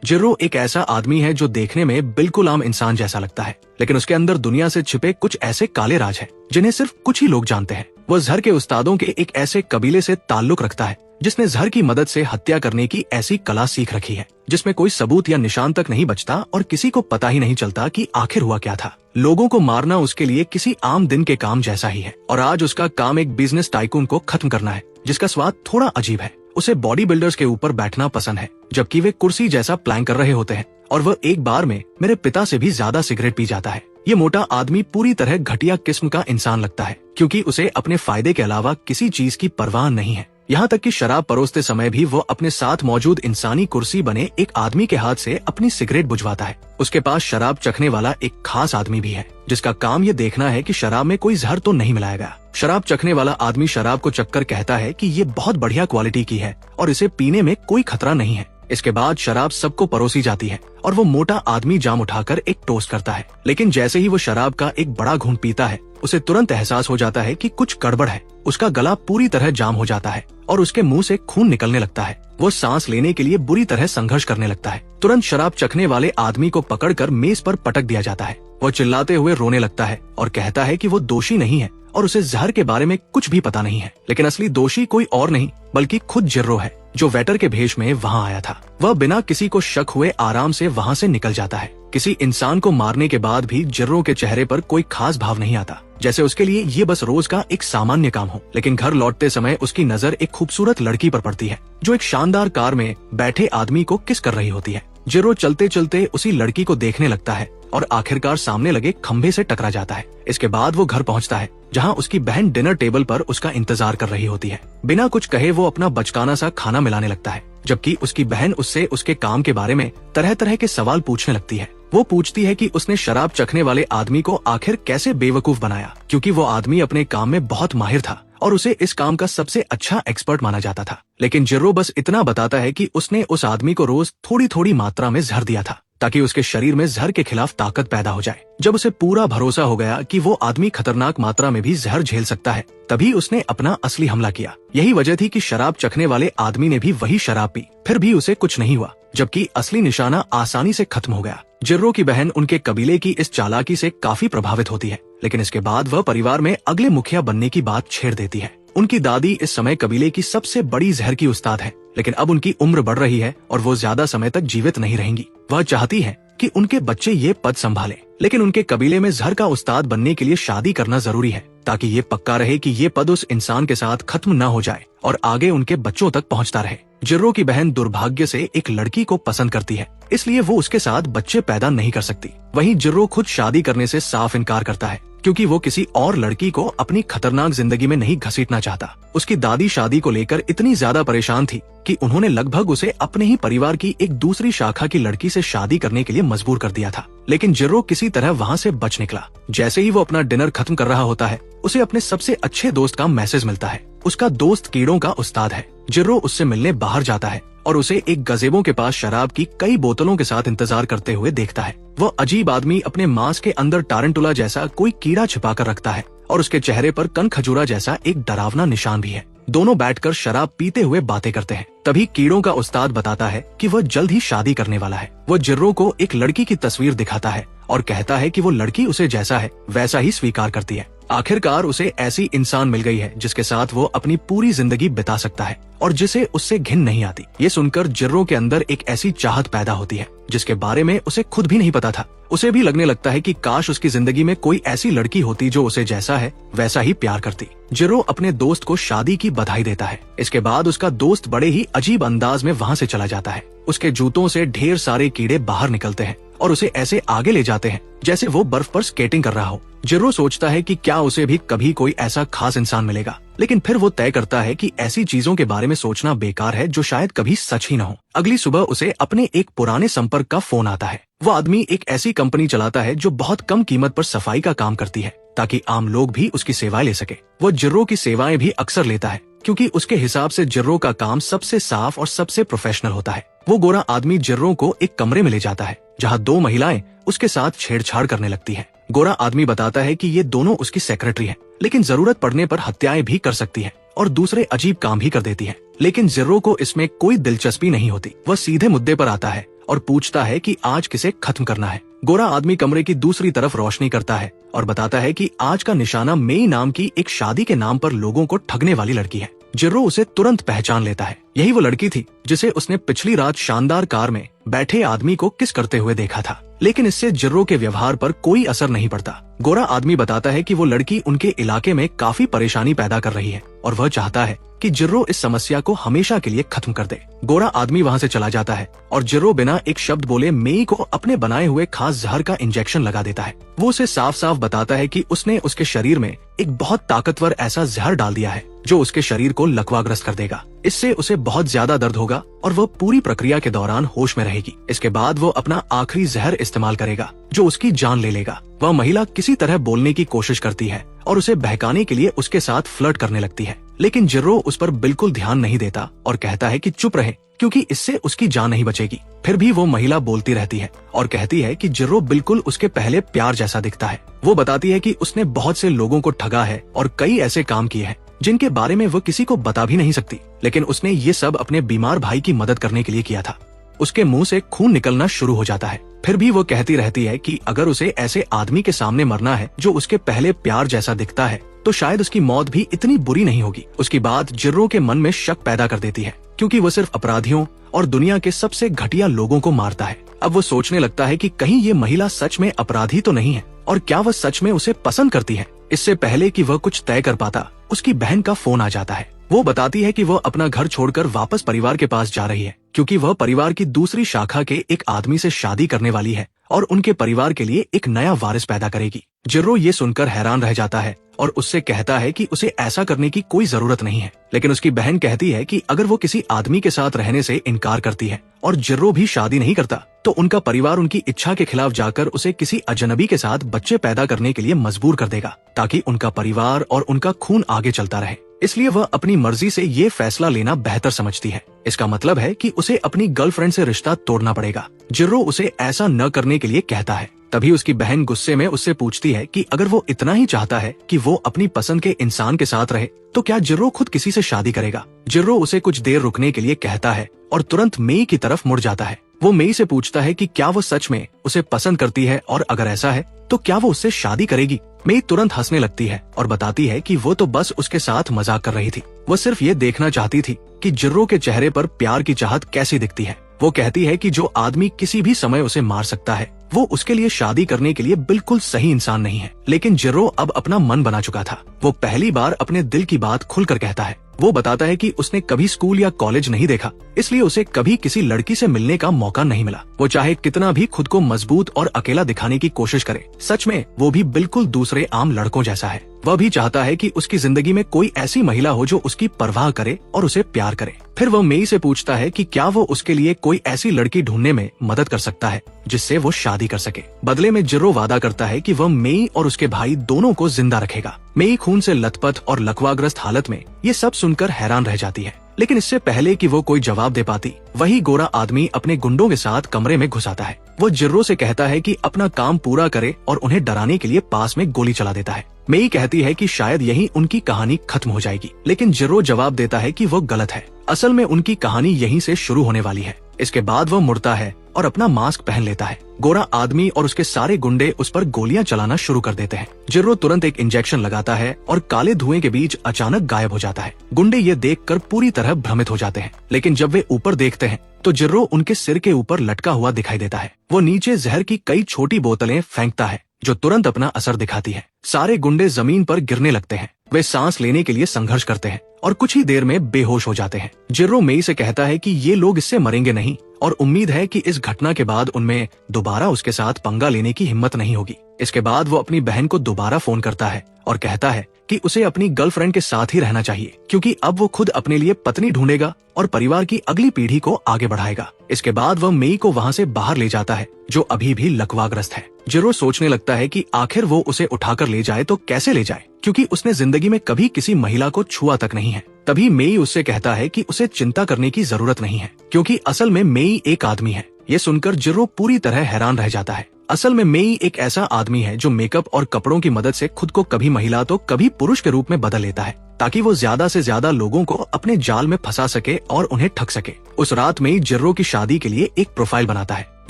जिर्रो एक ऐसा आदमी है जो देखने में बिल्कुल आम इंसान जैसा लगता है, लेकिन उसके अंदर दुनिया से छिपे कुछ ऐसे काले राज हैं जिन्हें सिर्फ कुछ ही लोग जानते हैं। वह जहर के उस्तादों के एक ऐसे कबीले से ताल्लुक रखता है जिसने जहर की मदद से हत्या करने की ऐसी कला सीख रखी है जिसमें कोई सबूत या निशान तक नहीं बचता और किसी को पता ही नहीं चलता कि आखिर हुआ क्या था। लोगों को मारना उसके लिए किसी आम दिन के काम जैसा ही है और आज उसका काम एक बिजनेस टाइकून को खत्म करना है जिसका स्वाद थोड़ा अजीब है। उसे बॉडी बिल्डर्स के ऊपर बैठना पसंद है जबकि वे कुर्सी जैसा प्लान कर रहे होते हैं और वह एक बार में मेरे पिता से भी ज्यादा सिगरेट पी जाता है। ये मोटा आदमी पूरी तरह घटिया किस्म का इंसान लगता है क्योंकि उसे अपने फायदे के अलावा किसी चीज की परवाह नहीं है। यहाँ तक कि शराब परोसते समय भी वो अपने साथ मौजूद इंसानी कुर्सी बने एक आदमी के हाथ से अपनी सिगरेट बुझवाता है। उसके पास शराब चखने वाला एक खास आदमी भी है जिसका काम ये देखना है कि शराब में कोई जहर तो नहीं मिलाया गया। शराब चखने वाला आदमी शराब को चखकर कहता है कि ये बहुत बढ़िया क्वालिटी की है और इसे पीने में कोई खतरा नहीं है। इसके बाद शराब सबको परोसी जाती है और वो मोटा आदमी जाम उठाकर एक टोस्ट करता है, लेकिन जैसे ही वो शराब का एक बड़ा घूंट पीता है उसे तुरंत एहसास हो जाता है कि कुछ गड़बड़ है। उसका गला पूरी तरह जाम हो जाता है और उसके मुंह से खून निकलने लगता है। वो सांस लेने के लिए बुरी तरह संघर्ष करने लगता है। तुरंत शराब चखने वाले आदमी को पकड़कर मेज पर पटक दिया जाता है। वो चिल्लाते हुए रोने लगता है और कहता है कि वो दोषी नहीं है और उसे जहर के बारे में कुछ भी पता नहीं है, लेकिन असली दोषी कोई और नहीं बल्कि खुद जिर्रो है जो वेटर के भेष में वहाँ आया था। वह बिना किसी को शक हुए आराम से वहाँ से निकल जाता है। किसी इंसान को मारने के बाद भी जिर्रो के चेहरे पर कोई खास भाव नहीं आता, जैसे उसके लिए ये बस रोज का एक सामान्य काम हो। लेकिन घर लौटते समय उसकी नजर एक खूबसूरत लड़की पर पड़ती है जो एक शानदार कार में बैठे आदमी को किस कर रही होती है। जिर्रो चलते चलते उसी लड़की को देखने लगता है और आखिरकार सामने लगे खंभे से टकरा जाता है। इसके बाद वो घर पहुंचता है जहां उसकी बहन डिनर टेबल पर उसका इंतजार कर रही होती है। बिना कुछ कहे वो अपना बचकाना सा खाना मिलाने लगता है, जबकि उसकी बहन उससे उसके काम के बारे में तरह तरह के सवाल पूछने लगती है। वो पूछती है कि उसने शराब चखने वाले आदमी को आखिर कैसे बेवकूफ बनाया, क्योंकि वो आदमी अपने काम में बहुत माहिर था और उसे इस काम का सबसे अच्छा एक्सपर्ट माना जाता था। लेकिन जिर्रो बस इतना बताता है कि उसने उस आदमी को रोज थोड़ी थोड़ी मात्रा में जहर दिया था ताकि उसके शरीर में जहर के खिलाफ ताकत पैदा हो जाए। जब उसे पूरा भरोसा हो गया कि वो आदमी खतरनाक मात्रा में भी जहर झेल सकता है, तभी उसने अपना असली हमला किया। यही वजह थी कि शराब चखने वाले आदमी ने भी वही शराब पी, फिर भी उसे कुछ नहीं हुआ, जबकि असली निशाना आसानी से खत्म हो गया। जिर्रो की बहन उनके कबीले की इस चालाकी से काफी प्रभावित होती है, लेकिन इसके बाद वह परिवार में अगले मुखिया बनने की बात छेड़ देती है। उनकी दादी इस समय कबीले की सबसे बड़ी जहर की उस्ताद है, लेकिन अब उनकी उम्र बढ़ रही है और वो ज्यादा समय तक जीवित नहीं रहेंगी। वह चाहती है कि उनके बच्चे ये पद संभालें, लेकिन उनके कबीले में जहर का उस्ताद बनने के लिए शादी करना जरूरी है ताकि ये पक्का रहे कि ये पद उस इंसान के साथ खत्म न हो जाए और आगे उनके बच्चों तक पहुंचता रहे। जिर्रो की बहन दुर्भाग्य से एक lड़की को पसंद करती है, इसलिए वो उसके साथ बच्चे पैदा नहीं कर सकती। वहीं जिर्रो खुद शादी करने से साफ इनकार करता है क्योंकि वो किसी और लड़की को अपनी खतरनाक जिंदगी में नहीं घसीटना चाहता। उसकी दादी शादी को लेकर इतनी ज्यादा परेशान थी कि उन्होंने लगभग उसे अपने ही परिवार की एक दूसरी शाखा की लड़की से शादी करने के लिए मजबूर कर दिया था, लेकिन जिर्रो किसी तरह वहाँ से बच निकला। जैसे ही वो अपना डिनर खत्म कर रहा होता है, उसे अपने सबसे अच्छे दोस्त का मैसेज मिलता है। उसका दोस्त कीड़ों का उस्ताद है। जिर्रो उससे मिलने बाहर जाता है और उसे एक गज़ेबो के पास शराब की कई बोतलों के साथ इंतजार करते हुए देखता है। वह अजीब आदमी अपने मांस के अंदर टारंटुला जैसा कोई कीड़ा छिपा कर रखता है और उसके चेहरे पर कनखजूरा जैसा एक डरावना निशान भी है। दोनों बैठकर शराब पीते हुए बातें करते हैं। तभी कीड़ों का उस्ताद बताता है कि वह जल्द ही शादी करने वाला है। वह जिर्रो को एक लड़की की तस्वीर दिखाता है और कहता है कि वो लड़की उसे जैसा है वैसा ही स्वीकार करती है। आखिरकार उसे ऐसी इंसान मिल गई है जिसके साथ वो अपनी पूरी जिंदगी बिता सकता है और जिसे उससे घिन नहीं आती। ये सुनकर जिर्रो के अंदर एक ऐसी चाहत पैदा होती है जिसके बारे में उसे खुद भी नहीं पता था। उसे भी लगने लगता है कि काश उसकी जिंदगी में कोई ऐसी लड़की होती जो उसे जैसा है वैसा ही प्यार करती। जिर्रो अपने दोस्त को शादी की बधाई देता है। इसके बाद उसका दोस्त बड़े ही अजीब अंदाज में वहाँ से चला जाता है। उसके जूतों से ढेर सारे कीड़े बाहर निकलते हैं और उसे ऐसे आगे ले जाते हैं जैसे वो बर्फ पर स्केटिंग कर रहा हो। जिर्रो सोचता है कि क्या उसे भी कभी कोई ऐसा खास इंसान मिलेगा, लेकिन फिर वो तय करता है कि ऐसी चीजों के बारे में सोचना बेकार है जो शायद कभी सच ही न हो। अगली सुबह उसे अपने एक पुराने संपर्क का फोन आता है। वो आदमी एक ऐसी कंपनी चलाता है जो बहुत कम कीमत पर सफाई का काम करती है ताकि आम लोग भी उसकी सेवाएं ले सके। वो जिर्रो की सेवाएं भी अक्सर लेता है क्योंकि उसके हिसाब से जिर्रो का काम सबसे साफ और सबसे प्रोफेशनल होता है। वो गोरा आदमी जिर्रो को एक कमरे में ले जाता है जहाँ दो महिलाएं उसके साथ छेड़छाड़ करने लगती हैं। गोरा आदमी बताता है कि ये दोनों उसकी सेक्रेटरी हैं, लेकिन जरूरत पड़ने पर हत्याएं भी कर सकती हैं और दूसरे अजीब काम भी कर देती हैं। लेकिन जिर्रो को इसमें कोई दिलचस्पी नहीं होती। वह सीधे मुद्दे पर आता है और पूछता है कि आज किसे खत्म करना है। गोरा आदमी कमरे की दूसरी तरफ रोशनी करता है और बताता है कि आज का निशाना मेई नाम की एक शादी के नाम पर लोगों को ठगने वाली लड़की है। जिर्रो उसे तुरंत पहचान लेता है। यही वो लड़की थी जिसे उसने पिछली रात शानदार कार में बैठे आदमी को किस करते हुए देखा था, लेकिन इससे जिर्रो के व्यवहार पर कोई असर नहीं पड़ता। गोरा आदमी बताता है कि वो लड़की उनके इलाके में काफी परेशानी पैदा कर रही है और वह चाहता है कि जिर्रो इस समस्या को हमेशा के लिए खत्म कर दे। गोरा आदमी वहाँ से चला जाता है और जिर्रो बिना एक शब्द बोले मेई को अपने बनाए हुए खास जहर का इंजेक्शन लगा देता है। वो उसे साफ साफ बताता है कि उसने उसके शरीर में एक बहुत ताकतवर ऐसा जहर डाल दिया है जो उसके शरीर को लकवाग्रस्त कर देगा। इससे उसे बहुत ज्यादा दर्द होगा और वह पूरी प्रक्रिया के दौरान होश में रहेगी। इसके बाद वो अपना आखिरी जहर इस्तेमाल करेगा जो उसकी जान ले लेगा। वह महिला किसी तरह बोलने की कोशिश करती है और उसे बहकाने के लिए उसके साथ फ्लर्ट करने लगती है, लेकिन जिर्रो उस पर बिल्कुल ध्यान नहीं देता और कहता है कि चुप रहे क्योंकि इससे उसकी जान नहीं बचेगी। फिर भी वो महिला बोलती रहती है और कहती है कि जिर्रो बिल्कुल उसके पहले प्यार जैसा दिखता है। वो बताती है कि उसने बहुत से लोगों को ठगा है और कई ऐसे काम किए हैं जिनके बारे में वो किसी को बता भी नहीं सकती, लेकिन उसने ये सब अपने बीमार भाई की मदद करने के लिए किया था। उसके मुंह से खून निकलना शुरू हो जाता है। फिर भी वो कहती रहती है कि अगर उसे ऐसे आदमी के सामने मरना है जो उसके पहले प्यार जैसा दिखता है तो शायद उसकी मौत भी इतनी बुरी नहीं होगी। उसकी बात जिर्रो के मन में शक पैदा कर देती है क्योंकि वो सिर्फ अपराधियों और दुनिया के सबसे घटिया लोगों को मारता है। अब वो सोचने लगता है कि कहीं ये महिला सच में अपराधी तो नहीं है और क्या वह सच में उसे पसंद करती है। इससे पहले कि वह कुछ तय कर पाता, उसकी बहन का फोन आ जाता है। वो बताती है कि वह अपना घर छोड़कर वापस परिवार के पास जा रही है क्योंकि वह परिवार की दूसरी शाखा के एक आदमी से शादी करने वाली है और उनके परिवार के लिए एक नया वारिस पैदा करेगी। जिर्रो ये सुनकर हैरान रह जाता है और उससे कहता है कि उसे ऐसा करने की कोई जरूरत नहीं है, लेकिन उसकी बहन कहती है कि अगर वो किसी आदमी के साथ रहने से इनकार करती है और जिर्रो भी शादी नहीं करता तो उनका परिवार उनकी इच्छा के खिलाफ जाकर उसे किसी अजनबी के साथ बच्चे पैदा करने के लिए मजबूर कर देगा ताकि उनका परिवार और उनका खून आगे चलता रहे। इसलिए वह अपनी मर्जी से ये फैसला लेना बेहतर समझती है। इसका मतलब है कि उसे अपनी गर्लफ्रेंड से रिश्ता तोड़ना पड़ेगा। जिर्रो उसे ऐसा न करने के लिए कहता है। तभी उसकी बहन गुस्से में उससे पूछती है कि अगर वो इतना ही चाहता है कि वो अपनी पसंद के इंसान के साथ रहे तो क्या जिर्रो खुद किसी से शादी करेगा। जिर्रो उसे कुछ देर रुकने के लिए कहता है और तुरंत मेई की तरफ मुड़ जाता है। वो मेई से पूछता है कि क्या वो सच में उसे पसंद करती है और अगर ऐसा है तो क्या वो उससे शादी करेगी। मेई तुरंत हंसने लगती है और बताती है कि वो तो बस उसके साथ मजाक कर रही थी। वो सिर्फ ये देखना चाहती थी कि जिर्रो के चेहरे पर प्यार की चाहत कैसी दिखती है। वो कहती है कि जो आदमी किसी भी समय उसे मार सकता है वो उसके लिए शादी करने के लिए बिल्कुल सही इंसान नहीं है। लेकिन जिर्रो अब अपना मन बना चुका था। वो पहली बार अपने दिल की बात खुलकर कहता है। वो बताता है कि उसने कभी स्कूल या कॉलेज नहीं देखा, इसलिए उसे कभी किसी लड़की से मिलने का मौका नहीं मिला। वो चाहे कितना भी खुद को मजबूत और अकेला दिखाने की कोशिश करे, सच में वो भी बिल्कुल दूसरे आम लड़कों जैसा है। वह भी चाहता है कि उसकी जिंदगी में कोई ऐसी महिला हो जो उसकी परवाह करे और उसे प्यार करे। फिर वह मेई से पूछता है कि क्या वो उसके लिए कोई ऐसी लड़की ढूंढने में मदद कर सकता है जिससे वो शादी कर सके। बदले में जिर्रो वादा करता है कि वह मेई और उसके भाई दोनों को जिंदा रखेगा। मेई खून से लथपथ और लकवाग्रस्त हालत में ये सब सुनकर हैरान रह जाती है, लेकिन इससे पहले कि वो कोई जवाब दे पाती, वही गोरा आदमी अपने गुंडों के साथ कमरे में घुस आता है। वो जिर्रो से कहता है कि अपना काम पूरा करे और उन्हें डराने के लिए पास में गोली चला देता है। मेई कहती है कि शायद यही उनकी कहानी खत्म हो जाएगी, लेकिन जिर्रो जवाब देता है कि वो गलत है। असल में उनकी कहानी यहीं से शुरू होने वाली है। इसके बाद वो मुड़ता है और अपना मास्क पहन लेता है। गोरा आदमी और उसके सारे गुंडे उस पर गोलियां चलाना शुरू कर देते हैं। जिर्रो तुरंत एक इंजेक्शन लगाता है और काले धुएं के बीच अचानक गायब हो जाता है। गुंडे ये देखकर पूरी तरह भ्रमित हो जाते हैं, लेकिन जब वे ऊपर देखते हैं तो जिर्रो उनके सिर के ऊपर लटका हुआ दिखाई देता है। वो नीचे जहर की कई छोटी बोतलें फेंकता है जो तुरंत अपना असर दिखाती है। सारे गुंडे जमीन पर गिरने लगते हैं। वे सांस लेने के लिए संघर्ष करते हैं और कुछ ही देर में बेहोश हो जाते हैं। जिर्रो मेई से कहता है कि ये लोग इससे मरेंगे नहीं और उम्मीद है कि इस घटना के बाद उनमें दोबारा उसके साथ पंगा लेने की हिम्मत नहीं होगी। इसके बाद वो अपनी बहन को दोबारा फोन करता है और कहता है कि उसे अपनी गर्लफ्रेंड के साथ ही रहना चाहिए क्योंकि अब वो खुद अपने लिए पत्नी ढूंढेगा और परिवार की अगली पीढ़ी को आगे बढ़ाएगा। इसके बाद वह मेई को वहाँ से बाहर ले जाता है जो अभी भी लकवाग्रस्त है। जिर्रो सोचने लगता है कि आखिर वो उसे उठाकर ले जाए तो कैसे ले जाए, क्योंकि उसने जिंदगी में कभी किसी महिला को छुआ तक नहीं है। तभी मेई उससे कहता है कि उसे चिंता करने की जरूरत नहीं है क्योंकि असल में मेई एक आदमी है। ये सुनकर जिर्रो पूरी तरह हैरान रह जाता है। असल में मेई एक ऐसा आदमी है जो मेकअप और कपड़ों की मदद से खुद को कभी महिला तो कभी पुरुष के रूप में बदल लेता है, ताकि वो ज्यादा से ज्यादा लोगों को अपने जाल में फंसा सके और उन्हें ठग सके। उस रात में जिर्रो की शादी के लिए एक प्रोफाइल बनाता है।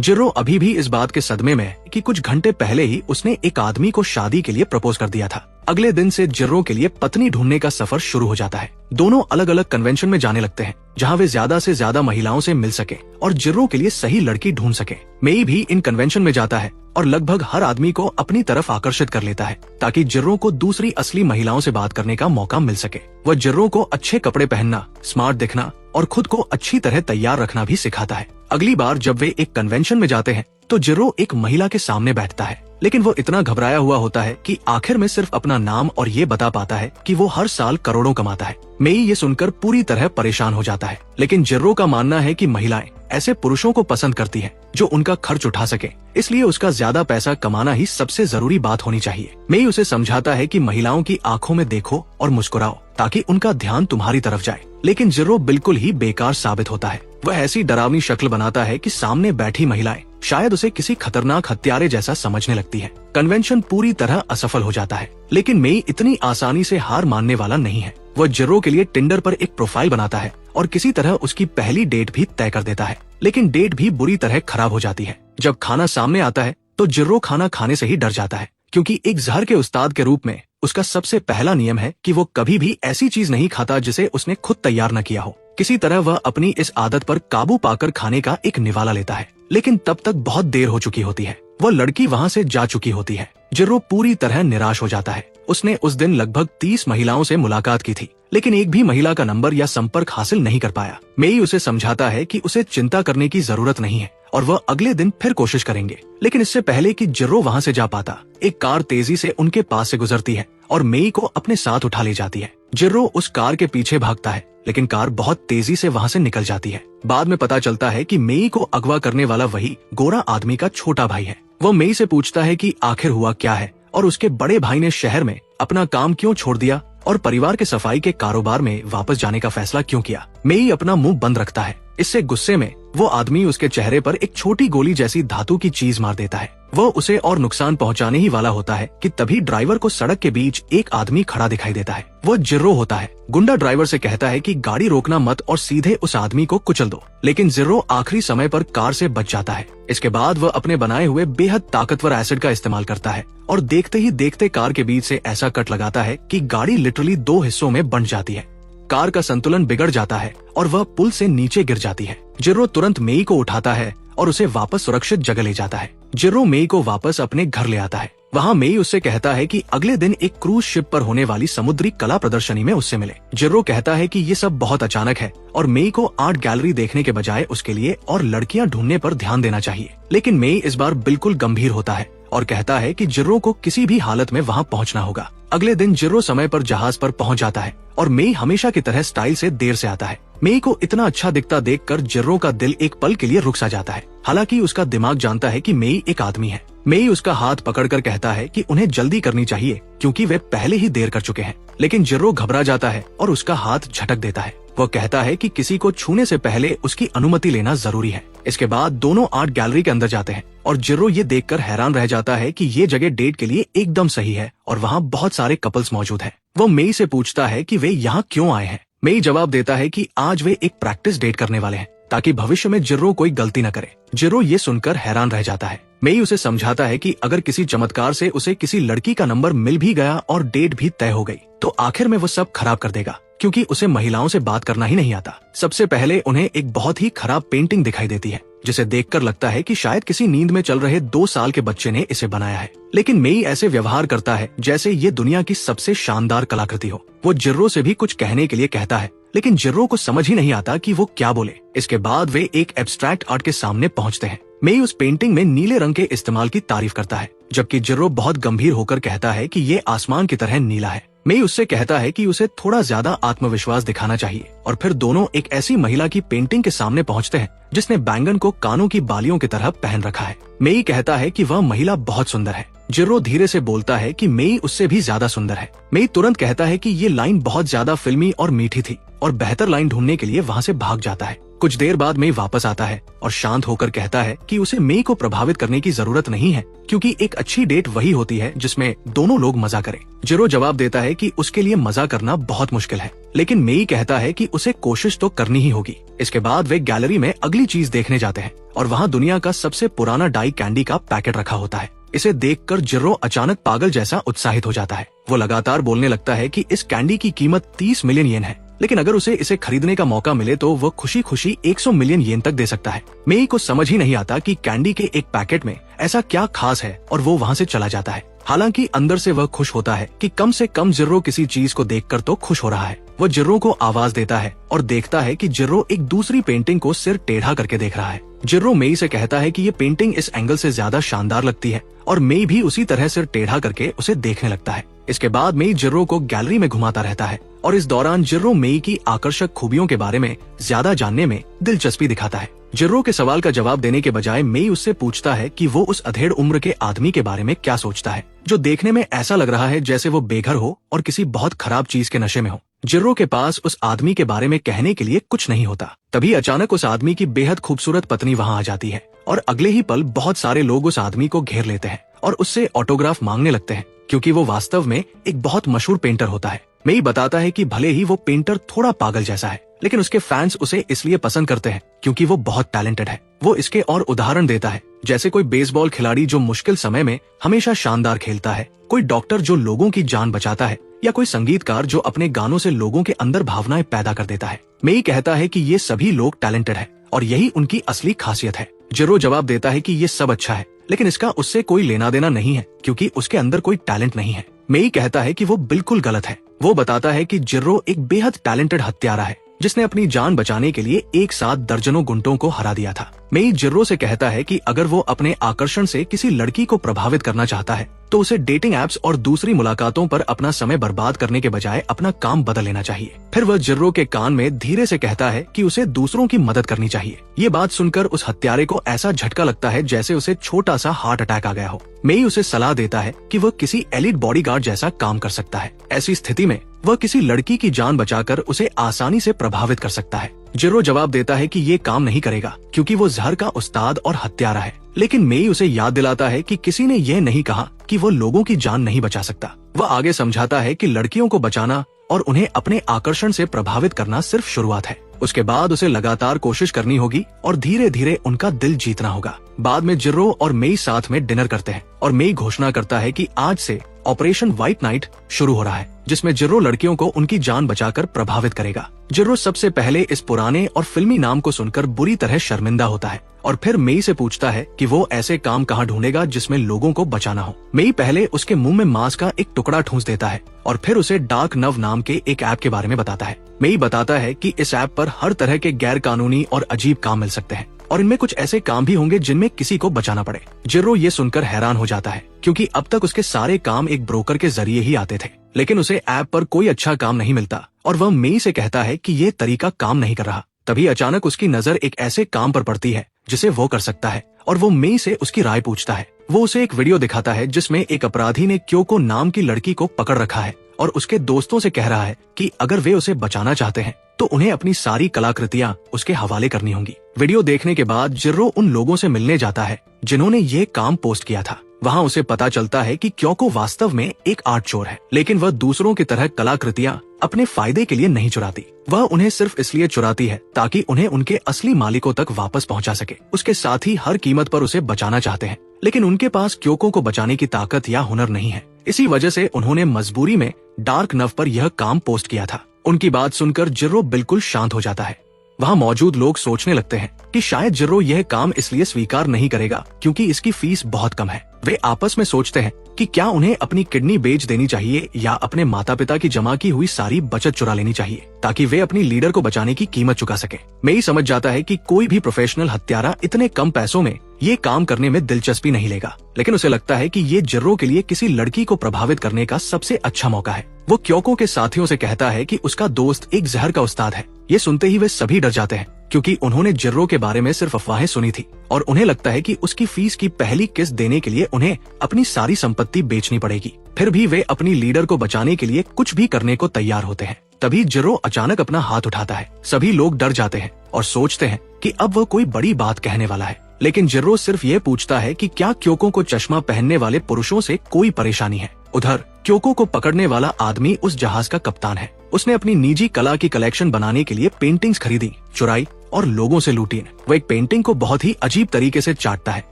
जिर्रो अभी भी इस बात के सदमे में है कि कुछ घंटे पहले ही उसने एक आदमी को शादी के लिए प्रपोज कर दिया था। अगले दिन से जिर्रो के लिए पत्नी ढूंढने का सफर शुरू हो जाता है। दोनों अलग अलग कन्वेंशन में जाने लगते हैं, जहां वे ज्यादा से ज्यादा महिलाओं से मिल सके और जिर्रो के लिए सही लड़की ढूंढ सके। मेई भी इन कन्वेंशन में जाता है और लगभग हर आदमी को अपनी तरफ आकर्षित कर लेता है, ताकि जिर्रो को दूसरी असली महिलाओं से बात करने का मौका मिल सके। वह जिर्रो को अच्छे कपड़े पहनना, स्मार्ट दिखना और खुद को अच्छी तरह तैयार रखना भी सिखाता है। अगली बार जब वे एक कन्वेंशन में जाते हैं तो जिर्रो एक महिला के सामने बैठता है, लेकिन वो इतना घबराया हुआ होता है कि आखिर में सिर्फ अपना नाम और ये बता पाता है कि वो हर साल करोड़ों कमाता है। मेई ये सुनकर पूरी तरह परेशान हो जाता है, लेकिन जिर्रो का मानना है कि महिलाएं ऐसे पुरुषों को पसंद करती हैं जो उनका खर्च उठा सके, इसलिए उसका ज्यादा पैसा कमाना ही सबसे जरूरी बात होनी चाहिए। मेई उसे समझाता है कि महिलाओं की आंखों में देखो और मुस्कुराओ ताकि उनका ध्यान तुम्हारी तरफ जाए, लेकिन जिर्रो बिल्कुल ही बेकार साबित होता है। वह ऐसी डरावनी शक्ल बनाता है कि सामने बैठी महिलाएं शायद उसे किसी खतरनाक हत्यारे जैसा समझने लगती है। कन्वेंशन पूरी तरह असफल हो जाता है, लेकिन मेई इतनी आसानी से हार मानने वाला नहीं है। वह जिर्रो के लिए टिंडर पर एक प्रोफाइल बनाता है और किसी तरह उसकी पहली डेट भी तय कर देता है, लेकिन डेट भी बुरी तरह खराब हो जाती है। जब खाना सामने आता है तो जिर्रो खाना खाने से ही डर जाता है, क्योंकि एक जहर के उस्ताद के रूप में उसका सबसे पहला नियम है कि वो कभी भी ऐसी चीज नहीं खाता जिसे उसने खुद तैयार न किया हो। किसी तरह वह अपनी इस आदत पर काबू पाकर खाने का एक निवाला लेता है, लेकिन तब तक बहुत देर हो चुकी होती है। वह लड़की वहाँ से जा चुकी होती है। जिर्रो पूरी तरह निराश हो जाता है। उसने उस दिन लगभग 30 महिलाओं से मुलाकात की थी, लेकिन एक भी महिला का नंबर या संपर्क हासिल नहीं कर पाया। मेई उसे समझाता है कि उसे चिंता करने की जरूरत नहीं है और वह अगले दिन फिर कोशिश करेंगे। लेकिन इससे पहले कि जिर्रो वहाँ से जा पाता, एक कार तेजी से उनके पास से गुजरती है और मेई को अपने साथ उठा ले जाती है। जिर्रो उस कार के पीछे भागता है, लेकिन कार बहुत तेजी से वहाँ से निकल जाती है। बाद में पता चलता है कि मेई को अगवा करने वाला वही गोरा आदमी का छोटा भाई है। वह मेई से पूछता है कि आखिर हुआ क्या है और उसके बड़े भाई ने शहर में अपना काम क्यों छोड़ दिया और परिवार के सफाई के कारोबार में वापस जाने का फैसला क्यों किया। मेई अपना मुंह बंद रखता है। इससे गुस्से में वो आदमी उसके चेहरे पर एक छोटी गोली जैसी धातु की चीज मार देता है। वो उसे और नुकसान पहुंचाने ही वाला होता है कि तभी ड्राइवर को सड़क के बीच एक आदमी खड़ा दिखाई देता है। वो जिर्रो होता है। गुंडा ड्राइवर से कहता है कि गाड़ी रोकना मत और सीधे उस आदमी को कुचल दो, लेकिन जिर्रो आखिरी समय पर कार से बच जाता है। इसके बाद वह अपने बनाए हुए बेहद ताकतवर एसिड का इस्तेमाल करता है और देखते ही देखते कार के बीच से ऐसा कट लगाता है कि गाड़ी लिटरली 2 हिस्सों में बंट जाती है। कार का संतुलन बिगड़ जाता है और वह पुल से नीचे गिर जाती है। जिर्रो तुरंत मेई को उठाता है और उसे वापस सुरक्षित जगह ले जाता है। जिर्रो मेई को वापस अपने घर ले आता है। वहाँ मेई उससे कहता है कि अगले दिन एक क्रूज शिप पर होने वाली समुद्री कला प्रदर्शनी में उससे मिले। जिर्रो कहता है कि ये सब बहुत अचानक है और मेई को आर्ट गैलरी देखने के बजाय उसके लिए और लड़कियां ढूंढने पर ध्यान देना चाहिए। लेकिन मेई इस बार बिल्कुल गंभीर होता है और कहता है कि जिर्रो को किसी भी हालत में वहाँ पहुँचना होगा। अगले दिन जिर्रो समय पर जहाज पर पहुँच जाता है और मेई हमेशा की तरह स्टाइल से देर से आता है। मेई को इतना अच्छा दिखता देखकर जिर्रो का दिल एक पल के लिए रुक सा जाता है। हालांकि उसका दिमाग जानता है कि मेई एक आदमी है। मेई उसका हाथ पकड़कर कहता है कि उन्हें जल्दी करनी चाहिए क्योंकि वे पहले ही देर कर चुके हैं। लेकिन जिर्रो घबरा जाता है और उसका हाथ झटक देता है। वह कहता है कि किसी को छूने से पहले उसकी अनुमति लेना जरूरी है। इसके बाद दोनों आर्ट गैलरी के अंदर जाते हैं और जिर्रो ये देखकर हैरान रह जाता है कि ये जगह डेट के लिए एकदम सही है और वहाँ बहुत सारे कपल्स मौजूद हैं। वो मेई से पूछता है कि वे यहाँ क्यों आए हैं। मेई जवाब देता है कि आज वे एक प्रैक्टिस डेट करने वाले हैं ताकि भविष्य में जिर्रो कोई गलती न करे। जिर्रो ये सुनकर हैरान रह जाता है। मेई उसे समझाता है कि अगर किसी चमत्कार से उसे किसी लड़की का नंबर मिल भी गया और डेट भी तय हो गई तो आखिर में वो सब खराब कर देगा, क्योंकि उसे महिलाओं से बात करना ही नहीं आता। सबसे पहले उन्हें एक बहुत ही खराब पेंटिंग दिखाई देती है जिसे देखकर लगता है कि शायद किसी नींद में चल रहे 2 साल के बच्चे ने इसे बनाया है। लेकिन मेई ऐसे व्यवहार करता है जैसे ये दुनिया की सबसे शानदार कलाकृति हो। वो जिर्रो से भी कुछ कहने के लिए कहता है, लेकिन जिर्रो को समझ ही नहीं आता कि वो क्या बोले। इसके बाद वे एक एब्स्ट्रैक्ट आर्ट के सामने पहुंचते हैं। मेई उस पेंटिंग में नीले रंग के इस्तेमाल की तारीफ करता है, जबकि जिर्रो बहुत गंभीर होकर कहता है कि ये आसमान की तरह नीला है। मेई उससे कहता है कि उसे थोड़ा ज्यादा आत्मविश्वास दिखाना चाहिए और फिर दोनों एक ऐसी महिला की पेंटिंग के सामने पहुंचते हैं जिसने बैंगन को कानों की बालियों की तरह पहन रखा है। मेई कहता है कि वह महिला बहुत सुंदर है। जिर्रो धीरे से बोलता है कि मेई उससे भी ज्यादा सुंदर है। मेई तुरंत कहता है कि ये लाइन बहुत ज्यादा फिल्मी और मीठी थी और बेहतर लाइन ढूंढने के लिए वहाँ से भाग जाता है। कुछ देर बाद मेई वापस आता है और शांत होकर कहता है कि उसे मेई को प्रभावित करने की जरूरत नहीं है, क्योंकि एक अच्छी डेट वही होती है जिसमें दोनों लोग मजा करें। जिरो जवाब देता है कि उसके लिए मजा करना बहुत मुश्किल है, लेकिन मेई कहता है कि उसे कोशिश तो करनी ही होगी। इसके बाद वे गैलरी में अगली चीज देखने जाते हैं और वहाँ दुनिया का सबसे पुराना डाई कैंडी का पैकेट रखा होता है। इसे देखकर जिरो अचानक पागल जैसा उत्साहित हो जाता है। वो लगातार बोलने लगता है कि इस कैंडी की कीमत 30 मिलियन येन है, लेकिन अगर उसे इसे खरीदने का मौका मिले तो वो खुशी खुशी 100 मिलियन येन तक दे सकता है। मेई को समझ ही नहीं आता कि कैंडी के एक पैकेट में ऐसा क्या खास है और वो वहाँ से चला जाता है। हालांकि अंदर से वह खुश होता है कि कम से कम जिर्रो किसी चीज को देखकर तो खुश हो रहा है। वह जिर्रो को आवाज देता है और देखता है कि जिर्रो एक दूसरी पेंटिंग को सिर टेढ़ा करके देख रहा है। जिर्रो मेई से कहता है कि ये पेंटिंग इस एंगल से ज्यादा शानदार लगती है और मेई भी उसी तरह सिर टेढ़ा करके उसे देखने लगता है। इसके बाद मेई जिर्रो को गैलरी में घुमाता रहता है और इस दौरान जिर्रो मेई की आकर्षक खूबियों के बारे में ज्यादा जानने में दिलचस्पी दिखाता है। जिर्रो के सवाल का जवाब देने के बजाय मेई उससे पूछता है कि वो उस अधेड़ उम्र के आदमी के बारे में क्या सोचता है, जो देखने में ऐसा लग रहा है जैसे वो बेघर हो और किसी बहुत खराब चीज के नशे में हो। जिर्रो के पास उस आदमी के बारे में कहने के लिए कुछ नहीं होता। तभी अचानक उस आदमी की बेहद खूबसूरत पत्नी वहाँ आ जाती है और अगले ही पल बहुत सारे लोग उस आदमी को घेर लेते हैं और उससे ऑटोग्राफ मांगने लगते हैं, क्योंकि वो वास्तव में एक बहुत मशहूर पेंटर होता है। मेई बताता है कि भले ही वो पेंटर थोड़ा पागल जैसा है, लेकिन उसके फैंस उसे इसलिए पसंद करते हैं क्योंकि वो बहुत टैलेंटेड है। वो इसके और उदाहरण देता है, जैसे कोई बेसबॉल खिलाड़ी जो मुश्किल समय में हमेशा शानदार खेलता है, कोई डॉक्टर जो लोगों की जान बचाता है, या कोई संगीतकार जो अपने गानों से लोगों के अंदर भावनाएं पैदा कर देता है। मेई कहता है कि ये सभी लोग टैलेंटेड है और यही उनकी असली खासियत है। जिर्रो जवाब देता है कि ये सब अच्छा है, लेकिन इसका उससे कोई लेना देना नहीं है, क्योंकि उसके अंदर कोई टैलेंट नहीं है। मेई कहता है कि वो बिल्कुल गलत है। वो बताता है कि जिर्रो एक बेहद टैलेंटेड हत्यारा है, जिसने अपनी जान बचाने के लिए एक साथ दर्जनों गुंडों को हरा दिया था। मेई जिर्रो से कहता है कि अगर वो अपने आकर्षण से किसी लड़की को प्रभावित करना चाहता है तो उसे डेटिंग एप्स और दूसरी मुलाकातों पर अपना समय बर्बाद करने के बजाय अपना काम बदल लेना चाहिए। फिर वह जिर्रो के कान में धीरे से कहता है कि उसे दूसरों की मदद करनी चाहिए। ये बात सुनकर उस हत्यारे को ऐसा झटका लगता है जैसे उसे छोटा सा हार्ट अटैक आ गया हो। मेई उसे सलाह देता है कि वह किसी एलिट बॉडीगार्ड जैसा काम कर सकता है। ऐसी स्थिति में वह किसी लड़की की जान बचाकर उसे आसानी से प्रभावित कर सकता है। जिर्रो जवाब देता है कि ये काम नहीं करेगा, क्योंकि वो जहर का उस्ताद और हत्यारा है। लेकिन मेई उसे याद दिलाता है कि किसी ने यह नहीं कहा कि वो लोगों की जान नहीं बचा सकता। वह आगे समझाता है कि लड़कियों को बचाना और उन्हें अपने आकर्षण से प्रभावित करना सिर्फ शुरुआत है। उसके बाद उसे लगातार कोशिश करनी होगी और धीरे धीरे उनका दिल जीतना होगा। बाद में जिर्रो और मेई साथ में डिनर करते हैं और मेई घोषणा करता है कि आज से ऑपरेशन व्हाइट नाइट शुरू हो रहा है, जिसमें जिर्रो लड़कियों को उनकी जान बचाकर प्रभावित करेगा। जिर्रो सबसे पहले इस पुराने और फिल्मी नाम को सुनकर बुरी तरह शर्मिंदा होता है और फिर मेई से पूछता है कि वो ऐसे काम कहाँ ढूंढेगा जिसमें लोगों को बचाना हो। मेई पहले उसके मुंह में मांस का एक टुकड़ा ठूंस देता है और फिर उसे डार्क नव नाम के एक ऐप के बारे में बताता है। मेई बताता है कि इस ऐप पर हर तरह के गैर कानूनी और अजीब काम मिल सकते हैं और इनमें कुछ ऐसे काम भी होंगे जिनमें किसी को बचाना पड़े। जिर्रो ये सुनकर हैरान हो जाता है, क्योंकि अब तक उसके सारे काम एक ब्रोकर के जरिए ही आते थे, लेकिन उसे ऐप पर कोई अच्छा काम नहीं मिलता और वह मेई से कहता है कि ये तरीका काम नहीं कर रहा। तभी अचानक उसकी नजर एक ऐसे काम पर पड़ती है जिसे वो कर सकता है और वो मेई से उसकी राय पूछता है। वो उसे एक वीडियो दिखाता है जिसमें एक अपराधी ने क्योको नाम की लड़की को पकड़ रखा है और उसके दोस्तों से कह रहा है कि अगर वे उसे बचाना चाहते हैं तो उन्हें अपनी सारी कलाकृतियां उसके हवाले करनी होंगी। वीडियो देखने के बाद जिर्रो उन लोगों से मिलने जाता है जिन्होंने ये काम पोस्ट किया था। वहाँ उसे पता चलता है कि क्योको वास्तव में एक आर्ट चोर है, लेकिन वह दूसरों की तरह कलाकृतियां अपने फायदे के लिए नहीं चुराती। वह उन्हें सिर्फ इसलिए चुराती है ताकि उन्हें उनके असली मालिकों तक वापस पहुंचा सके। उसके साथ ही हर कीमत पर उसे बचाना चाहते हैं, लेकिन उनके पास क्योको को बचाने की ताकत या हुनर नहीं है। इसी वजह से उन्होंने मजबूरी में डार्क नव पर यह काम पोस्ट किया था। उनकी बात सुनकर जिर्रो बिल्कुल शांत हो जाता है। वहाँ मौजूद लोग सोचने लगते हैं कि शायद जिर्रो यह काम इसलिए स्वीकार नहीं करेगा क्योंकि इसकी फीस बहुत कम है। वे आपस में सोचते हैं कि क्या उन्हें अपनी किडनी बेच देनी चाहिए या अपने माता पिता की जमा की हुई सारी बचत चुरा लेनी चाहिए ताकि वे अपनी लीडर को बचाने की कीमत चुका सके। मेई समझ जाता है कि कोई भी प्रोफेशनल हत्यारा इतने कम पैसों में ये काम करने में दिलचस्पी नहीं लेगा, लेकिन उसे लगता है कि ये जिर्रो के लिए किसी लड़की को प्रभावित करने का सबसे अच्छा मौका है। वो क्योको के साथियों से कहता है कि उसका दोस्त एक जहर का उस्ताद है। ये सुनते ही वे सभी डर जाते हैं, क्योंकि उन्होंने जिर्रो के बारे में सिर्फ अफवाहें सुनी थी और उन्हें लगता है कि उसकी फीस की पहली किस्त देने के लिए उन्हें अपनी सारी संपत्ति बेचनी पड़ेगी। फिर भी वे अपनी लीडर को बचाने के लिए कुछ भी करने को तैयार होते हैं। तभी जिर्रो अचानक अपना हाथ उठाता है। सभी लोग डर जाते हैं और सोचते हैं कि अब वो कोई बड़ी बात कहने वाला है, लेकिन जिर्रो सिर्फ ये पूछता है कि क्या क्योको को चश्मा पहनने वाले पुरुषों से कोई परेशानी है। उधर क्योको को पकड़ने वाला आदमी उस जहाज का कप्तान है। उसने अपनी निजी कला की कलेक्शन बनाने के लिए पेंटिंग्स खरीदी, चुराई और लोगों से लूटी। वो एक पेंटिंग को बहुत ही अजीब तरीके से चाटता है,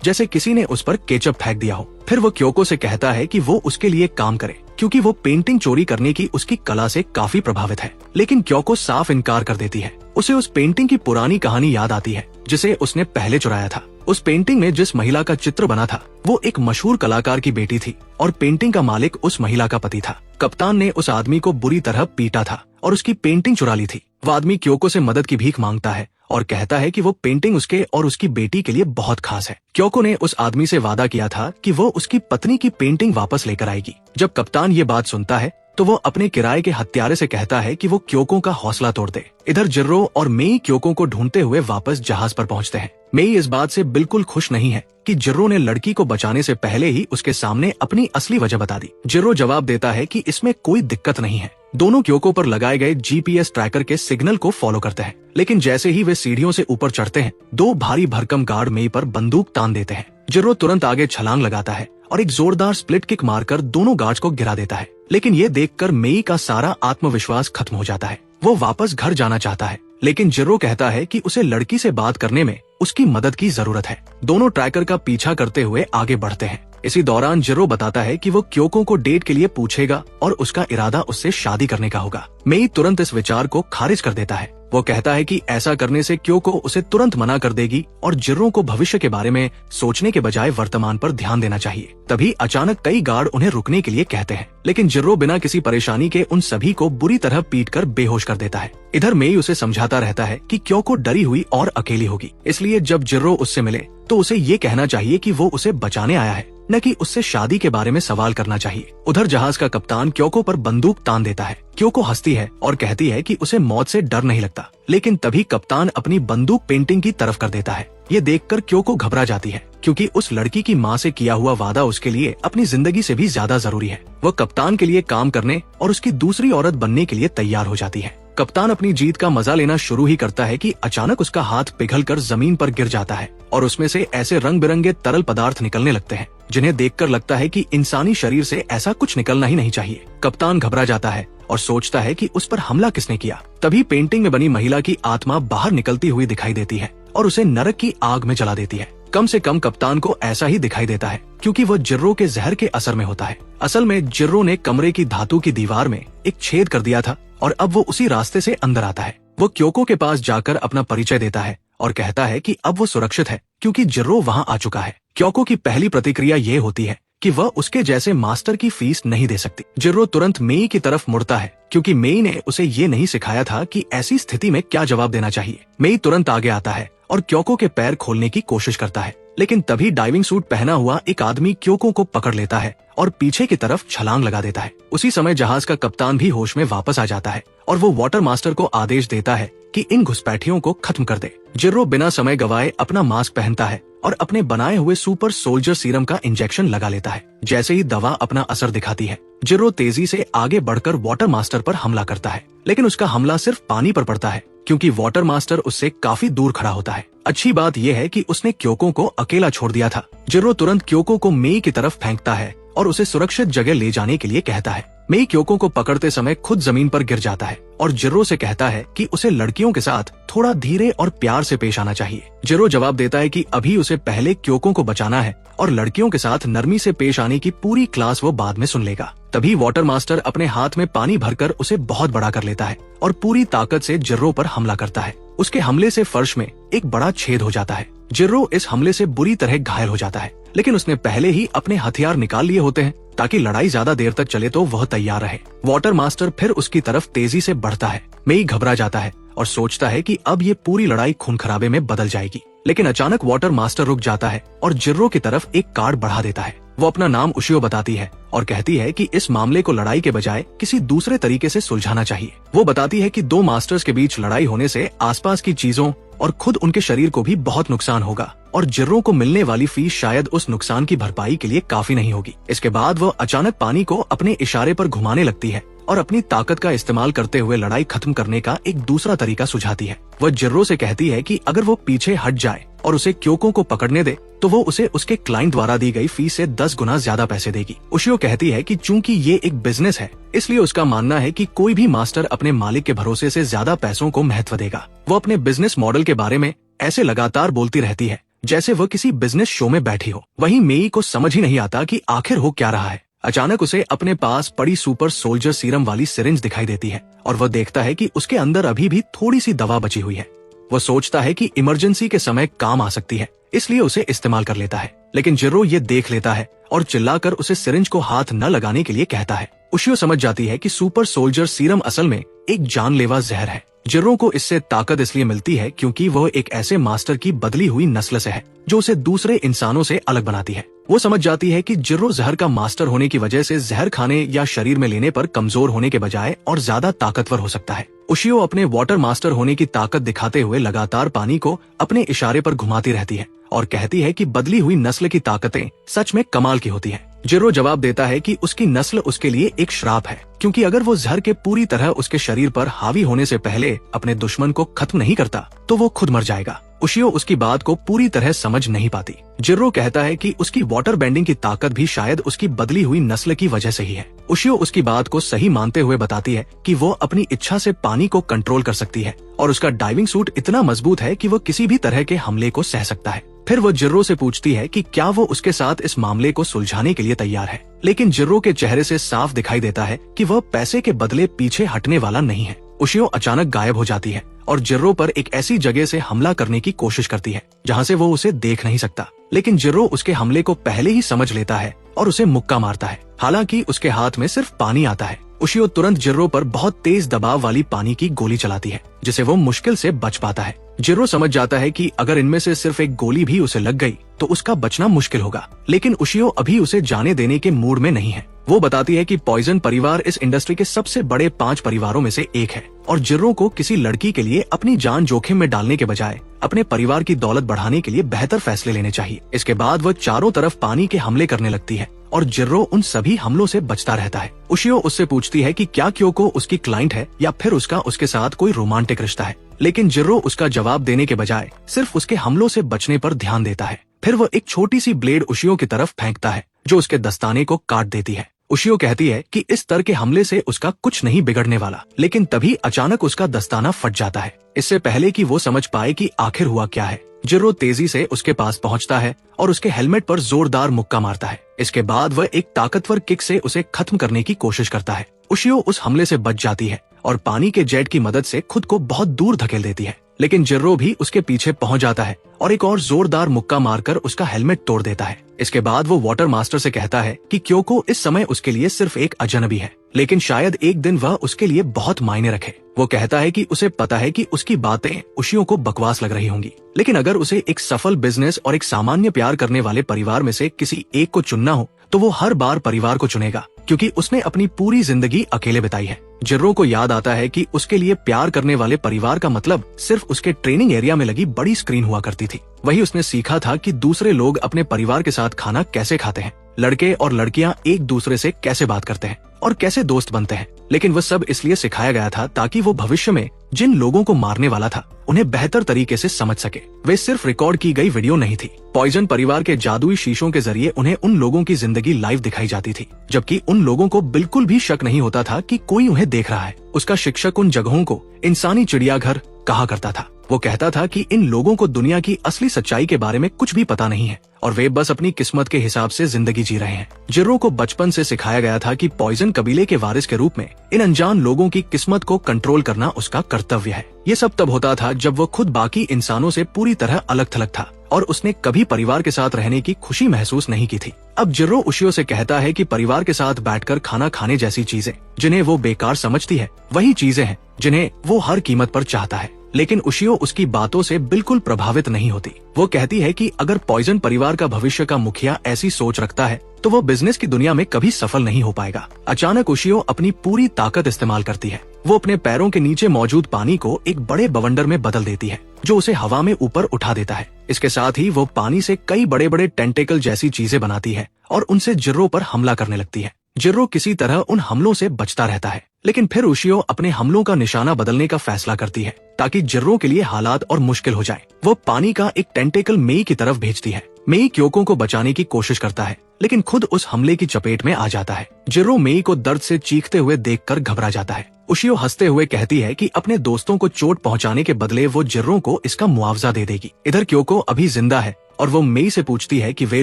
जैसे किसी ने उस पर केचप फेंक दिया हो। फिर वो क्योको से कहता है कि वो उसके लिए काम करे, क्योंकि वो पेंटिंग चोरी करने की उसकी कला से काफी प्रभावित है। लेकिन क्योको साफ इनकार कर देती है। उसे उस पेंटिंग की पुरानी कहानी याद आती है जिसे उसने पहले चुराया था। उस पेंटिंग में जिस महिला का चित्र बना था वो एक मशहूर कलाकार की बेटी थी और पेंटिंग का मालिक उस महिला का पति था। कप्तान ने उस आदमी को बुरी तरह पीटा था और उसकी पेंटिंग चुरा ली थी। वो आदमी क्योको से मदद की भीख मांगता है और कहता है कि वो पेंटिंग उसके और उसकी बेटी के लिए बहुत खास है। क्योको ने उस आदमी से वादा किया था कि वो उसकी पत्नी की पेंटिंग वापस लेकर आएगी। जब कप्तान ये बात सुनता है तो वो अपने किराए के हत्यारे से कहता है कि वो क्योको का हौसला तोड़ दे। इधर जिर्रो और मेई क्योको को ढूंढते हुए वापस जहाज पर पहुंचते हैं। मेई इस बात से बिल्कुल खुश नहीं है कि जिर्रो ने लड़की को बचाने से पहले ही उसके सामने अपनी असली वजह बता दी। जिर्रो जवाब देता है कि इसमें कोई दिक्कत नहीं है। दोनों क्योको पर लगाए गए जीपीएस ट्रैकर के सिग्नल को फॉलो करते हैं, लेकिन जैसे ही वे सीढ़ियों से ऊपर चढ़ते हैं, दो भारी भरकम गार्ड मेई पर बंदूक तान देते हैं। जिर्रो तुरंत आगे छलांग लगाता है और एक जोरदार स्प्लिट किक मारकर दोनों गार्ड्स को गिरा देता है। लेकिन ये देखकर मेई का सारा आत्मविश्वास खत्म हो जाता है। वो वापस घर जाना चाहता है, लेकिन जिर्रो कहता है कि उसे लड़की से बात करने में उसकी मदद की जरूरत है। दोनों ट्रैकर का पीछा करते हुए आगे बढ़ते हैं। इसी दौरान जिर्रो बताता है कि वो क्योको को डेट के लिए पूछेगा और उसका इरादा उससे शादी करने का होगा। मेई तुरंत इस विचार को खारिज कर देता है। वो कहता है कि ऐसा करने से क्योको उसे तुरंत मना कर देगी और जिर्रो को भविष्य के बारे में सोचने के बजाय वर्तमान पर ध्यान देना चाहिए। तभी अचानक कई गार्ड उन्हें रुकने के लिए कहते हैं, लेकिन जिर्रो बिना किसी परेशानी के उन सभी को बुरी तरह पीटकर बेहोश कर देता है। इधर मेई उसे समझाता रहता है कि क्योको डरी हुई और अकेली होगी, इसलिए जब जिर्रो उससे मिले तो उसे ये कहना चाहिए कि वो उसे बचाने आया है, न कि उससे शादी के बारे में सवाल करना चाहिए। उधर जहाज का कप्तान क्योको पर बंदूक तान देता है। क्योको हंसती है और कहती है कि उसे मौत से डर नहीं लगता, लेकिन तभी कप्तान अपनी बंदूक पेंटिंग की तरफ कर देता है। ये देखकर क्योको घबरा जाती है, क्योंकि उस लड़की की माँ से किया हुआ वादा उसके लिए अपनी जिंदगी से भी ज्यादा जरूरी है। वह कप्तान के लिए काम करने और उसकी दूसरी औरत बनने के लिए तैयार हो जाती है। कप्तान अपनी जीत का मजा लेना शुरू ही करता है कि अचानक उसका हाथ पिघलकर जमीन पर गिर जाता है और उसमें से ऐसे रंग बिरंगे तरल पदार्थ निकलने लगते हैं जिन्हें देखकर लगता है कि इंसानी शरीर से ऐसा कुछ निकलना ही नहीं चाहिए। कप्तान घबरा जाता है और सोचता है कि उस पर हमला किसने किया। तभी पेंटिंग में बनी महिला की आत्मा बाहर निकलती हुई दिखाई देती है और उसे नरक की आग में जला देती है। कम से कम कप्तान को ऐसा ही दिखाई देता है, क्योंकि वह जिर्रो के जहर के असर में होता है। असल में जिर्रो ने कमरे की धातु की दीवार में एक छेद कर दिया था और अब वो उसी रास्ते से अंदर आता है। वो क्योको के पास जाकर अपना परिचय देता है और कहता है कि अब वो सुरक्षित है, क्योंकि जिर्रो वहाँ आ चुका है। क्योको की पहली प्रतिक्रिया ये होती है कि वह उसके जैसे मास्टर की फीस नहीं दे सकती। जिर्रो तुरंत मेई की तरफ मुड़ता है, क्योंकि मेई ने उसे ये नहीं सिखाया था कि ऐसी स्थिति में क्या जवाब देना चाहिए। मेई तुरंत आगे आता है और क्योको के पैर खोलने की कोशिश करता है, लेकिन तभी डाइविंग सूट पहना हुआ एक आदमी क्योको को पकड़ लेता है और पीछे की तरफ छलांग लगा देता है। उसी समय जहाज का कप्तान भी होश में वापस आ जाता है और वो वाटर मास्टर को आदेश देता है कि इन घुसपैठियों को खत्म कर दे। जिर्रो बिना समय गवाए अपना मास्क पहनता है और अपने बनाए हुए सुपर सोल्जर सीरम का इंजेक्शन लगा लेता है। जैसे ही दवा अपना असर दिखाती है, जिर्रो तेजी से आगे बढ़कर वाटर मास्टर पर हमला करता है, लेकिन उसका हमला सिर्फ पानी पर पड़ता है, क्योंकि वाटर मास्टर उससे काफी दूर खड़ा होता है। अच्छी बात यह है कि उसने क्योको को अकेला छोड़ दिया था। जिर्रो तुरंत क्योको को मेई की तरफ फेंकता है और उसे सुरक्षित जगह ले जाने के लिए कहता है। मेई क्योको को पकड़ते समय खुद जमीन पर गिर जाता है और जिर्रो से कहता है कि उसे लड़कियों के साथ थोड़ा धीरे और प्यार से पेश आना चाहिए। जिर्रो जवाब देता है कि अभी उसे पहले क्योको को बचाना है और लड़कियों के साथ नरमी से पेश आने की पूरी क्लास वो बाद में सुन लेगा। तभी वाटर मास्टर अपने हाथ में पानी भरकर उसे बहुत बड़ा कर लेता है और पूरी ताकत से जिर्रो पर हमला करता है। उसके हमले से फर्श में एक बड़ा छेद हो जाता है। जिर्रो इस हमले से बुरी तरह घायल हो जाता है, लेकिन उसने पहले ही अपने हथियार निकाल लिए होते हैं ताकि लड़ाई ज्यादा देर तक चले तो वह तैयार रहे। वाटर मास्टर फिर उसकी तरफ तेजी से बढ़ता है। मेई घबरा जाता है और सोचता है कि अब ये पूरी लड़ाई खून खराबे में बदल जाएगी, लेकिन अचानक वाटर मास्टर रुक जाता है और जिर्रो की तरफ एक कार्ड बढ़ा देता है। वो अपना नाम उशियो बताती है और कहती है कि इस मामले को लड़ाई के बजाय किसी दूसरे तरीके से सुलझाना चाहिए। वो बताती है कि दो मास्टर्स के बीच लड़ाई होने से आसपास की चीजों और खुद उनके शरीर को भी बहुत नुकसान होगा और जिर्रो को मिलने वाली फीस शायद उस नुकसान की भरपाई के लिए काफी नहीं होगी। इसके बाद वो अचानक पानी को अपने इशारे पर घुमाने लगती है और अपनी ताकत का इस्तेमाल करते हुए लड़ाई खत्म करने का एक दूसरा तरीका सुझाती है। वह जिर्रो से कहती है कि अगर वो पीछे हट जाए और उसे क्योको को पकड़ने दे तो वो उसे उसके क्लाइंट द्वारा दी गई फीस से 10 गुना ज्यादा पैसे देगी। उशियो कहती है कि चूंकि ये एक बिजनेस है इसलिए उसका मानना है कि कोई भी मास्टर अपने मालिक के भरोसे से ज्यादा पैसों को महत्व देगा। वो अपने बिजनेस मॉडल के बारे में ऐसे लगातार बोलती रहती है जैसे वह किसी बिजनेस शो में बैठी हो। वहीं मेई को समझ ही नहीं आता कि आखिर हो क्या रहा है। अचानक उसे अपने पास पड़ी सुपर सोल्जर सीरम वाली सिरिंज दिखाई देती है और वह देखता है कि उसके अंदर अभी भी थोड़ी सी दवा बची हुई है। वह सोचता है कि इमरजेंसी के समय काम आ सकती है, इसलिए उसे इस्तेमाल कर लेता है। लेकिन जिर्रो ये देख लेता है और चिल्लाकर उसे सिरिंज को हाथ न लगाने के लिए कहता है। उशियो समझ जाती है कि सुपर सोल्जर सीरम असल में एक जानलेवा जहर है। जिर्रो को इससे ताकत इसलिए मिलती है क्योंकि वह एक ऐसे मास्टर की बदली हुई नस्ल से है जो उसे दूसरे इंसानों से अलग बनाती है। वो समझ जाती है कि जिर्रो जहर का मास्टर होने की वजह से जहर खाने या शरीर में लेने पर कमजोर होने के बजाय और ज्यादा ताकतवर हो सकता है। उशियो अपने वाटर मास्टर होने की ताकत दिखाते हुए लगातार पानी को अपने इशारे पर घुमाती रहती है और कहती है कि बदली हुई नस्ल की ताकतें सच में कमाल की होती है। जिर्रो जवाब देता है कि उसकी नस्ल उसके लिए एक श्राप है, क्योंकि अगर वो जहर के पूरी तरह उसके शरीर पर हावी होने से पहले अपने दुश्मन को खत्म नहीं करता तो वो खुद मर जाएगा। उशियो उसकी बात को पूरी तरह समझ नहीं पाती। जिर्रो कहता है कि उसकी वाटर बेंडिंग की ताकत भी शायद उसकी बदली हुई नस्ल की वजह से ही है। उशियो उसकी बात को सही मानते हुए बताती है कि वो अपनी इच्छा से पानी को कंट्रोल कर सकती है और उसका डाइविंग सूट इतना मजबूत है कि वो किसी भी तरह के हमले को सह सकता है। फिर वो जिर्रो से पूछती है कि क्या वो उसके साथ इस मामले को सुलझाने के लिए तैयार है, लेकिन जिर्रो के चेहरे से साफ दिखाई देता है कि वह पैसे के बदले पीछे हटने वाला नहीं है। उशियो अचानक गायब हो जाती है और जिर्रो पर एक ऐसी जगह से हमला करने की कोशिश करती है जहाँ से वो उसे देख नहीं सकता, लेकिन जिर्रो उसके हमले को पहले ही समझ लेता है और उसे मुक्का मारता है। हालांकि उसके हाथ में सिर्फ पानी आता है। उशियो तुरंत जिर्रो पर बहुत तेज दबाव वाली पानी की गोली चलाती है जिसे वो मुश्किल से बच पाता है। जिर्रो समझ जाता है कि अगर इनमें से सिर्फ एक गोली भी उसे लग गई तो उसका बचना मुश्किल होगा, लेकिन उशियो अभी उसे जाने देने के मूड में नहीं है। वो बताती है कि पॉइजन परिवार इस इंडस्ट्री के सबसे बड़े 5 परिवारों में से एक है और जिर्रो को किसी लड़की के लिए अपनी जान जोखिम में डालने के बजाय अपने परिवार की दौलत बढ़ाने के लिए बेहतर फैसले लेने चाहिए। इसके बाद वह चारों तरफ पानी के हमले करने लगती है और जिर्रो उन सभी हमलों से बचता रहता है। उशियो उससे पूछती है कि क्या क्योको उसकी क्लाइंट है या फिर उसका उसके साथ कोई रोमांटिक रिश्ता है, लेकिन जिर्रो उसका जवाब देने के बजाय सिर्फ उसके हमलों से बचने पर ध्यान देता है। फिर वह एक छोटी सी ब्लेड उशियो की तरफ फेंकता है जो उसके दस्ताने को काट देती है। उशियो कहती है कि इस तरह के हमले से उसका कुछ नहीं बिगड़ने वाला, लेकिन तभी अचानक उसका दस्ताना फट जाता है। इससे पहले कि वो समझ पाए कि आखिर हुआ क्या है, जिर्रो तेजी से उसके पास पहुंचता है और उसके हेलमेट पर जोरदार मुक्का मारता है। इसके बाद वह एक ताकतवर किक से उसे खत्म करने की कोशिश करता है। उशियो उस हमले से बच जाती है और पानी के जेट की मदद से खुद को बहुत दूर धकेल देती है, लेकिन जिर्रो भी उसके पीछे पहुंच जाता है और एक और जोरदार मुक्का मारकर उसका हेलमेट तोड़ देता है। इसके बाद वो वाटर मास्टर से कहता है कि क्योको इस समय उसके लिए सिर्फ एक अजनबी है, लेकिन शायद एक दिन वह उसके लिए बहुत मायने रखे। वो कहता है कि उसे पता है कि उसकी बातें उशियो को बकवास लग रही होंगी, लेकिन अगर उसे एक सफल बिजनेस और एक सामान्य प्यार करने वाले परिवार में से किसी एक को चुनना हो तो वो हर बार परिवार को चुनेगा, क्योंकि उसने अपनी पूरी जिंदगी अकेले बिताई है। जिर्रो को याद आता है कि उसके लिए प्यार करने वाले परिवार का मतलब सिर्फ उसके ट्रेनिंग एरिया में लगी बड़ी स्क्रीन हुआ करती थी। वही उसने सीखा था कि दूसरे लोग अपने परिवार के साथ खाना कैसे खाते हैं, लड़के और लड़कियां एक दूसरे से कैसे बात करते हैं और कैसे दोस्त बनते हैं। लेकिन वह सब इसलिए सिखाया गया था ताकि वो भविष्य में जिन लोगों को मारने वाला था उन्हें बेहतर तरीके से समझ सके। वे सिर्फ रिकॉर्ड की गई वीडियो नहीं थी। पॉइजन परिवार के जादुई शीशों के जरिए उन्हें उन लोगों की जिंदगी लाइव दिखाई जाती थी, जबकि उन लोगों को बिल्कुल भी शक नहीं होता था कि कोई उन्हें देख रहा है। उसका शिक्षक उन जगहों को इंसानी चिड़ियाघर कहा करता था। वो कहता था कि इन लोगों को दुनिया की असली सच्चाई के बारे में कुछ भी पता नहीं है और वे बस अपनी किस्मत के हिसाब से जिंदगी जी रहे हैं। जिर्रो को बचपन से सिखाया गया था कि पॉइजन कबीले के वारिस के रूप में इन अनजान लोगों की किस्मत को कंट्रोल करना उसका कर्तव्य है। ये सब तब होता था जब वो खुद बाकी इंसानों से पूरी तरह अलग थलग था और उसने कभी परिवार के साथ रहने की खुशी महसूस नहीं की थी। अब जिर्रो उशियो से कहता है कि परिवार के साथ बैठकर खाना खाने जैसी चीजें जिन्हें वो बेकार समझती है वही चीजें हैं जिन्हें वो हर कीमत पर चाहता है, लेकिन उशियो उसकी बातों से बिल्कुल प्रभावित नहीं होती। वो कहती है कि अगर पॉइजन परिवार का भविष्य का मुखिया ऐसी सोच रखता है तो वो बिजनेस की दुनिया में कभी सफल नहीं हो पाएगा। अचानक उशियो अपनी पूरी ताकत इस्तेमाल करती है। वो अपने पैरों के नीचे मौजूद पानी को एक बड़े बवंडर में बदल देती है जो उसे हवा में ऊपर उठा देता है। इसके साथ ही वो पानी से कई बड़े बड़े टेंटेकल जैसी चीजें बनाती है और उनसे जिर्रो पर हमला करने लगती है। जिर्रो किसी तरह उन हमलों से बचता रहता है, लेकिन फिर उशियो अपने हमलों का निशाना बदलने का फैसला करती है ताकि जिर्रो के लिए हालात और मुश्किल हो जाए। वो पानी का एक टेंटेकल मेई की तरफ भेजती है। मेई क्योको को बचाने की कोशिश करता है, लेकिन खुद उस हमले की चपेट में आ जाता है। जिर्रो मेई को दर्द से चीखते हुए देखकर घबरा जाता है। उशियो हंसते हुए कहती है कि अपने दोस्तों को चोट पहुंचाने के बदले वो जिर्रो को इसका मुआवजा दे देगी। इधर क्योको अभी जिंदा है और वो मेई से पूछती है कि वे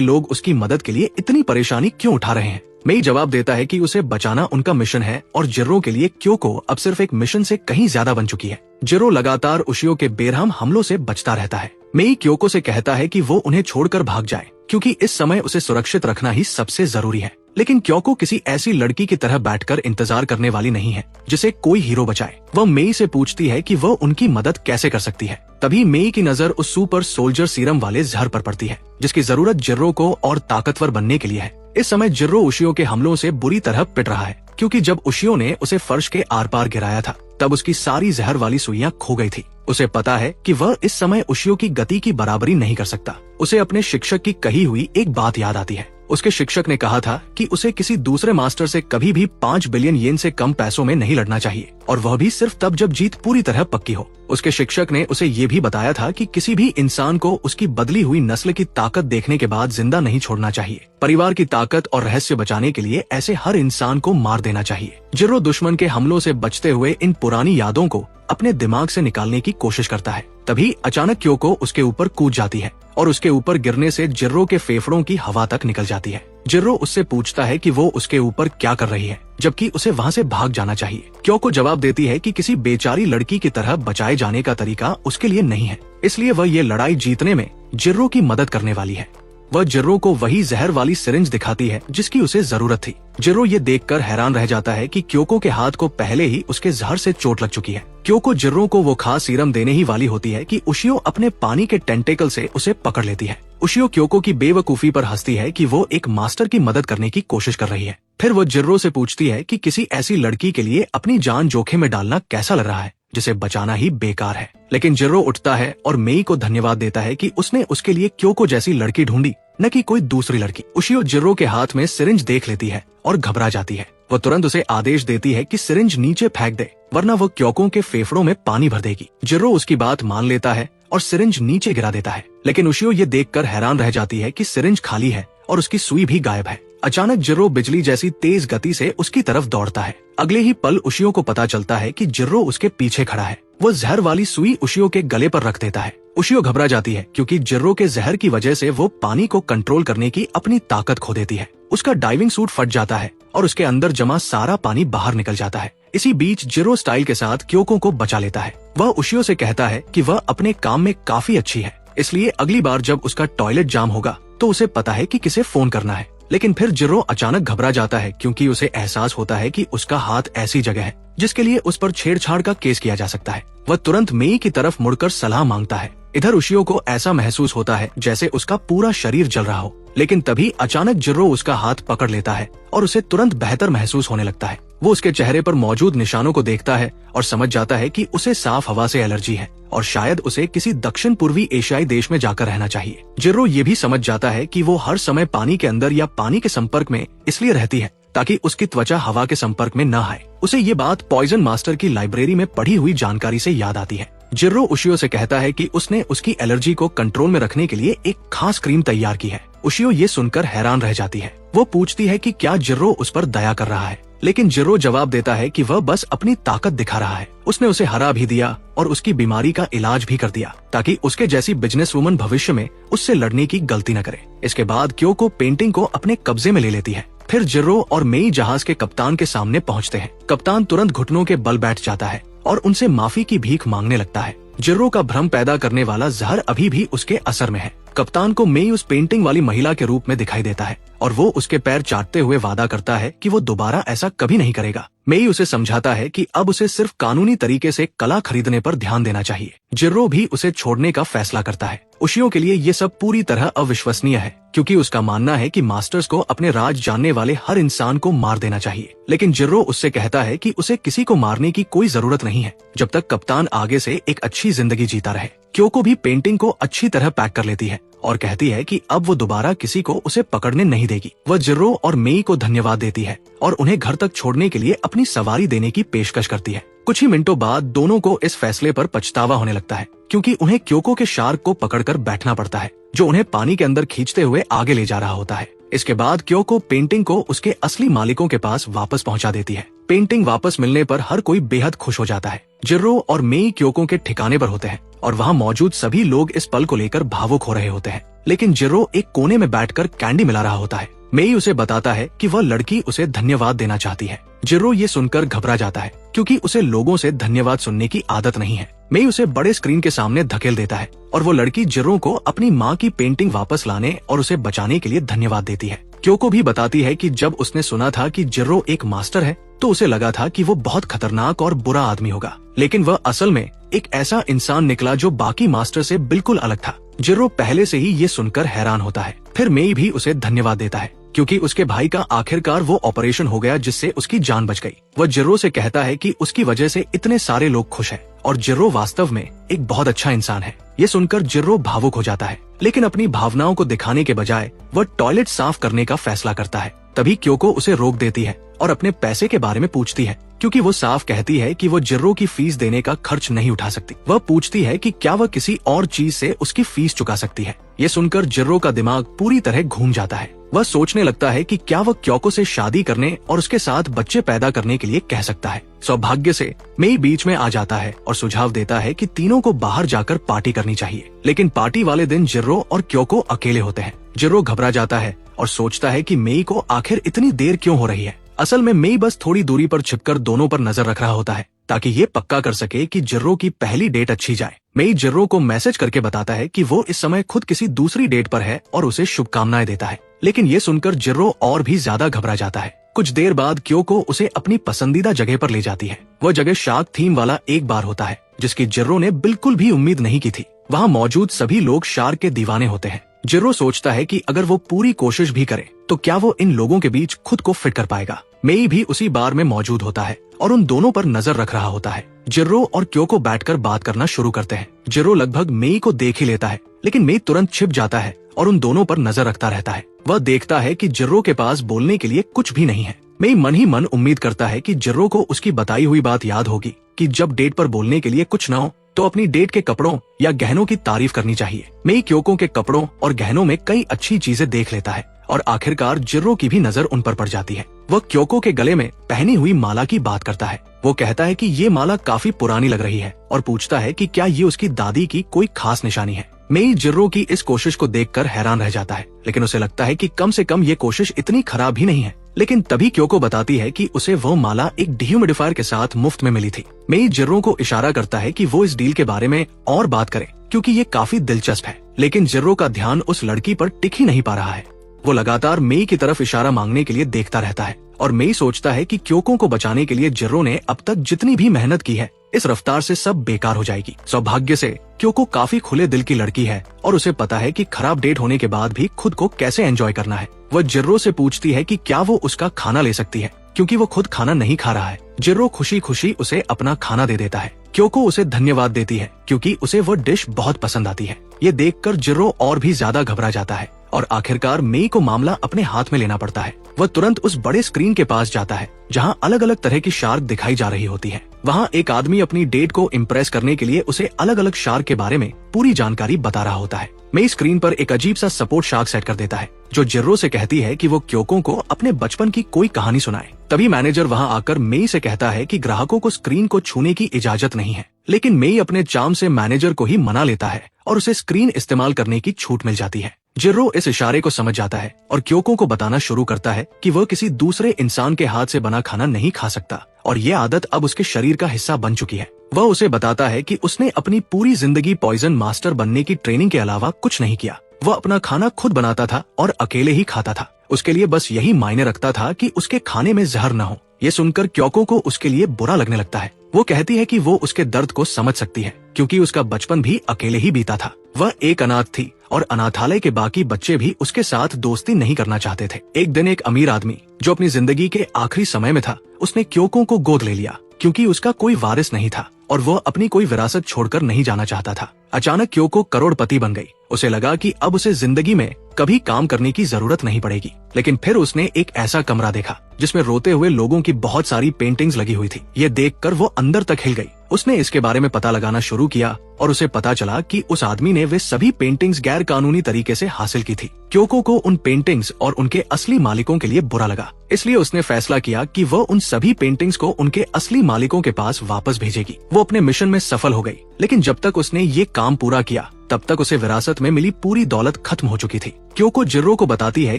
लोग उसकी मदद के लिए इतनी परेशानी क्यों उठा रहे हैं। मेई जवाब देता है कि उसे बचाना उनका मिशन है और जिर्रो के लिए क्योको अब सिर्फ एक मिशन से कहीं ज्यादा बन चुकी है। जिर्रो लगातार उशियो के बेरहम हमलों से बचता रहता है। मेई क्योको से कहता है कि वो उन्हें छोड़कर भाग जाए क्योंकि इस समय उसे सुरक्षित रखना ही सबसे जरूरी है। लेकिन क्योको किसी ऐसी लड़की की तरह बैठकर इंतजार करने वाली नहीं है जिसे कोई हीरो बचाए। वह मेई से पूछती है कि वह उनकी मदद कैसे कर सकती है। तभी मेई की नजर उस सुपर सोल्जर सीरम वाले जहर पर पड़ती है जिसकी जरूरत जिर्रो को और ताकतवर बनने के लिए है। इस समय जिर्रो उशियो के हमलों से बुरी तरह पिट रहा है क्योंकि जब उशियो ने उसे फर्श के आर पार गिराया था तब उसकी सारी जहर वाली सुइयां खो गई थी। उसे पता है कि वह इस समय उशियो की गति की बराबरी नहीं कर सकता। उसे अपने शिक्षक की कही हुई एक बात याद आती है। उसके शिक्षक ने कहा था कि उसे किसी दूसरे मास्टर से कभी भी 5 बिलियन येन से कम पैसों में नहीं लड़ना चाहिए और वह भी सिर्फ तब जब जीत पूरी तरह पक्की हो। उसके शिक्षक ने उसे ये भी बताया था कि किसी भी इंसान को उसकी बदली हुई नस्ल की ताकत देखने के बाद जिंदा नहीं छोड़ना चाहिए। परिवार की ताकत और रहस्य बचाने के लिए ऐसे हर इंसान को मार देना चाहिए। जिर्रो दुश्मन के हमलों से बचते हुए इन पुरानी यादों को अपने दिमाग से निकालने की कोशिश करता है। तभी अचानक क्योको उसके ऊपर कूद जाती है और उसके ऊपर गिरने से जिर्रो के फेफड़ों की हवा तक निकल जाती है। जिर्रो उससे पूछता है कि वो उसके ऊपर क्या कर रही है जबकि उसे वहाँ से भाग जाना चाहिए। क्योको जवाब देती है कि किसी बेचारी लड़की की तरह बचाए जाने का तरीका उसके लिए नहीं है, इसलिए वह ये लड़ाई जीतने में जिर्रो की मदद करने वाली है। वह जिर्रो को वही जहर वाली सिरिंज दिखाती है जिसकी उसे जरूरत थी। जिर्रो ये देखकर हैरान रह जाता है कि क्योको के हाथ को पहले ही उसके जहर से चोट लग चुकी है। क्योको जिर्रो को वो खास सीरम देने ही वाली होती है कि उशियो अपने पानी के टेंटेकल से उसे पकड़ लेती है। उशियो क्योको की बेवकूफी पर हंसती है कि वो एक मास्टर की मदद करने की कोशिश कर रही है। फिर वो जिर्रो से पूछती है कि किसी ऐसी लड़की के लिए अपनी जान जोखिम में डालना कैसा लग रहा है जिसे बचाना ही बेकार है। लेकिन जिर्रो उठता है और मेई को धन्यवाद देता है कि उसने उसके लिए क्योको जैसी लड़की ढूंढी, न कि कोई दूसरी लड़की। उशियो जिर्रो के हाथ में सिरिंज देख लेती है और घबरा जाती है। वो तुरंत उसे आदेश देती है कि सिरिंज नीचे फेंक दे वरना वो क्योको के फेफड़ों में पानी भर देगी। जिर्रो उसकी बात मान लेता है और सिरिंज नीचे गिरा देता है। लेकिन उशियो ये देखकर हैरान रह जाती है कि सिरिंज खाली है और उसकी सुई भी गायब है। अचानक जिर्रो बिजली जैसी तेज गति से उसकी तरफ दौड़ता है। अगले ही पल उशियो को पता चलता है कि जिर्रो उसके पीछे खड़ा है। वो जहर वाली सुई उशियो के गले पर रख देता है। उशियो घबरा जाती है क्योंकि जिर्रो के जहर की वजह से वो पानी को कंट्रोल करने की अपनी ताकत खो देती है। उसका डाइविंग सूट फट जाता है और उसके अंदर जमा सारा पानी बाहर निकल जाता है। इसी बीच जिर्रो स्टाइल के साथ क्योको को बचा लेता है। वह उशियो से कहता है कि वह अपने काम में काफी अच्छी है, इसलिए अगली बार जब उसका टॉयलेट जाम होगा तो उसे पता है कि किसे फोन करना है। लेकिन फिर जिर्रो अचानक घबरा जाता है क्योंकि उसे एहसास होता है कि उसका हाथ ऐसी जगह है जिसके लिए उस पर छेड़छाड़ का केस किया जा सकता है। वह तुरंत मेई की तरफ मुड़कर सलाह मांगता है। इधर उशियो को ऐसा महसूस होता है जैसे उसका पूरा शरीर जल रहा हो, लेकिन तभी अचानक जिर्रो उसका हाथ पकड़ लेता है और उसे तुरंत बेहतर महसूस होने लगता है। वो उसके चेहरे पर मौजूद निशानों को देखता है और समझ जाता है कि उसे साफ हवा से एलर्जी है और शायद उसे किसी दक्षिण पूर्वी एशियाई देश में जाकर रहना चाहिए। जिर्रो ये भी समझ जाता है कि वो हर समय पानी के अंदर या पानी के संपर्क में इसलिए रहती है ताकि उसकी त्वचा हवा के संपर्क में न आए। उसे ये बात पॉइजन मास्टर की लाइब्रेरी में पढ़ी हुई जानकारी से याद आती है। जिर्रो उशियो से कहता है कि उसने उसकी एलर्जी को कंट्रोल में रखने के लिए एक खास क्रीम तैयार की है। उशियो ये सुनकर हैरान रह जाती है। वो पूछती है कि क्या जिर्रो उस पर दया कर रहा है, लेकिन जिर्रो जवाब देता है कि वह बस अपनी ताकत दिखा रहा है। उसने उसे हरा भी दिया और उसकी बीमारी का इलाज भी कर दिया ताकि उसके जैसी बिजनेस वुमन भविष्य में उससे लड़ने की गलती न करे। इसके बाद क्योको पेंटिंग को अपने कब्जे में ले लेती है। फिर जिर्रो और मेई जहाज के कप्तान के सामने पहुंचते हैं। कप्तान तुरंत घुटनों के बल बैठ जाता है और उनसे माफी की भीख मांगने लगता है। जिर्रो का भ्रम पैदा करने वाला जहर अभी भी उसके असर में है। कप्तान को मेई उस पेंटिंग वाली महिला के रूप में दिखाई देता है और वो उसके पैर चाटते हुए वादा करता है कि वो दोबारा ऐसा कभी नहीं करेगा। मेई उसे समझाता है कि अब उसे सिर्फ कानूनी तरीके से कला खरीदने पर ध्यान देना चाहिए। जिर्रो भी उसे छोड़ने का फैसला करता है। उशियो के लिए ये सब पूरी तरह अविश्वसनीय है क्योंकि उसका मानना है कि मास्टर्स को अपने राज जानने वाले हर इंसान को मार देना चाहिए। लेकिन जिर्रो उससे कहता है कि उसे किसी को मारने की कोई जरूरत नहीं है, जब तक कप्तान आगे से एक अच्छी जिंदगी जीता रहे। क्योको भी पेंटिंग को अच्छी तरह पैक कर लेती है और कहती है कि अब वो दोबारा किसी को उसे पकड़ने नहीं देगी। वह जिर्रो और मेई को धन्यवाद देती है और उन्हें घर तक छोड़ने के लिए अपनी सवारी देने की पेशकश करती है। कुछ ही मिनटों बाद दोनों को इस फैसले पर पछतावा होने लगता है, क्योंकि उन्हें क्योको के शार्क को पकड़कर बैठना पड़ता है, जो उन्हें पानी के अंदर खींचते हुए आगे ले जा रहा होता है। इसके बाद क्योको पेंटिंग को उसके असली मालिकों के पास वापस पहुंचा देती है। पेंटिंग वापस मिलने पर हर कोई बेहद खुश हो जाता है। जिर्रो और मेई क्योको के ठिकाने पर होते हैं और वहाँ मौजूद सभी लोग इस पल को लेकर भावुक हो रहे होते हैं। लेकिन जिर्रो एक कोने में बैठकर कैंडी मिला रहा होता है। मेई उसे बताता है कि वह लड़की उसे धन्यवाद देना चाहती है। जिर्रो ये सुनकर घबरा जाता है, क्योंकि उसे लोगों से धन्यवाद सुनने की आदत नहीं है। मेई उसे बड़े स्क्रीन के सामने धकेल देता है और वो लड़की जिर्रो को अपनी माँ की पेंटिंग वापस लाने और उसे बचाने के लिए धन्यवाद देती है। क्योको भी बताती है कि जब उसने सुना था कि जिर्रो एक मास्टर है, तो उसे लगा था कि वो बहुत खतरनाक और बुरा आदमी होगा, लेकिन वह असल में एक ऐसा इंसान निकला जो बाकी मास्टर से बिल्कुल अलग था। जिर्रो पहले से ही ये सुनकर हैरान होता है। फिर मेई भी उसे धन्यवाद देता है, क्योंकि उसके भाई का आखिरकार वो ऑपरेशन हो गया जिससे उसकी जान बच गई। वह जिर्रो से कहता है कि उसकी वजह से इतने सारे लोग खुश हैं और जिर्रो वास्तव में एक बहुत अच्छा इंसान है। ये सुनकर जिर्रो भावुक हो जाता है, लेकिन अपनी भावनाओं को दिखाने के बजाय वह टॉयलेट साफ करने का फैसला करता है। तभी क्योको उसे रोक देती है और अपने पैसे के बारे में पूछती है, क्योंकि वो साफ कहती है कि वो जिर्रो की फीस देने का खर्च नहीं उठा सकती। वह पूछती है कि क्या वह किसी और चीज से उसकी फीस चुका सकती है। ये सुनकर जिर्रो का दिमाग पूरी तरह घूम जाता है। वह सोचने लगता है कि क्या वह क्योको से शादी करने और उसके साथ बच्चे पैदा करने के लिए कह सकता है। सौभाग्य से मेई बीच में आ जाता है और सुझाव देता है कि तीनों को बाहर जाकर पार्टी करनी चाहिए। लेकिन पार्टी वाले दिन जिर्रो और क्योको अकेले होते हैं। जिर्रो घबरा जाता है और सोचता है कि मेई को आखिर इतनी देर क्यों हो रही है। असल में मेई बस थोड़ी दूरी पर छिपकर दोनों पर नजर रख रहा होता है, ताकि ये पक्का कर सके कि जिर्रो की पहली डेट अच्छी जाए। मेई जिर्रो को मैसेज करके बताता है कि वो इस समय खुद किसी दूसरी डेट पर है और उसे शुभकामनाएं देता है। लेकिन ये सुनकर जिर्रो और भी ज्यादा घबरा जाता है। कुछ देर बाद क्योको उसे अपनी पसंदीदा जगह पर ले जाती है। वह जगह शार्क थीम वाला एक बार होता है, जिसकी जिर्रो ने बिल्कुल भी उम्मीद नहीं की थी। वहाँ मौजूद सभी लोग शार्क के दीवाने होते हैं। जिर्रो सोचता है कि अगर वो पूरी कोशिश भी करे तो क्या वो इन लोगों के बीच खुद को फिट कर पाएगा। मेई भी उसी बार में मौजूद होता है और उन दोनों पर नजर रख रहा होता है। जिर्रो और क्योको बैठकर बात करना शुरू करते हैं। जिर्रो लगभग मेई को देख ही लेता है, लेकिन मेई तुरंत छिप जाता है और उन दोनों पर नजर रखता रहता है। वह देखता है कि जिर्रो के पास बोलने के लिए कुछ भी नहीं है। मेई मन ही मन उम्मीद करता है कि जिर्रो को उसकी बताई हुई बात याद होगी कि जब डेट पर बोलने के लिए कुछ न हो तो अपनी डेट के कपड़ों या गहनों की तारीफ करनी चाहिए। मेई क्योको के कपड़ों और गहनों में कई अच्छी चीजें देख लेता है और आखिरकार जिर्रो की भी नजर उन पर पड़ जाती है। वह क्योको के गले में पहनी हुई माला की बात करता है। वो कहता है कि ये माला काफी पुरानी लग रही है और पूछता है कि क्या ये उसकी दादी की कोई खास निशानी है। मेई जिर्रो की इस कोशिश को देखकर हैरान रह जाता है, लेकिन उसे लगता है कि कम से कम ये कोशिश इतनी खराब भी नहीं है। लेकिन तभी क्योको बताती है कि उसे वो माला एक डिह्यूमिडिफायर के साथ मुफ्त में मिली थी। मेई जिर्रो को इशारा करता है कि वो इस डील के बारे में और बात करे, क्योंकि ये काफी दिलचस्प है। लेकिन जिर्रो का ध्यान उस लड़की पर टिक ही नहीं पा रहा है। वो लगातार मेई की तरफ इशारा मांगने के लिए देखता रहता है और मेई सोचता है कि क्योको को बचाने के लिए जिर्रो ने अब तक जितनी भी मेहनत की है, इस रफ्तार से सब बेकार हो जाएगी। सौभाग्य से क्योको काफी खुले दिल की लड़की है और उसे पता है कि खराब डेट होने के बाद भी खुद को कैसे एंजॉय करना है। वह जिर्रो से पूछती है कि क्या वो उसका खाना ले सकती है, क्योंकि वो खुद खाना नहीं खा रहा है। जिर्रो खुशी खुशी उसे अपना खाना दे देता है। क्योको उसे धन्यवाद देती है, क्योंकि उसे वो डिश बहुत पसंद आती है। ये देखकर जिर्रो और भी ज्यादा घबरा जाता है और आखिरकार मेई को मामला अपने हाथ में लेना पड़ता है। वह तुरंत उस बड़े स्क्रीन के पास जाता है जहां अलग अलग तरह की शार्क दिखाई जा रही होती है। वहां एक आदमी अपनी डेट को इम्प्रेस करने के लिए उसे अलग अलग शार्क के बारे में पूरी जानकारी बता रहा होता है। मेई स्क्रीन पर एक अजीब सा सपोर्ट शार्क सेट कर देता है, जो जिर्रो से कहती है कि वो क्योको को अपने बचपन की कोई कहानी सुनाए। तभी मैनेजर वहां आकर मेई से कहता है कि ग्राहकों को स्क्रीन को छूने की इजाजत नहीं है। लेकिन मेई अपने चार्म से मैनेजर को ही मना लेता है और उसे स्क्रीन इस्तेमाल करने की छूट मिल जाती है। जिर्रो इस इशारे को समझ जाता है और क्योको को बताना शुरू करता है कि वह किसी दूसरे इंसान के हाथ से बना खाना नहीं खा सकता और ये आदत अब उसके शरीर का हिस्सा बन चुकी है। वह उसे बताता है कि उसने अपनी पूरी जिंदगी पॉइजन मास्टर बनने की ट्रेनिंग के अलावा कुछ नहीं किया। वह अपना खाना खुद बनाता था और अकेले ही खाता था। उसके लिए बस यही मायने रखता था कि उसके खाने में जहर न हो। ये सुनकर क्योको को उसके लिए बुरा लगने लगता है। वो कहती है कि वो उसके दर्द को समझ सकती है, क्योंकि उसका बचपन भी अकेले ही बीता था। वह एक अनाथ थी और अनाथालय के बाकी बच्चे भी उसके साथ दोस्ती नहीं करना चाहते थे। एक दिन एक अमीर आदमी जो अपनी जिंदगी के आखिरी समय में था, उसने क्योको को गोद ले लिया, क्योंकि उसका कोई वारिस नहीं था और वह अपनी कोई विरासत छोड़कर नहीं जाना चाहता था। अचानक क्योको करोड़पति बन गई। उसे लगा कि अब उसे जिंदगी में कभी काम करने की जरूरत नहीं पड़ेगी। लेकिन फिर उसने एक ऐसा कमरा देखा जिसमें रोते हुए लोगों की बहुत सारी पेंटिंग्स लगी हुई थी। ये देखकर वो अंदर तक हिल गई। उसने इसके बारे में पता लगाना शुरू किया और उसे पता चला कि उस आदमी ने वे सभी पेंटिंग्स गैर कानूनी तरीके से हासिल की थी। क्योको को उन पेंटिंग्स और उनके असली मालिकों के लिए बुरा लगा, इसलिए उसने फैसला किया कि वह उन सभी पेंटिंग्स को उनके असली मालिकों के पास वापस भेजेगी। वो अपने मिशन में सफल हो गई, लेकिन जब तक उसने ये काम पूरा किया तब तक उसे विरासत में मिली पूरी दौलत खत्म हो चुकी थी। क्योको जिर्रो को बताती है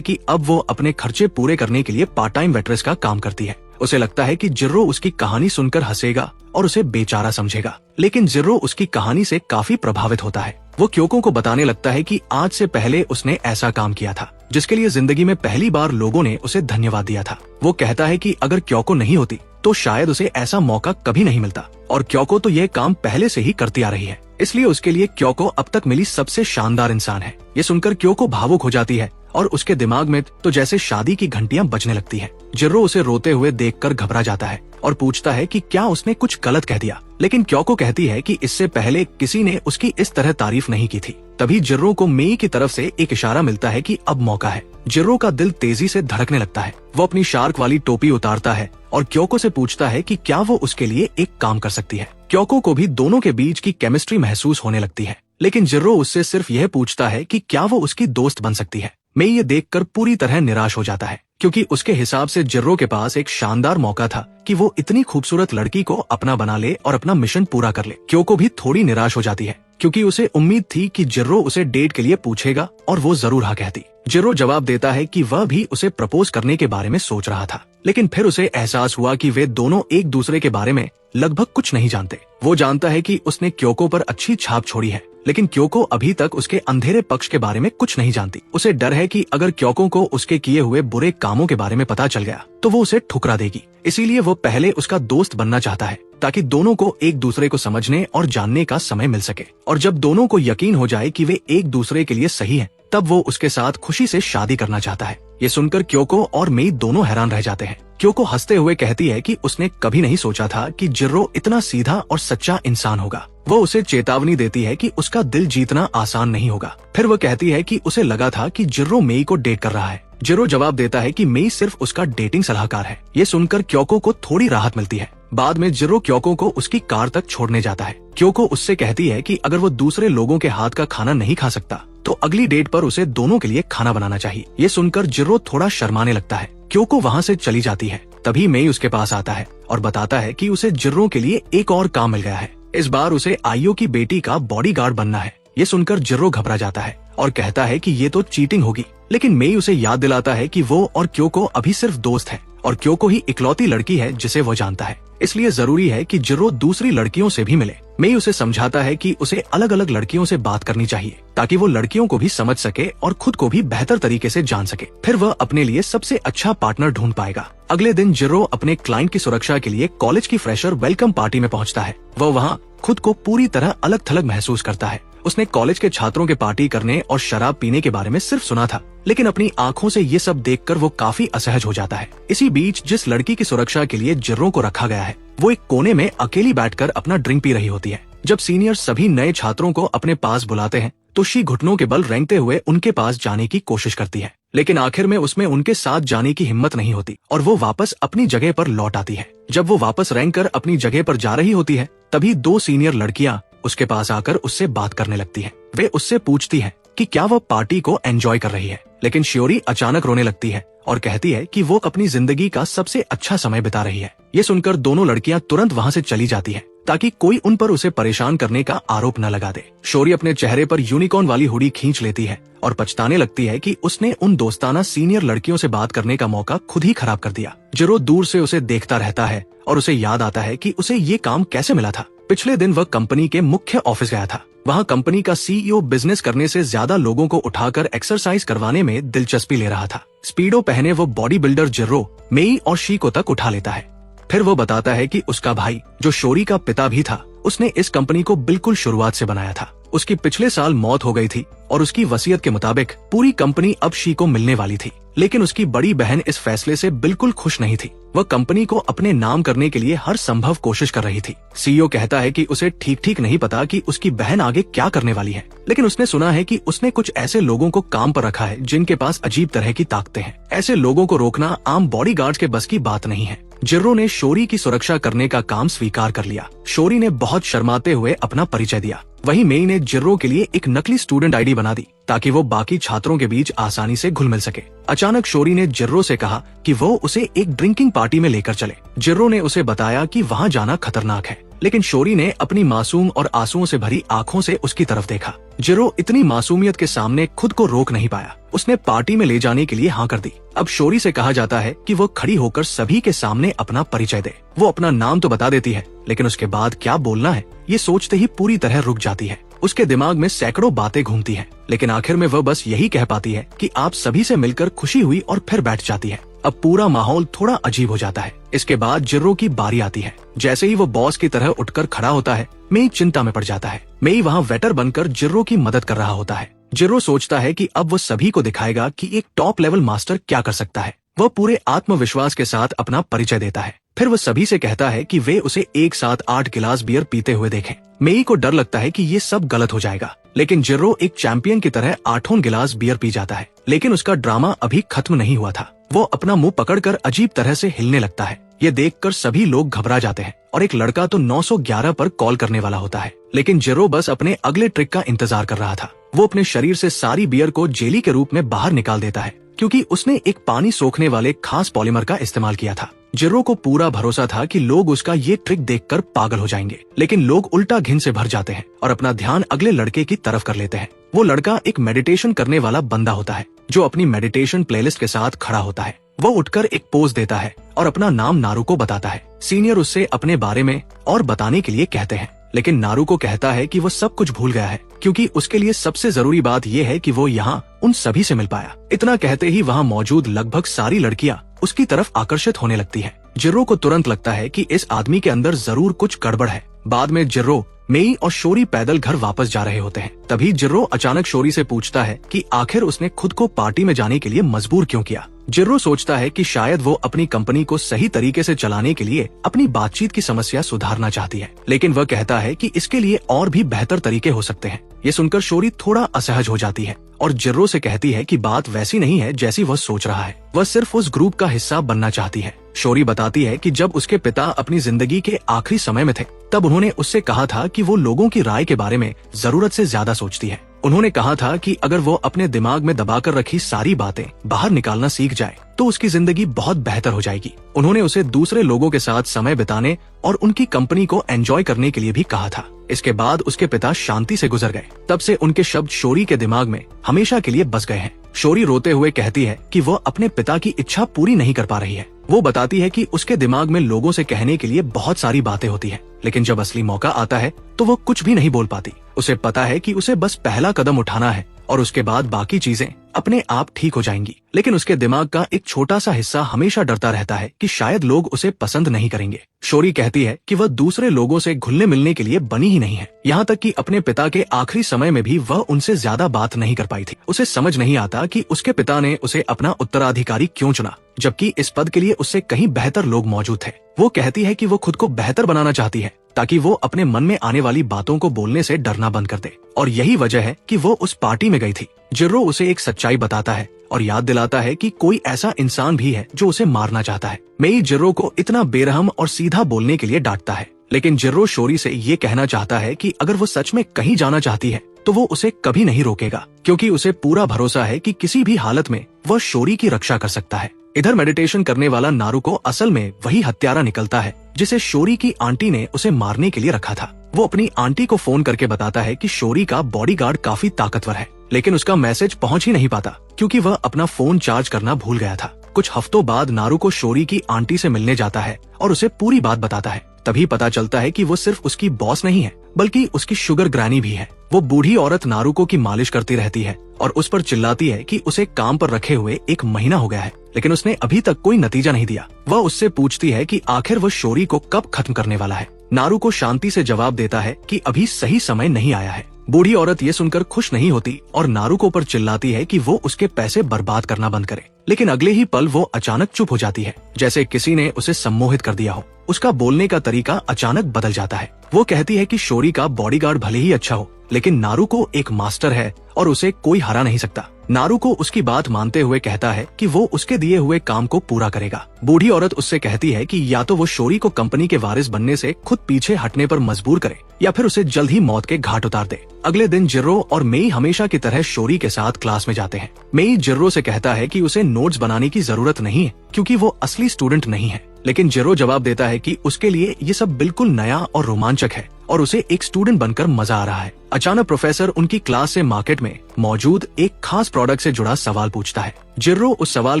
कि अब वो अपने खर्चे पूरे करने के लिए पार्ट टाइम वेट्रेस का काम करती है। उसे लगता है कि जिर्रो उसकी कहानी सुनकर हंसेगा और उसे बेचारा समझेगा, लेकिन जिर्रो उसकी कहानी से काफी प्रभावित होता है। वो क्योको को बताने लगता है कि आज से पहले उसने ऐसा काम किया था जिसके लिए जिंदगी में पहली बार लोगों ने उसे धन्यवाद दिया था। वो कहता है कि अगर क्योको नहीं होती तो शायद उसे ऐसा मौका कभी नहीं मिलता, और क्योको तो यह काम पहले से ही करती आ रही है, इसलिए उसके लिए क्योको अब तक मिली सबसे शानदार इंसान है। ये सुनकर क्योको भावुक हो जाती है और उसके दिमाग में तो जैसे शादी की घंटियां बजने लगती हैं। जिर्रो उसे रोते हुए देखकर घबरा जाता है और पूछता है कि क्या उसने कुछ गलत कह दिया, लेकिन क्योको कहती है कि इससे पहले किसी ने उसकी इस तरह तारीफ नहीं की थी। तभी जिर्रो को मेई की तरफ से एक इशारा मिलता है कि अब मौका है। जिर्रो का दिल तेजी से धड़कने लगता है। वो अपनी शार्क वाली टोपी उतारता है और क्योको से पूछता है कि क्या वो उसके लिए एक काम कर सकती है। क्योको को भी दोनों के बीच की केमिस्ट्री महसूस होने लगती है, लेकिन जिर्रो उससे सिर्फ यह पूछता है कि क्या वो उसकी दोस्त बन सकती है। मेई ये देखकर पूरी तरह निराश हो जाता है, क्योंकि उसके हिसाब से जिर्रो के पास एक शानदार मौका था कि वो इतनी खूबसूरत लड़की को अपना बना ले और अपना मिशन पूरा कर ले। क्योको भी थोड़ी निराश हो जाती है, क्योंकि उसे उम्मीद थी कि जिर्रो उसे डेट के लिए पूछेगा और वो जरूर हाँ कहती। जिर्रो जवाब देता है कि वह भी उसे प्रपोज करने के बारे में सोच रहा था, लेकिन फिर उसे एहसास हुआ कि वे दोनों एक दूसरे के बारे में लगभग कुछ नहीं जानते। वो जानता है कि उसने क्योको पर अच्छी छाप छोड़ी है, लेकिन क्योको अभी तक उसके अंधेरे पक्ष के बारे में कुछ नहीं जानती। उसे डर है कि अगर क्योको को उसके किए हुए बुरे कामों के बारे में पता चल गया तो वो उसे ठुकरा देगी। इसीलिए वो पहले उसका दोस्त बनना चाहता है, ताकि दोनों को एक दूसरे को समझने और जानने का समय मिल सके, और जब दोनों को यकीन हो जाए कि वे एक दूसरे के लिए सही हैं, तब वो उसके साथ खुशी से शादी करना चाहता है। ये सुनकर क्योको और मेई दोनों हैरान रह जाते हैं। क्योको हंसते हुए कहती है कि उसने कभी नहीं सोचा था कि जिर्रो इतना सीधा और सच्चा इंसान होगा। वो उसे चेतावनी देती है कि उसका दिल जीतना आसान नहीं होगा। फिर वो कहती है कि उसे लगा था कि जिर्रो मेई को डेट कर रहा है। जिर्रो जवाब देता है कि मेई सिर्फ उसका डेटिंग सलाहकार है। ये सुनकर क्योको को थोड़ी राहत मिलती है। बाद में जिर्रो क्योको को उसकी कार तक छोड़ने जाता है। क्योको उससे कहती है कि अगर वो दूसरे लोगों के हाथ का खाना नहीं खा सकता तो अगली डेट पर उसे दोनों के लिए खाना बनाना चाहिए। ये सुनकर जिर्रो थोड़ा शर्माने लगता है। क्योको वहाँ से चली जाती है। तभी मेई उसके पास आता है और बताता है कि उसे जिर्रो के लिए एक और काम मिल गया है। इस बार उसे आइयो की बेटी का बॉडीगार्ड बनना है। ये सुनकर जिर्रो घबरा जाता है और कहता है कि ये तो चीटिंग होगी, लेकिन मेई उसे याद दिलाता है कि वो और क्योको अभी सिर्फ दोस्त है और क्योको ही इकलौती लड़की है जिसे वो जानता है, इसलिए जरूरी है कि जिर्रो दूसरी लड़कियों से भी मिले। मेई उसे समझाता है कि उसे अलग अलग लड़कियों से बात करनी चाहिए ताकि वो लड़कियों को भी समझ सके और खुद को भी बेहतर तरीके से जान सके। फिर वह अपने लिए सबसे अच्छा पार्टनर ढूंढ पाएगा। अगले दिन जिर्रो अपने क्लाइंट की सुरक्षा के लिए कॉलेज की फ्रेशर वेलकम पार्टी में पहुंचता है। वह वहाँ खुद को पूरी तरह अलग थलग महसूस करता है। उसने कॉलेज के छात्रों के पार्टी करने और शराब पीने के बारे में सिर्फ सुना था, लेकिन अपनी आंखों से ये सब देखकर वो काफी असहज हो जाता है। इसी बीच जिस लड़की की सुरक्षा के लिए जिर्रो को रखा गया है, वो एक कोने में अकेली बैठकर अपना ड्रिंक पी रही होती है। जब सीनियर सभी नए छात्रों को अपने पास बुलाते हैं तो शी घुटनों के बल रेंगते हुए उनके पास जाने की कोशिश करती है, लेकिन आखिर में उसमें उनके साथ जाने की हिम्मत नहीं होती और वो वापस अपनी जगह पर लौट आती है। जब वो वापस रेंगकर अपनी जगह पर जा रही होती है, तभी दो सीनियर लड़कियां उसके पास आकर उससे बात करने लगती हैं। वे उससे पूछती हैं कि क्या वह पार्टी को एंजॉय कर रही है, लेकिन शियोरी अचानक रोने लगती है और कहती है कि वो अपनी जिंदगी का सबसे अच्छा समय बिता रही है। ये सुनकर दोनों लड़कियां तुरंत वहाँ से चली जाती हैं ताकि कोई उन पर उसे परेशान करने का आरोप न लगा दे। शोरी अपने चेहरे पर यूनिकॉर्न वाली हुडी खींच लेती है और पछताने लगती है कि उसने उन दोस्ताना सीनियर लड़कियों से बात करने का मौका खुद ही खराब कर दिया। जिर्रो दूर से उसे देखता रहता है और उसे याद आता है कि उसे ये काम कैसे मिला था। पिछले दिन वह कंपनी के मुख्य ऑफिस गया था। वहाँ कंपनी का सीईओ बिजनेस करने से ज्यादा लोगों को उठाकर एक्सरसाइज करवाने में दिलचस्पी ले रहा था। स्पीडो पहने वो बॉडी बिल्डर जिर्रो, मेई और शीको तक उठा लेता है। फिर वो बताता है कि उसका भाई, जो शोरी का पिता भी था, उसने इस कंपनी को बिल्कुल शुरुआत से बनाया था। उसकी पिछले साल मौत हो गई थी और उसकी वसीयत के मुताबिक पूरी कंपनी अब शी को मिलने वाली थी। लेकिन उसकी बड़ी बहन इस फैसले से बिल्कुल खुश नहीं थी। वह कंपनी को अपने नाम करने के लिए हर संभव कोशिश कर रही थी। सीईओ कहता है कि उसे ठीक नहीं पता कि उसकी बहन आगे क्या करने वाली है, लेकिन उसने सुना है कि उसने कुछ ऐसे लोगों को काम पर रखा है जिनके पास अजीब तरह की ताकतें हैं। ऐसे लोगों को रोकना आम बॉडीगार्ड्स के बस की बात नहीं है। जिर्रो ने शोरी की सुरक्षा करने का काम स्वीकार कर लिया। शोरी ने बहुत शर्माते हुए अपना परिचय दिया। वहीं मेई ने जिर्रो के लिए एक नकली स्टूडेंट आईडी बना दी ताकि वो बाकी छात्रों के बीच आसानी से घुल मिल सके। अचानक शोरी ने जिर्रो से कहा कि वो उसे एक ड्रिंकिंग पार्टी में लेकर चले। जिर्रो ने उसे बताया कि वहाँ जाना खतरनाक है, लेकिन शोरी ने अपनी मासूम और आंसुओं से भरी आंखों से उसकी तरफ देखा। जिर्रो इतनी मासूमियत के सामने खुद को रोक नहीं पाया। उसने पार्टी में ले जाने के लिए हाँ कर दी। अब शोरी से कहा जाता है कि वो खड़ी होकर सभी के सामने अपना परिचय दे। वो अपना नाम तो बता देती है, लेकिन उसके बाद क्या बोलना है ये सोचते ही पूरी तरह रुक जाती है। उसके दिमाग में सैकड़ों बातें घूमती हैं, लेकिन आखिर में वह बस यही कह पाती है कि आप सभी से मिलकर खुशी हुई और फिर बैठ जाती है। अब पूरा माहौल थोड़ा अजीब हो जाता है। इसके बाद जिर्रो की बारी आती है। जैसे ही वो बॉस की तरह उठकर खड़ा होता है, मेई चिंता में पड़ जाता है। मेई वहाँ वेटर बनकर जिर्रो की मदद कर रहा होता है। जिर्रो सोचता है कि अब वो सभी को दिखाएगा कि एक टॉप लेवल मास्टर क्या कर सकता है। वह पूरे आत्मविश्वास के साथ अपना परिचय देता है। फिर वह सभी से कहता है कि वे उसे एक साथ 8 गिलास बियर पीते हुए देखें। मेई को डर लगता है कि ये सब गलत हो जाएगा, लेकिन जिर्रो एक चैंपियन की तरह 8 गिलास बियर पी जाता है। लेकिन उसका ड्रामा अभी खत्म नहीं हुआ था। वो अपना मुंह पकड़कर अजीब तरह से हिलने लगता है। ये देखकर सभी लोग घबरा जाते हैं और एक लड़का तो 911 पर कॉल करने वाला होता है। लेकिन जिर्रो बस अपने अगले ट्रिक का इंतजार कर रहा था। वो अपने शरीर से सारी बियर को जेली के रूप में बाहर निकाल देता है, क्योंकि उसने एक पानी सोखने वाले खास पॉलीमर का इस्तेमाल किया था। जिर्रो को पूरा भरोसा था कि लोग उसका ये ट्रिक देखकर पागल हो जाएंगे, लेकिन लोग उल्टा घिन से भर जाते हैं और अपना ध्यान अगले लड़के की तरफ कर लेते हैं। वो लड़का एक मेडिटेशन करने वाला बंदा होता है, जो अपनी मेडिटेशन प्लेलिस्ट के साथ खड़ा होता है। वो उठकर एक पोज देता है और अपना नाम नारू को बताता है। सीनियर उससे अपने बारे में और बताने के लिए कहते हैं, लेकिन नारू को कहता है कि वो सब कुछ भूल गया है, क्योंकि उसके लिए सबसे जरूरी बात यह है कि वो यहाँ उन सभी से मिल पाया। इतना कहते ही वहाँ मौजूद लगभग सारी लड़कियां उसकी तरफ आकर्षित होने लगती हैं। जिर्रो को तुरंत लगता है कि इस आदमी के अंदर जरूर कुछ गड़बड़ है। बाद में जिर्रो, मेई और शोरी पैदल घर वापस जा रहे होते हैं। तभी जिर्रो अचानक शोरी से पूछता है कि आखिर उसने खुद को पार्टी में जाने के लिए मजबूर क्यों किया। जिर्रो सोचता है कि शायद वो अपनी कंपनी को सही तरीके से चलाने के लिए अपनी बातचीत की समस्या सुधारना चाहती है, लेकिन वह कहता है कि इसके लिए और भी बेहतर तरीके हो सकते हैं। ये सुनकर शोरी थोड़ा असहज हो जाती है और जिर्रो से कहती है कि बात वैसी नहीं है जैसी वह सोच रहा है। वह सिर्फ उस ग्रुप का हिस्सा बनना चाहती है। शोरी बताती है कि जब उसके पिता अपनी जिंदगी के आखिरी समय में थे, तब उन्होंने उससे कहा था कि वो लोगों की राय के बारे में जरूरत से ज्यादा सोचती है। उन्होंने कहा था कि अगर वो अपने दिमाग में दबाकर रखी सारी बातें बाहर निकालना सीख जाए तो उसकी जिंदगी बहुत बेहतर हो जाएगी। उन्होंने उसे दूसरे लोगों के साथ समय बिताने और उनकी कंपनी को एंजॉय करने के लिए भी कहा था। इसके बाद उसके पिता शांति से गुजर गए। तब से उनके शब्द शोरी के दिमाग में हमेशा के लिए बस गए हैं। शोरी रोते हुए कहती है कि वह अपने पिता की इच्छा पूरी नहीं कर पा रही है। वो बताती है कि उसके दिमाग में लोगों से कहने के लिए बहुत सारी बातें होती हैं, लेकिन जब असली मौका आता है तो वो कुछ भी नहीं बोल पाती। उसे पता है कि उसे बस पहला कदम उठाना है और उसके बाद बाकी चीजें अपने आप ठीक हो जाएंगी। लेकिन उसके दिमाग का एक छोटा सा हिस्सा हमेशा डरता रहता है कि शायद लोग उसे पसंद नहीं करेंगे। शोरी कहती है कि वह दूसरे लोगों से घुलने मिलने के लिए बनी ही नहीं है। यहाँ तक कि अपने पिता के आखिरी समय में भी वह उनसे ज्यादा बात नहीं कर पाई थी। उसे समझ नहीं आता कि उसके पिता ने उसे अपना उत्तराधिकारी क्यों चुना, जबकि इस पद के लिए उससे कहीं बेहतर लोग मौजूद थे। वो कहती है कि वो खुद को बेहतर बनाना चाहती है ताकि वो अपने मन में आने वाली बातों को बोलने से डरना बंद कर दे, और यही वजह है कि वो उस पार्टी में गई थी। जिर्रो उसे एक सच्चाई बताता है और याद दिलाता है कि कोई ऐसा इंसान भी है जो उसे मारना चाहता है। मेई जिर्रो को इतना बेरहम और सीधा बोलने के लिए डांटता है, लेकिन जिर्रो शोरी से ये कहना चाहता है कि अगर वो सच में कहीं जाना चाहती है तो वो उसे कभी नहीं रोकेगा, क्योंकि उसे पूरा भरोसा है कि किसी भी हालत में वह शोरी की रक्षा कर सकता है। इधर मेडिटेशन करने वाला नारू को असल में वही हत्यारा निकलता है जिसे शोरी की आंटी ने उसे मारने के लिए रखा था। वो अपनी आंटी को फोन करके बताता है कि शोरी का बॉडीगार्ड काफी ताकतवर है, लेकिन उसका मैसेज पहुंच ही नहीं पाता क्योंकि वह अपना फोन चार्ज करना भूल गया था। कुछ हफ्तों बाद नारू को शोरी की आंटी से मिलने जाता है और उसे पूरी बात बताता है। तभी पता चलता है कि वो सिर्फ उसकी बॉस नहीं है बल्कि उसकी शुगर ग्रैनी भी है। वो बूढ़ी औरत नारुको की मालिश करती रहती है और उस पर चिल्लाती है कि उसे काम पर रखे हुए 1 महीना हो गया है, लेकिन उसने अभी तक कोई नतीजा नहीं दिया। वह उससे पूछती है कि आखिर वो शोरी को कब खत्म करने वाला है। नारुको शांति से जवाब देता है कि अभी सही समय नहीं आया है। बूढ़ी औरत ये सुनकर खुश नहीं होती और नारुको पर चिल्लाती है कि वो उसके पैसे बर्बाद करना बंद करे, लेकिन अगले ही पल वो अचानक चुप हो जाती है, जैसे किसी ने उसे सम्मोहित कर दिया हो। उसका बोलने का तरीका अचानक बदल जाता है। वो कहती है कि शोरी का बॉडीगार्ड भले ही अच्छा हो, लेकिन नारुको एक मास्टर है और उसे कोई हरा नहीं सकता। नारुको उसकी बात मानते हुए कहता है कि वो उसके दिए हुए काम को पूरा करेगा। बूढ़ी औरत उससे कहती है कि या तो वो शोरी को कंपनी के वारिस बनने से खुद पीछे हटने पर मजबूर करे या फिर उसे जल्द ही मौत के घाट उतार दे। अगले दिन जिर्रो और मेई हमेशा की तरह शोरी के साथ क्लास में जाते हैं। मेई जिर्रो से कहता है कि उसे नोट्स बनाने की जरूरत नहीं है क्योंकि वो असली स्टूडेंट नहीं है, लेकिन जिर्रो जवाब देता है कि उसके लिए ये सब बिल्कुल नया और रोमांचक है और उसे एक स्टूडेंट बनकर मजा आ रहा है। अचानक प्रोफेसर उनकी क्लास से मार्केट में मौजूद एक खास प्रोडक्ट से जुड़ा सवाल पूछता है। जिर्रो उस सवाल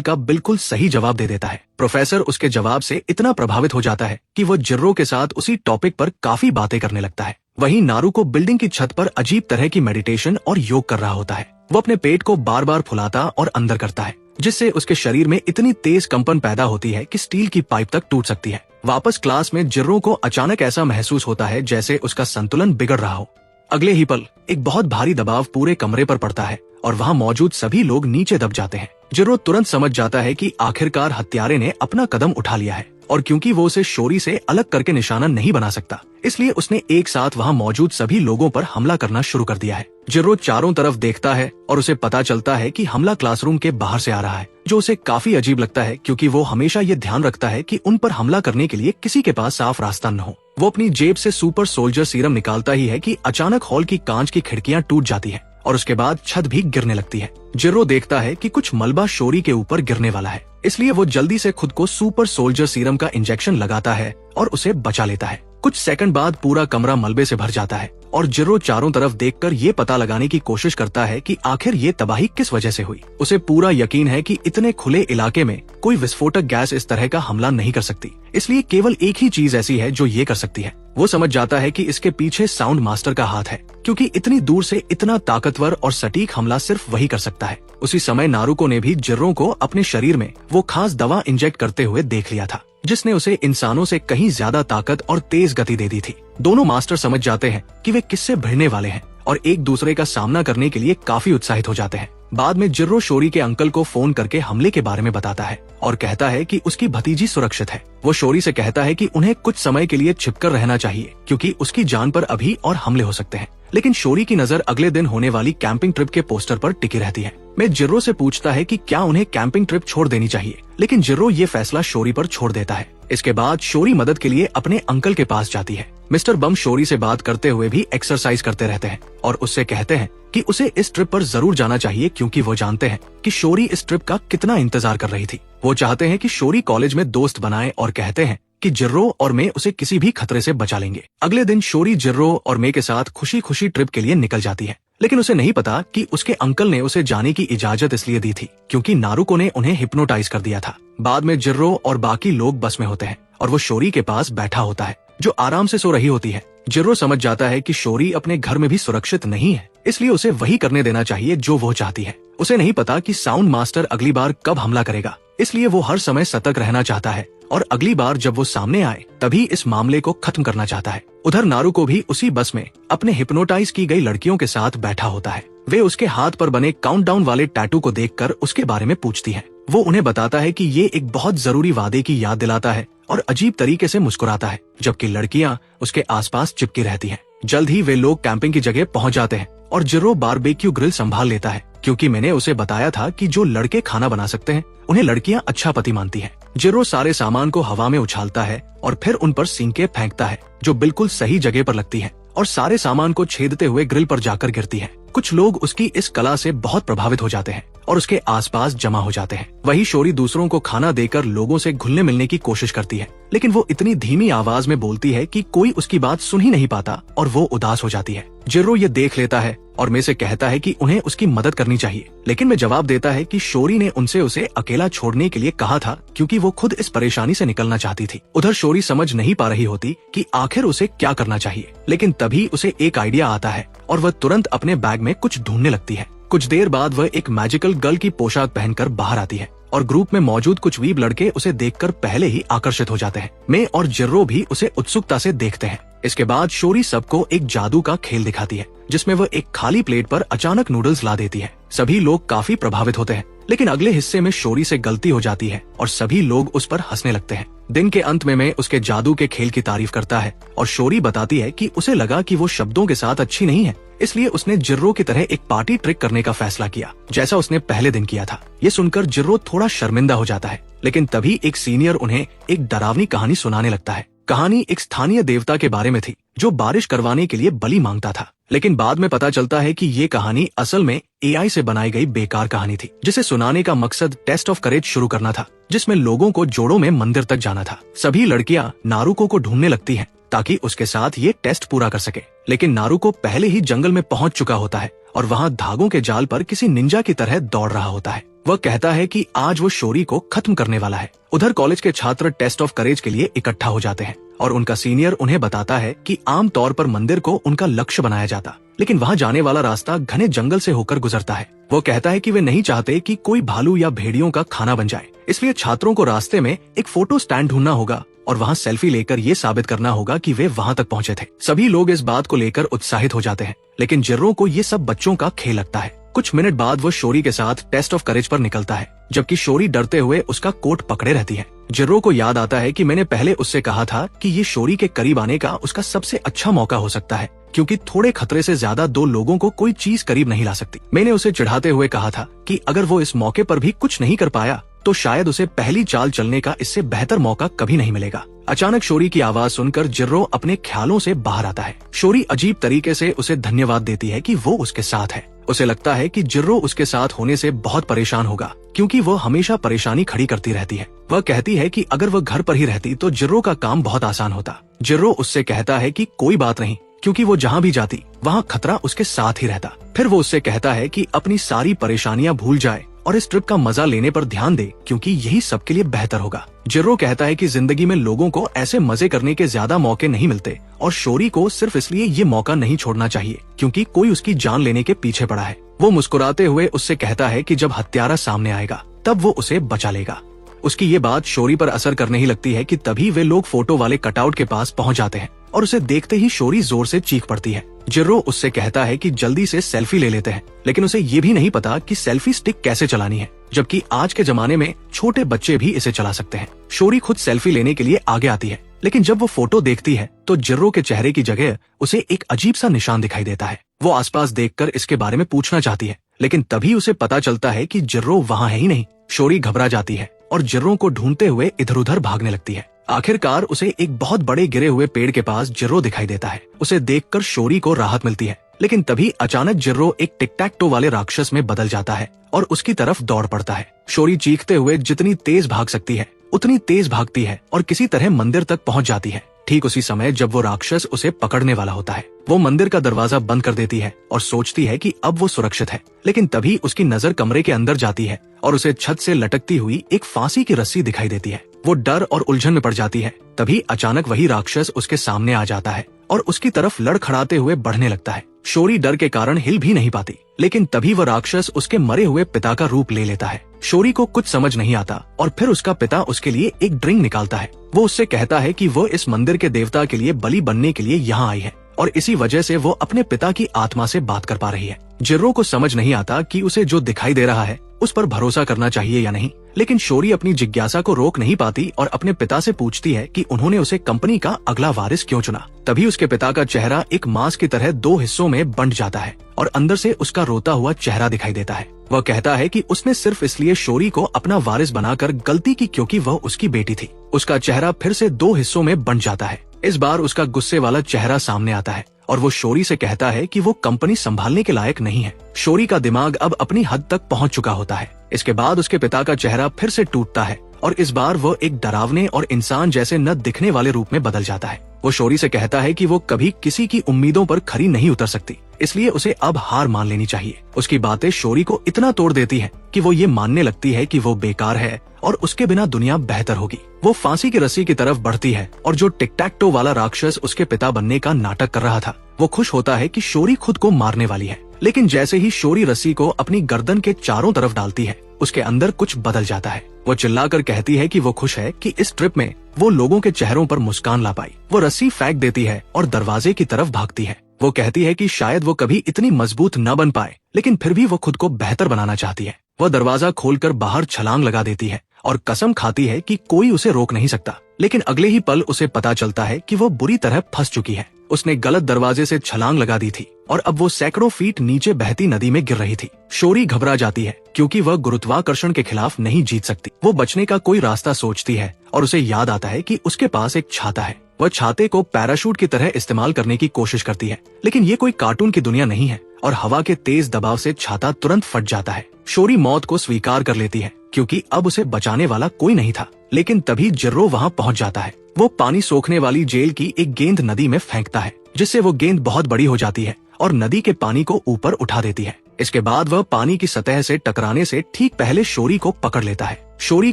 का बिल्कुल सही जवाब दे देता है। प्रोफेसर उसके जवाब से इतना प्रभावित हो जाता है कि वो जिर्रो के साथ उसी टॉपिक पर काफी बातें करने लगता है। वहीं नारुको बिल्डिंग की छत पर अजीब तरह की मेडिटेशन और योग कर रहा होता है। वो अपने पेट को बार बार फुलाता और अंदर करता है, जिससे उसके शरीर में इतनी तेज कंपन पैदा होती है कि स्टील की पाइप तक टूट सकती है। वापस क्लास में जिर्रो को अचानक ऐसा महसूस होता है जैसे उसका संतुलन बिगड़ रहा हो। अगले ही पल एक बहुत भारी दबाव पूरे कमरे पर पड़ता है और वहाँ मौजूद सभी लोग नीचे दब जाते हैं। जिर्रो तुरंत समझ जाता है कि आखिरकार हत्यारे ने अपना कदम उठा लिया है और क्योंकि वो उसे शोरी से अलग करके निशाना नहीं बना सकता, इसलिए उसने एक साथ वहाँ मौजूद सभी लोगों पर हमला करना शुरू कर दिया है। जिर्रो चारों तरफ देखता है और उसे पता चलता है कि हमला क्लासरूम के बाहर से आ रहा है, जो उसे काफी अजीब लगता है क्योंकि वो हमेशा ये ध्यान रखता है कि उन पर हमला करने के लिए किसी के पास साफ रास्ता न हो। वो अपनी जेब से सुपर सोल्जर सीरम निकालता ही है कि अचानक हॉल की कांच की खिड़कियां टूट जाती है और उसके बाद छत भी गिरने लगती है। जिर्रो देखता है कि कुछ मलबा शोरी के ऊपर गिरने वाला है, इसलिए वो जल्दी से खुद को सुपर सोल्जर सीरम का इंजेक्शन लगाता है और उसे बचा लेता है। कुछ सेकंड बाद पूरा कमरा मलबे से भर जाता है और जिर्रो चारों तरफ देखकर ये पता लगाने की कोशिश करता है कि आखिर ये तबाही किस वजह से हुई। उसे पूरा यकीन है कि इतने खुले इलाके में कोई विस्फोटक गैस इस तरह का हमला नहीं कर सकती, इसलिए केवल एक ही चीज ऐसी है जो ये कर सकती है। वो समझ जाता है कि इसके पीछे साउंड मास्टर का हाथ है, क्योंकि इतनी दूर से इतना ताकतवर और सटीक हमला सिर्फ वही कर सकता है। उसी समय नारुको ने भी जिर्रो को अपने शरीर में वो खास दवा इंजेक्ट करते हुए देख लिया था, जिसने उसे इंसानों से कहीं ज्यादा ताकत और तेज गति दे दी थी। दोनों मास्टर समझ जाते हैं कि वे किससे भिड़ने वाले हैं और एक दूसरे का सामना करने के लिए काफी उत्साहित हो जाते हैं। बाद में जिर्रो शोरी के अंकल को फोन करके हमले के बारे में बताता है और कहता है कि उसकी भतीजी सुरक्षित है। वो शोरी से कहता है कि उन्हें कुछ समय के लिए छिपकर रहना चाहिए क्योंकि उसकी जान पर अभी और हमले हो सकते हैं। लेकिन शोरी की नजर अगले दिन होने वाली कैंपिंग ट्रिप के पोस्टर पर टिकी रहती है। मैं जिर्रो से पूछता है कि क्या उन्हें कैंपिंग ट्रिप छोड़ देनी चाहिए, लेकिन जिर्रो ये फैसला शोरी पर छोड़ देता है। इसके बाद शोरी मदद के लिए अपने अंकल के पास जाती है। मिस्टर बम शोरी से बात करते हुए भी एक्सरसाइज करते रहते हैं और उससे कहते हैं कि उसे इस ट्रिप पर जरूर जाना चाहिए क्योंकि वो जानते हैं कि शोरी इस ट्रिप का कितना इंतजार कर रही थी। वो चाहते हैं कि शोरी कॉलेज में दोस्त बनाए और कहते हैं कि जिर्रो और मैं उसे किसी भी खतरे से बचा लेंगे। अगले दिन शोरी जिर्रो और मैं के साथ खुशी खुशी ट्रिप के लिए निकल जाती है, लेकिन उसे नहीं पता कि उसके अंकल ने उसे जाने की इजाजत इसलिए दी थी क्योंकि नारुको ने उन्हें हिप्नोटाइज कर दिया था। बाद में जिर्रो और बाकी लोग बस में होते हैं और वो शोरी के पास बैठा होता है जो आराम से सो रही होती है। जिर्रो समझ जाता है कि शोरी अपने घर में भी सुरक्षित नहीं है, इसलिए उसे वही करने देना चाहिए जो वो चाहती है। उसे नहीं पता कि साउंड मास्टर अगली बार कब हमला करेगा, इसलिए वो हर समय सतर्क रहना चाहता है और अगली बार जब वो सामने आए तभी इस मामले को खत्म करना चाहता है। उधर नारुको भी उसी बस में अपने हिप्नोटाइज की गई लड़कियों के साथ बैठा होता है। वे उसके हाथ पर बने काउंटडाउन वाले टैटू को देखकर उसके बारे में पूछती हैं। वो उन्हें बताता है कि ये एक बहुत जरूरी वादे की याद दिलाता है और अजीब तरीके से मुस्कुराता है, जबकि लड़कियां उसके आसपास चिपकी रहती हैं। जल्द ही वे लोग कैंपिंग की जगह पहुंच जाते हैं और जिर्रो बारबेक्यू ग्रिल संभाल लेता है क्योंकि मैंने उसे बताया था कि जो लड़के खाना बना सकते हैं उन्हें लड़कियां अच्छा पति मानती हैं। जिर्रो सारे सामान को हवा में उछालता है और फिर उन पर सींकें फेंकता है जो बिल्कुल सही जगह पर लगती है और सारे सामान को छेदते हुए ग्रिल पर जाकर गिरती है। कुछ लोग उसकी इस कला से बहुत प्रभावित हो जाते हैं और उसके आसपास जमा हो जाते हैं। वही शोरी दूसरों को खाना देकर लोगों से घुलने मिलने की कोशिश करती है, लेकिन वो इतनी धीमी आवाज में बोलती है कि कोई उसकी बात सुन ही नहीं पाता और वो उदास हो जाती है। जिर्रो ये देख लेता है और मे से कहता है कि उन्हें उसकी मदद करनी चाहिए, लेकिन मे जवाब देता है कि शोरी ने उनसे उसे अकेला छोड़ने के लिए कहा था क्योंकि वो खुद इस परेशानी से निकलना चाहती थी। उधर शोरी समझ नहीं पा रही होती कि आखिर उसे क्या करना चाहिए, लेकिन तभी उसे एक आइडिया आता है और वह तुरंत अपने बैग में कुछ ढूंढने लगती है। कुछ देर बाद वह एक मैजिकल गर्ल की पोशाक पहनकर बाहर आती है और ग्रुप में मौजूद कुछ वीब लड़के उसे देखकर पहले ही आकर्षित हो जाते हैं। मे और जिर्रो भी उसे उत्सुकता से देखते हैं। इसके बाद शोरी सबको एक जादू का खेल दिखाती है जिसमें वह एक खाली प्लेट पर अचानक नूडल्स ला देती है। सभी लोग काफी प्रभावित होते हैं, लेकिन अगले हिस्से में शोरी से गलती हो जाती है और सभी लोग उस पर हंसने लगते हैं। दिन के अंत में मैं उसके जादू के खेल की तारीफ करता है और शोरी बताती है कि उसे लगा कि वो शब्दों के साथ अच्छी नहीं है, इसलिए उसने जिर्रो की तरह एक पार्टी ट्रिक करने का फैसला किया जैसा उसने पहले दिन किया था। ये सुनकर जिर्रो थोड़ा शर्मिंदा हो जाता है, लेकिन तभी एक सीनियर उन्हें एक डरावनी कहानी सुनाने लगता है। कहानी एक स्थानीय देवता के बारे में थी जो बारिश करवाने के लिए बलि मांगता था, लेकिन बाद में पता चलता है कि ये कहानी असल में एआई से बनाई गई बेकार कहानी थी जिसे सुनाने का मकसद टेस्ट ऑफ करेज शुरू करना था, जिसमें लोगों को जोड़ों में मंदिर तक जाना था। सभी लड़कियां नारुको को ढूंढने लगती हैं ताकि उसके साथ ये टेस्ट पूरा कर सके, लेकिन नारुको पहले ही जंगल में पहुंच चुका होता है और वहां धागों के जाल पर किसी निंजा की तरह दौड़ रहा होता है। वह कहता है कि आज वो शोरी को खत्म करने वाला है। उधर कॉलेज के छात्र टेस्ट ऑफ करेज के लिए इकट्ठा हो जाते हैं और उनका सीनियर उन्हें बताता है कि आम तौर पर मंदिर को उनका लक्ष्य बनाया जाता, लेकिन वहां जाने वाला रास्ता घने जंगल से होकर गुजरता है। वो कहता है कि वे नहीं चाहते कि कोई भालू या भेड़ियों का खाना बन जाए, इसलिए छात्रों को रास्ते में एक फोटो स्टैंड ढूंढना होगा और वहां सेल्फी लेकर ये साबित करना होगा कि वे वहां तक पहुंचे थे। सभी लोग इस बात को लेकर उत्साहित हो जाते हैं, लेकिन जिर्रो को ये सब बच्चों का खेल लगता है। कुछ मिनट बाद वो शोरी के साथ टेस्ट ऑफ करेज पर निकलता है, जबकि शोरी डरते हुए उसका कोट पकड़े रहती है। जिर्रो को याद आता है कि मैंने पहले उससे कहा था कि ये शोरी के करीब आने का उसका सबसे अच्छा मौका हो सकता है, क्योंकि थोड़े खतरे से ज्यादा दो लोगों को कोई चीज करीब नहीं ला सकती। मैंने उसे चिढ़ाते हुए कहा था कि अगर वो इस मौके पर भी कुछ नहीं कर पाया तो शायद उसे पहली चाल चलने का इससे बेहतर मौका कभी नहीं मिलेगा। अचानक शोरी की आवाज सुनकर जिर्रो अपने ख्यालों से बाहर आता है। शोरी अजीब तरीके से उसे धन्यवाद देती है कि वो उसके साथ है। उसे लगता है कि जिर्रो उसके साथ होने से बहुत परेशान होगा, क्योंकि वो हमेशा परेशानी खड़ी करती रहती है। वह कहती है कि अगर वह घर पर ही रहती तो जिर्रो का काम बहुत आसान होता। जिर्रो उससे कहता है कि कोई बात नहीं, क्योंकि वो जहाँ भी जाती वहाँ खतरा उसके साथ ही रहता। फिर वो उससे कहता है कि अपनी सारी परेशानियां भूल जाए और इस ट्रिप का मजा लेने पर ध्यान दे, क्योंकि यही सबके लिए बेहतर होगा। जिर्रो कहता है कि जिंदगी में लोगों को ऐसे मजे करने के ज्यादा मौके नहीं मिलते और शोरी को सिर्फ इसलिए ये मौका नहीं छोड़ना चाहिए क्योंकि कोई उसकी जान लेने के पीछे पड़ा है। वो मुस्कुराते हुए उससे कहता है कि जब हत्यारा सामने आएगा तब वो उसे बचा लेगा। उसकी ये बात शोरी पर असर करने ही लगती है कि तभी वे लोग फोटो वाले कटआउट के पास पहुंच जाते हैं और उसे देखते ही शोरी जोर से चीख पड़ती है। जिर्रो उससे कहता है कि जल्दी से सेल्फी ले लेते हैं, लेकिन उसे ये भी नहीं पता कि सेल्फी स्टिक कैसे चलानी है, जबकि आज के जमाने में छोटे बच्चे भी इसे चला सकते हैं। शोरी खुद सेल्फी लेने के लिए आगे आती है, लेकिन जब वो फोटो देखती है तो जिर्रो के चेहरे की जगह उसे एक अजीब सा निशान दिखाई देता है। वो आसपास देखकर इसके बारे में पूछना चाहती है, लेकिन तभी उसे पता चलता है कि जिर्रो वहाँ है ही नहीं। शोरी घबरा जाती है और जिर्रो को ढूंढते हुए इधर उधर भागने लगती है। आखिरकार उसे एक बहुत बड़े गिरे हुए पेड़ के पास जिर्रो दिखाई देता है। उसे देखकर शोरी को राहत मिलती है, लेकिन तभी अचानक जिर्रो एक टिक टैक टो वाले राक्षस में बदल जाता है और उसकी तरफ दौड़ पड़ता है। शोरी चीखते हुए जितनी तेज भाग सकती है उतनी तेज भागती है और किसी तरह मंदिर तक पहुंच जाती है। ठीक उसी समय जब वो राक्षस उसे पकड़ने वाला होता है, वो मंदिर का दरवाजा बंद कर देती है और सोचती है कि अब वो सुरक्षित है, लेकिन तभी उसकी नजर कमरे के अंदर जाती है और उसे छत से लटकती हुई एक फांसी की रस्सी दिखाई देती है। वो डर और उलझन में पड़ जाती है। तभी अचानक वही राक्षस उसके सामने आ जाता है और उसकी तरफ लड़खड़ाते हुए बढ़ने लगता है। शोरी डर के कारण हिल भी नहीं पाती, लेकिन तभी वह राक्षस उसके मरे हुए पिता का रूप ले लेता है। शोरी को कुछ समझ नहीं आता और फिर उसका पिता उसके लिए एक ड्रिंक निकालता है। वो उससे कहता है कि वो इस मंदिर के देवता के लिए बलि बनने के लिए यहाँ आई है और इसी वजह से वो अपने पिता की आत्मा से बात कर पा रही है। जिर्रो को समझ नहीं आता कि उसे जो दिखाई दे रहा है उस पर भरोसा करना चाहिए या नहीं, लेकिन शोरी अपनी जिज्ञासा को रोक नहीं पाती और अपने पिता से पूछती है कि उन्होंने उसे कंपनी का अगला वारिस क्यों चुना। तभी उसके पिता का चेहरा एक मांस की तरह दो हिस्सों में बंट जाता है और अंदर से उसका रोता हुआ चेहरा दिखाई देता है। वह कहता है कि उसने सिर्फ इसलिए शोरी को अपना वारिस बनाकर गलती की क्योंकि वह उसकी बेटी थी। उसका चेहरा फिर से दो हिस्सों में बंट जाता है। इस बार उसका गुस्से वाला चेहरा सामने आता है और वो शोरी से कहता है कि वो कंपनी संभालने के लायक नहीं है। शोरी का दिमाग अब अपनी हद तक पहुंच चुका होता है। इसके बाद उसके पिता का चेहरा फिर से टूटता है और इस बार वो एक डरावने और इंसान जैसे न दिखने वाले रूप में बदल जाता है। वो शोरी से कहता है कि वो कभी किसी की उम्मीदों पर खरी नहीं उतर सकती, इसलिए उसे अब हार मान लेनी चाहिए। उसकी बातें शोरी को इतना तोड़ देती हैं कि वो ये मानने लगती है कि वो बेकार है और उसके बिना दुनिया बेहतर होगी। वो फांसी की रस्सी की तरफ बढ़ती है और जो टिक टैक टो वाला राक्षस उसके पिता बनने का नाटक कर रहा था, वो खुश होता है कि शोरी खुद को मारने वाली है। लेकिन जैसे ही शोरी रस्सी को अपनी गर्दन के चारों तरफ डालती है, उसके अंदर कुछ बदल जाता है। वो चिल्लाकर कहती है कि वो खुश है कि इस ट्रिप में वो लोगों के चेहरों पर मुस्कान ला पाई। वो रस्सी फेंक देती है और दरवाजे की तरफ भागती है। वो कहती है कि शायद वो कभी इतनी मजबूत न बन पाए, लेकिन फिर भी वो खुद को बेहतर बनाना चाहती है। वह दरवाजा खोलकर बाहर छलांग लगा देती है और कसम खाती है कि कोई उसे रोक नहीं सकता। लेकिन अगले ही पल उसे पता चलता है कि वो बुरी तरह फंस चुकी है। उसने गलत दरवाजे से छलांग लगा दी थी और अब वो सैकड़ों फीट नीचे बहती नदी में गिर रही थी। शोरी घबरा जाती है क्योंकि वह गुरुत्वाकर्षण के खिलाफ नहीं जीत सकती। वो बचने का कोई रास्ता सोचती है और उसे याद आता है कि उसके पास एक छाता है। वह छाते को पैराशूट की तरह इस्तेमाल करने की कोशिश करती है, लेकिन ये कोई कार्टून की दुनिया नहीं है और हवा के तेज दबाव से छाता तुरंत फट जाता है। शोरी मौत को स्वीकार कर लेती है क्योंकि अब उसे बचाने वाला कोई नहीं था। लेकिन तभी जिर्रो वहाँ पहुँच जाता है। वो पानी सोखने वाली जेल की एक गेंद नदी में फेंकता है, जिससे वो गेंद बहुत बड़ी हो जाती है और नदी के पानी को ऊपर उठा देती है। इसके बाद वह पानी की सतह से टकराने से ठीक पहले शोरी को पकड़ लेता है। शोरी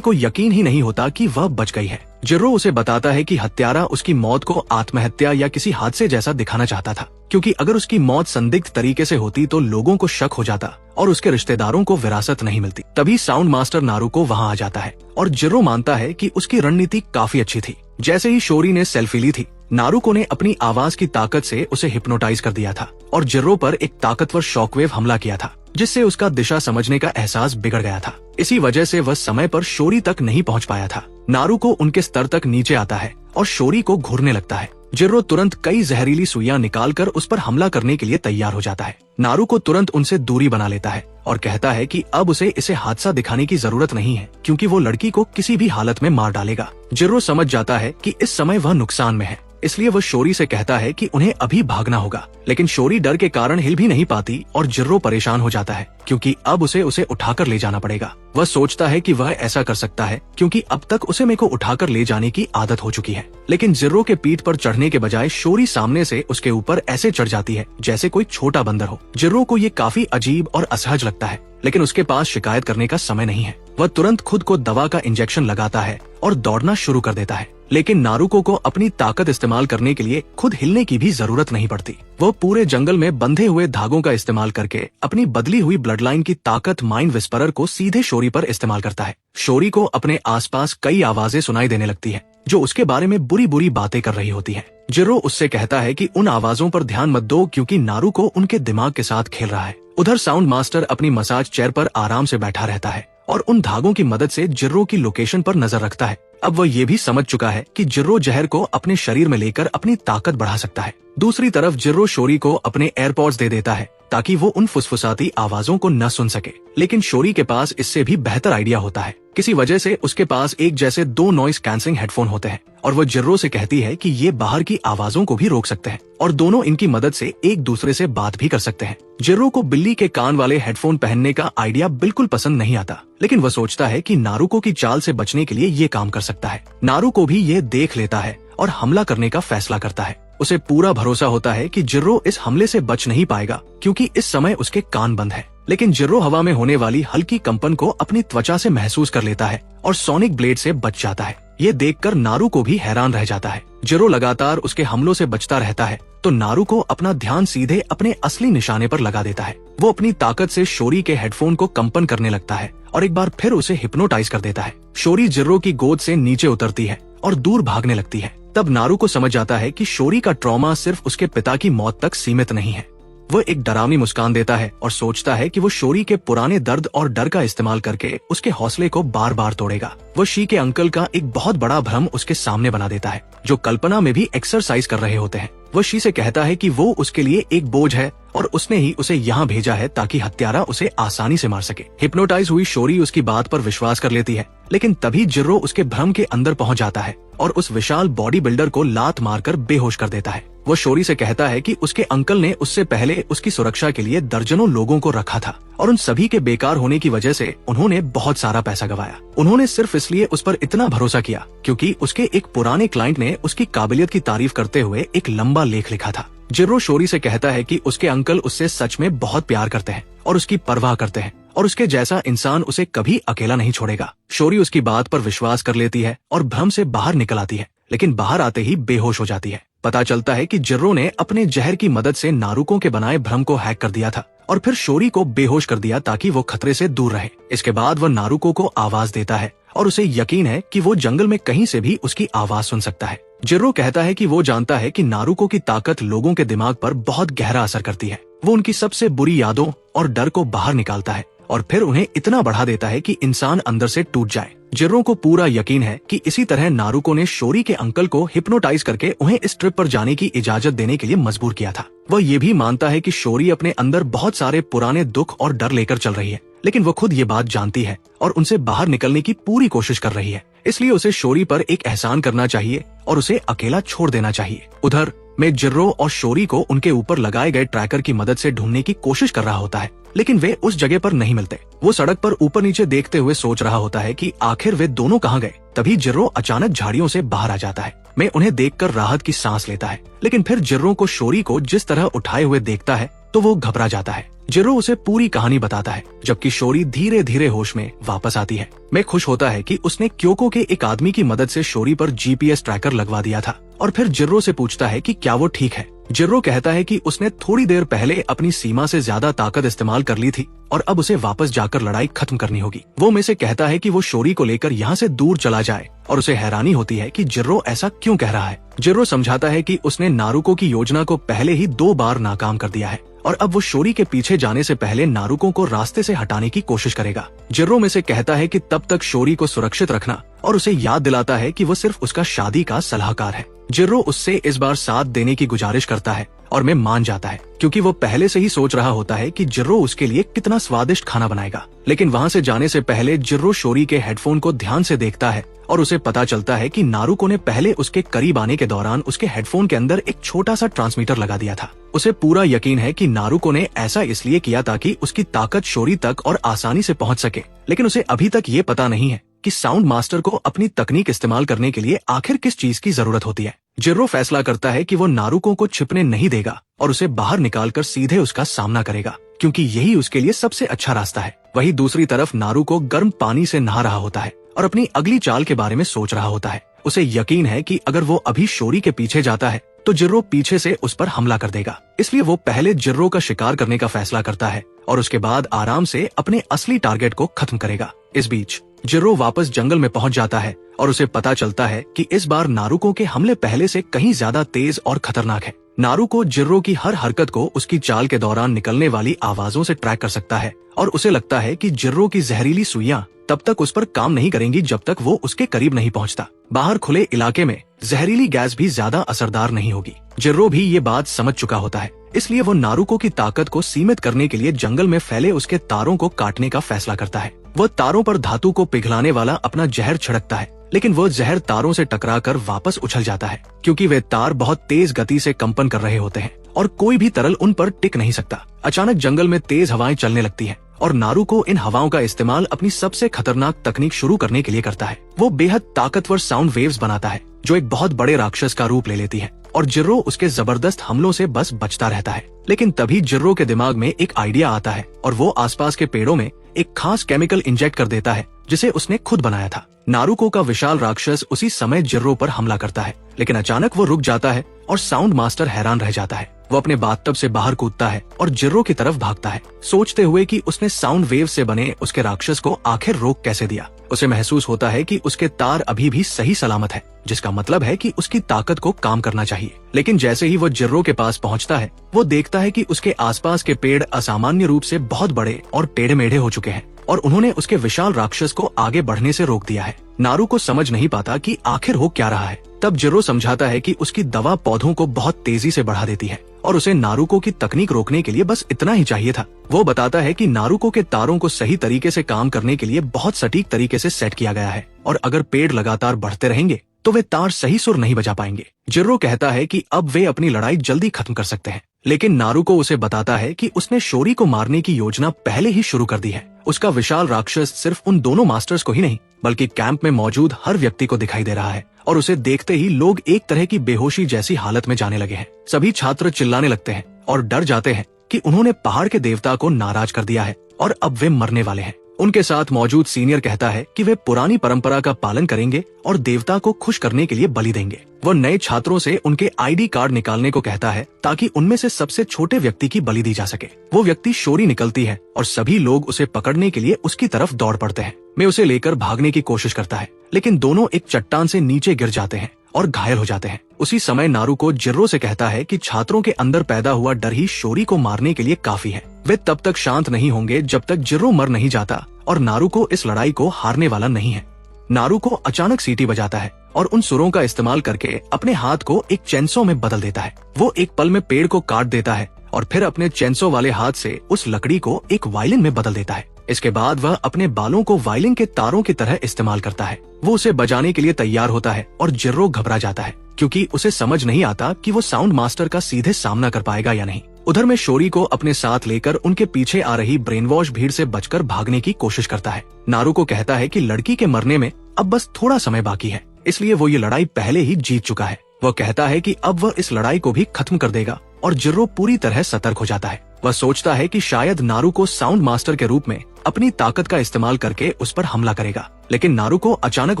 को यकीन ही नहीं होता कि वह बच गई है। जिर्रो उसे बताता है कि हत्यारा उसकी मौत को आत्महत्या या किसी हादसे जैसा दिखाना चाहता था, क्योंकि अगर उसकी मौत संदिग्ध तरीके से होती तो लोगों को शक हो जाता और उसके रिश्तेदारों को विरासत नहीं मिलती। तभी साउंड मास्टर नारुको वहाँ आ जाता है और जिर्रो मानता है कि उसकी रणनीति काफी अच्छी थी। जैसे ही शोरी ने सेल्फी ली थी, नारुको ने अपनी आवाज की ताकत से उसे हिप्नोटाइज कर दिया था और जिर्रो पर एक ताकतवर शॉकवेव हमला किया था, जिससे उसका दिशा समझने का एहसास बिगड़ गया था। इसी वजह से वह समय पर शोरी तक नहीं पहुंच पाया था। नारुको उनके स्तर तक नीचे आता है और शोरी को घूरने लगता है। जिर्रो तुरंत कई जहरीली सुइयां निकालकर उस पर हमला करने के लिए तैयार हो जाता है। नारुको तुरंत उनसे दूरी बना लेता है और कहता है कि अब उसे इसे हादसा दिखाने की जरूरत नहीं है, क्योंकि वो लड़की को किसी भी हालत में मार डालेगा। जिर्रो समझ जाता है कि इस समय वह नुकसान में है, इसलिए वह शोरी से कहता है कि उन्हें अभी भागना होगा। लेकिन शोरी डर के कारण हिल भी नहीं पाती और जिर्रो परेशान हो जाता है क्योंकि अब उसे उठाकर ले जाना पड़ेगा। वह सोचता है कि वह ऐसा कर सकता है क्योंकि अब तक उसे मेरे को उठाकर ले जाने की आदत हो चुकी है। लेकिन जिर्रो के पीठ पर चढ़ने के बजाय शोरी सामने से उसके ऊपर ऐसे चढ़ जाती है जैसे कोई छोटा बंदर हो। जिर्रो को ये काफी अजीब और असहज लगता है, लेकिन उसके पास शिकायत करने का समय नहीं है। वह तुरंत खुद को दवा का इंजेक्शन लगाता है और दौड़ना शुरू कर देता है। लेकिन नारुको को अपनी ताकत इस्तेमाल करने के लिए खुद हिलने की भी जरूरत नहीं पड़ती। वो पूरे जंगल में बंधे हुए धागों का इस्तेमाल करके अपनी बदली हुई ब्लड लाइन की ताकत माइंड विस्परर को सीधे शोरी पर इस्तेमाल करता है। शोरी को अपने आसपास कई आवाजें सुनाई देने लगती है जो उसके बारे में बुरी बुरी बातें कर रही होती है। जिर्रो उससे कहता है कि उन आवाजों पर ध्यान मत दो क्योंकि नारुको उनके दिमाग के साथ खेल रहा है। उधर साउंड मास्टर अपनी मसाज चेयर पर आराम से बैठा रहता है और उन धागों की मदद से जिर्रो की लोकेशन पर नजर रखता है। अब वह ये भी समझ चुका है कि जिर्रो जहर को अपने शरीर में लेकर अपनी ताकत बढ़ा सकता है। दूसरी तरफ जिर्रो शोरी को अपने एयरपॉड्स दे देता है ताकि वो उन फुसफुसाती आवाजों को न सुन सके। लेकिन शोरी के पास इससे भी बेहतर आइडिया होता है। किसी वजह से उसके पास एक जैसे 2 नॉइस कैंसलिंग हेडफोन होते हैं और वो जिर्रो से कहती है कि ये बाहर की आवाजों को भी रोक सकते हैं और दोनों इनकी मदद से एक दूसरे से बात भी कर सकते हैं। जिर्रो को बिल्ली के कान वाले हेडफोन पहनने का आइडिया बिल्कुल पसंद नहीं आता, लेकिन वह सोचता है कि नारुको की चाल से बचने के लिए ये काम कर सकता है। नारुको भी ये देख लेता है और हमला करने का फैसला करता है। उसे पूरा भरोसा होता है कि जिर्रो इस हमले से बच नहीं पाएगा क्योंकि इस समय उसके कान बंद है। लेकिन जिर्रो हवा में होने वाली हल्की कंपन को अपनी त्वचा से महसूस कर लेता है और सोनिक ब्लेड से बच जाता है। ये देखकर नारुको भी हैरान रह जाता है। जिर्रो लगातार उसके हमलों से बचता रहता है तो नारुको अपना ध्यान सीधे अपने असली निशाने पर लगा देता है। वो अपनी ताकत से शोरी के हेडफोन को कंपन करने लगता है और एक बार फिर उसे हिप्नोटाइज कर देता है। शोरी जिर्रो की गोद से नीचे उतरती है और दूर भागने लगती है। तब नारुको समझ जाता है कि शोरी का ट्रॉमा सिर्फ उसके पिता की मौत तक सीमित नहीं है। वह एक डरावनी मुस्कान देता है और सोचता है कि वो शोरी के पुराने दर्द और डर का इस्तेमाल करके उसके हौसले को बार बार तोड़ेगा। वह शी के अंकल का एक बहुत बड़ा भ्रम उसके सामने बना देता है, जो कल्पना में भी एक्सरसाइज कर रहे होते हैं। वह शी से कहता है कि वो उसके लिए एक बोझ है और उसने ही उसे यहाँ भेजा है ताकि हत्यारा उसे आसानी से मार सके। हिप्नोटाइज हुई शोरी उसकी बात पर विश्वास कर लेती है, लेकिन तभी जिर्रो उसके भ्रम के अंदर पहुंच जाता है और उस विशाल बॉडी बिल्डर को लात मारकर बेहोश कर देता है। वो शोरी से कहता है कि उसके अंकल ने उससे पहले उसकी सुरक्षा के लिए दर्जनों लोगों को रखा था और उन सभी के बेकार होने की वजह से उन्होंने बहुत सारा पैसा गंवाया। उन्होंने सिर्फ इसलिए उस पर इतना भरोसा किया क्योंकि उसके एक पुराने क्लाइंट ने उसकी काबिलियत की तारीफ करते हुए एक लंबा लेख लिखा था। जिर्रो शोरी से कहता है कि उसके अंकल उससे सच में बहुत प्यार करते हैं और उसकी परवाह करते हैं और उसके जैसा इंसान उसे कभी अकेला नहीं छोड़ेगा। शोरी उसकी बात पर विश्वास कर लेती है और भ्रम से बाहर निकल आती है, लेकिन बाहर आते ही बेहोश हो जाती है। पता चलता है कि जिर्रो ने अपने जहर की मदद से नारुको के बनाए भ्रम को हैक कर दिया था और फिर शोरी को बेहोश कर दिया ताकि वो खतरे से दूर रहे। इसके बाद वह नारुको को आवाज देता है और उसे यकीन है कि वो जंगल में कहीं से भी उसकी आवाज सुन सकता है। जिर्रो कहता है कि वो जानता है कि नारुको की ताकत लोगों के दिमाग पर बहुत गहरा असर करती है। वो उनकी सबसे बुरी यादों और डर को बाहर निकालता है और फिर उन्हें इतना बढ़ा देता है कि इंसान अंदर से टूट जाए। जिर्रो को पूरा यकीन है कि इसी तरह नारुको ने शोरी के अंकल को हिप्नोटाइज करके उन्हें इस ट्रिप पर जाने की इजाजत देने के लिए मजबूर किया था। वह ये भी मानता है कि शोरी अपने अंदर बहुत सारे पुराने दुख और डर लेकर चल रही है, लेकिन वो खुद ये बात जानती है और उनसे बाहर निकलने की पूरी कोशिश कर रही है। इसलिए उसे शोरी पर एक एहसान करना चाहिए और उसे अकेला छोड़ देना चाहिए। उधर में जिर्रो और शोरी को उनके ऊपर लगाए गए ट्रैकर की मदद से ढूंढने की कोशिश कर रहा होता है, लेकिन वे उस जगह पर नहीं मिलते। वो सड़क पर ऊपर नीचे देखते हुए सोच रहा होता है कि आखिर वे दोनों कहाँ गए। तभी जिर्रो अचानक झाड़ियों से बाहर आ जाता है। मैं उन्हें देखकर राहत की सांस लेता है, लेकिन फिर जिर्रो को शोरी को जिस तरह उठाए हुए देखता है तो वो घबरा जाता है। जिर्रो उसे पूरी कहानी बताता है, जबकि शोरी धीरे धीरे होश में वापस आती है। मैं खुश होता है कि उसने क्योको के एक आदमी की मदद से शोरी पर जीपीएस ट्रैकर लगवा दिया था और फिर जिर्रो से पूछता है कि क्या वो ठीक है। जिर्रो कहता है कि उसने थोड़ी देर पहले अपनी सीमा से ज्यादा ताकत इस्तेमाल कर ली थी और अब उसे वापस जाकर लड़ाई खत्म करनी होगी। वो में से कहता है कि वो शोरी को लेकर यहाँ से दूर चला जाए और उसे हैरानी होती है कि जिर्रो ऐसा क्यों कह रहा है। जिर्रो समझाता है कि उसने नारुको की योजना को पहले ही 2 बार नाकाम कर दिया है और अब वो शोरी के पीछे जाने से पहले नारुको को रास्ते से हटाने की कोशिश करेगा। जिर्रो में से कहता है कि तब तक शोरी को सुरक्षित रखना और उसे याद दिलाता है कि वो सिर्फ उसका शादी का सलाहकार है। जिर्रो उससे इस बार साथ देने की गुजारिश करता है और मैं मान जाता है, क्योंकि वो पहले से ही सोच रहा होता है कि जिर्रो उसके लिए कितना स्वादिष्ट खाना बनाएगा। लेकिन वहाँ से जाने से पहले जिर्रो शोरी के हेडफोन को ध्यान से देखता है और उसे पता चलता है कि नारुको ने पहले उसके करीब आने के दौरान उसके हेडफोन के अंदर एक छोटा सा ट्रांसमीटर लगा दिया था। उसे पूरा यकीन है कि नारुको ने ऐसा इसलिए किया ताकि उसकी ताकत शोरी तक और आसानी से पहुंच सके, लेकिन उसे अभी तक ये पता नहीं है कि साउंड मास्टर को अपनी तकनीक इस्तेमाल करने के लिए आखिर किस चीज की जरूरत होती है। जिर्रो फैसला करता है कि वो नारुको को छिपने नहीं देगा और उसे बाहर निकालकर सीधे उसका सामना करेगा, क्योंकि यही उसके लिए सबसे अच्छा रास्ता है। वहीं दूसरी तरफ नारुको गर्म पानी से नहा रहा होता है और अपनी अगली चाल के बारे में सोच रहा होता है। उसे यकीन है कि अगर वो अभी शोरी के पीछे जाता है तो जिर्रो पीछे से उस पर हमला कर देगा। इसलिए वो पहले जिर्रो का शिकार करने का फैसला करता है और उसके बाद आराम से अपने असली टारगेट को खत्म करेगा। इस बीच जिर्रो वापस जंगल में पहुंच जाता है और उसे पता चलता है कि इस बार नारुको के हमले पहले से कहीं ज्यादा तेज और खतरनाक है। नारुको जिर्रो की हर हरकत को उसकी चाल के दौरान निकलने वाली आवाजों से ट्रैक कर सकता है और उसे लगता है कि जिर्रो की जहरीली सुइयां तब तक उस पर काम नहीं करेंगी जब तक वो उसके करीब नहीं पहुंचता। बाहर खुले इलाके में जहरीली गैस भी ज्यादा असरदार नहीं होगी। जिर्रो भी ये बात समझ चुका होता है, इसलिए वो नारुको की ताकत को सीमित करने के लिए जंगल में फैले उसके तारों को काटने का फैसला करता है। वह तारों पर धातु को पिघलाने वाला अपना जहर छिड़कता है, लेकिन वो जहर तारों से टकराकर वापस उछल जाता है, क्योंकि वे तार बहुत तेज गति से कंपन कर रहे होते हैं और कोई भी तरल उन पर टिक नहीं सकता। अचानक जंगल में तेज हवाएं चलने लगती हैं और नारुको इन हवाओं का इस्तेमाल अपनी सबसे खतरनाक तकनीक शुरू करने के लिए करता है। वो बेहद ताकतवर साउंड वेव्स बनाता है जो एक बहुत बड़े राक्षस का रूप ले लेती है और जिर्रो उसके जबरदस्त हमलों से बस बचता रहता है। लेकिन तभी जिर्रो के दिमाग में एक आइडिया आता है और वो आसपास के पेड़ों में एक खास केमिकल इंजेक्ट कर देता है जिसे उसने खुद बनाया था। नारुको का विशाल राक्षस उसी समय जिर्रो पर हमला करता है, लेकिन अचानक वो रुक जाता है और साउंड मास्टर हैरान रह जाता है। वो अपने बाथटब से बाहर कूदता है और जिर्रो की तरफ भागता है, सोचते हुए कि उसने साउंड वेव से बने उसके राक्षस को आखिर रोक कैसे दिया। उसे महसूस होता है कि उसके तार अभी भी सही सलामत है, जिसका मतलब है कि उसकी ताकत को काम करना चाहिए। लेकिन जैसे ही वो जिर्रो के पास पहुंचता है, वो देखता है कि उसके आसपास के पेड़ असामान्य रूप से बहुत बड़े और टेढ़े मेढ़े हो चुके हैं और उन्होंने उसके विशाल राक्षस को आगे बढ़ने से रोक दिया है। नारुको समझ नहीं पाता कि आखिर हो क्या रहा है। तब जिर्रो समझाता है कि उसकी दवा पौधों को बहुत तेजी से बढ़ा देती है और उसे नारुको की तकनीक रोकने के लिए बस इतना ही चाहिए था। वो बताता है कि नारुको के तारों को सही तरीके से काम करने के लिए बहुत सटीक तरीके से सेट किया गया है और अगर पेड़ लगातार बढ़ते रहेंगे तो वे तार सही सुर नहीं बजा पाएंगे। जिर्रो कहता है कि अब वे अपनी लड़ाई जल्दी खत्म कर सकते हैं, लेकिन नारुको उसे बताता है कि उसने शोरी को मारने की योजना पहले ही शुरू कर दी है। उसका विशाल राक्षस सिर्फ उन दोनों मास्टर्स को ही नहीं बल्कि कैंप में मौजूद हर व्यक्ति को दिखाई दे रहा है और उसे देखते ही लोग एक तरह की बेहोशी जैसी हालत में जाने लगे हैं। सभी छात्र चिल्लाने लगते हैं और डर जाते हैं कि उन्होंने पहाड़ के देवता को नाराज कर दिया है और अब वे मरने वाले हैं। उनके साथ मौजूद सीनियर कहता है कि वे पुरानी परंपरा का पालन करेंगे और देवता को खुश करने के लिए बलि देंगे। वो नए छात्रों से उनके आईडी कार्ड निकालने को कहता है ताकि उनमें से सबसे छोटे व्यक्ति की बलि दी जा सके। वो व्यक्ति शोरी निकलती है और सभी लोग उसे पकड़ने के लिए उसकी तरफ दौड़ पड़ते हैं। मैं उसे लेकर भागने की कोशिश करता है, लेकिन दोनों एक चट्टान से नीचे गिर जाते हैं और घायल हो जाते हैं। उसी समय नारुको जिर्रो से कहता है कि छात्रों के अंदर पैदा हुआ डर ही शोरी को मारने के लिए काफी है। वे तब तक शांत नहीं होंगे जब तक जिर्रो मर नहीं जाता और नारुको इस लड़ाई को हारने वाला नहीं है। नारुको अचानक सीटी बजाता है और उन सुरों का इस्तेमाल करके अपने हाथ को एक चेंसो में बदल देता है। वो एक पल में पेड़ को काट देता है और फिर अपने चेंसो वाले हाथ से उस लकड़ी को एक वायलिन में बदल देता है। इसके बाद वह अपने बालों को वायलिन के तारों की तरह इस्तेमाल करता है। वो उसे बजाने के लिए तैयार होता है और जिर्रो घबरा जाता है क्योंकि उसे समझ नहीं आता कि वो साउंड मास्टर का सीधे सामना कर पाएगा या नहीं। उधर में शोरी को अपने साथ लेकर उनके पीछे आ रही ब्रेन वॉश भीड़ से बचकर भागने की कोशिश करता है। नारुको कहता है कि लड़की के मरने में अब बस थोड़ा समय बाकी है, इसलिए वो ये लड़ाई पहले ही जीत चुका है। वह कहता है कि अब वह इस लड़ाई को भी खत्म कर देगा और जिर्रो पूरी तरह सतर्क हो जाता है। वह सोचता है कि शायद नारुको साउंड मास्टर के रूप में अपनी ताकत का इस्तेमाल करके उस पर हमला करेगा, लेकिन नारुको अचानक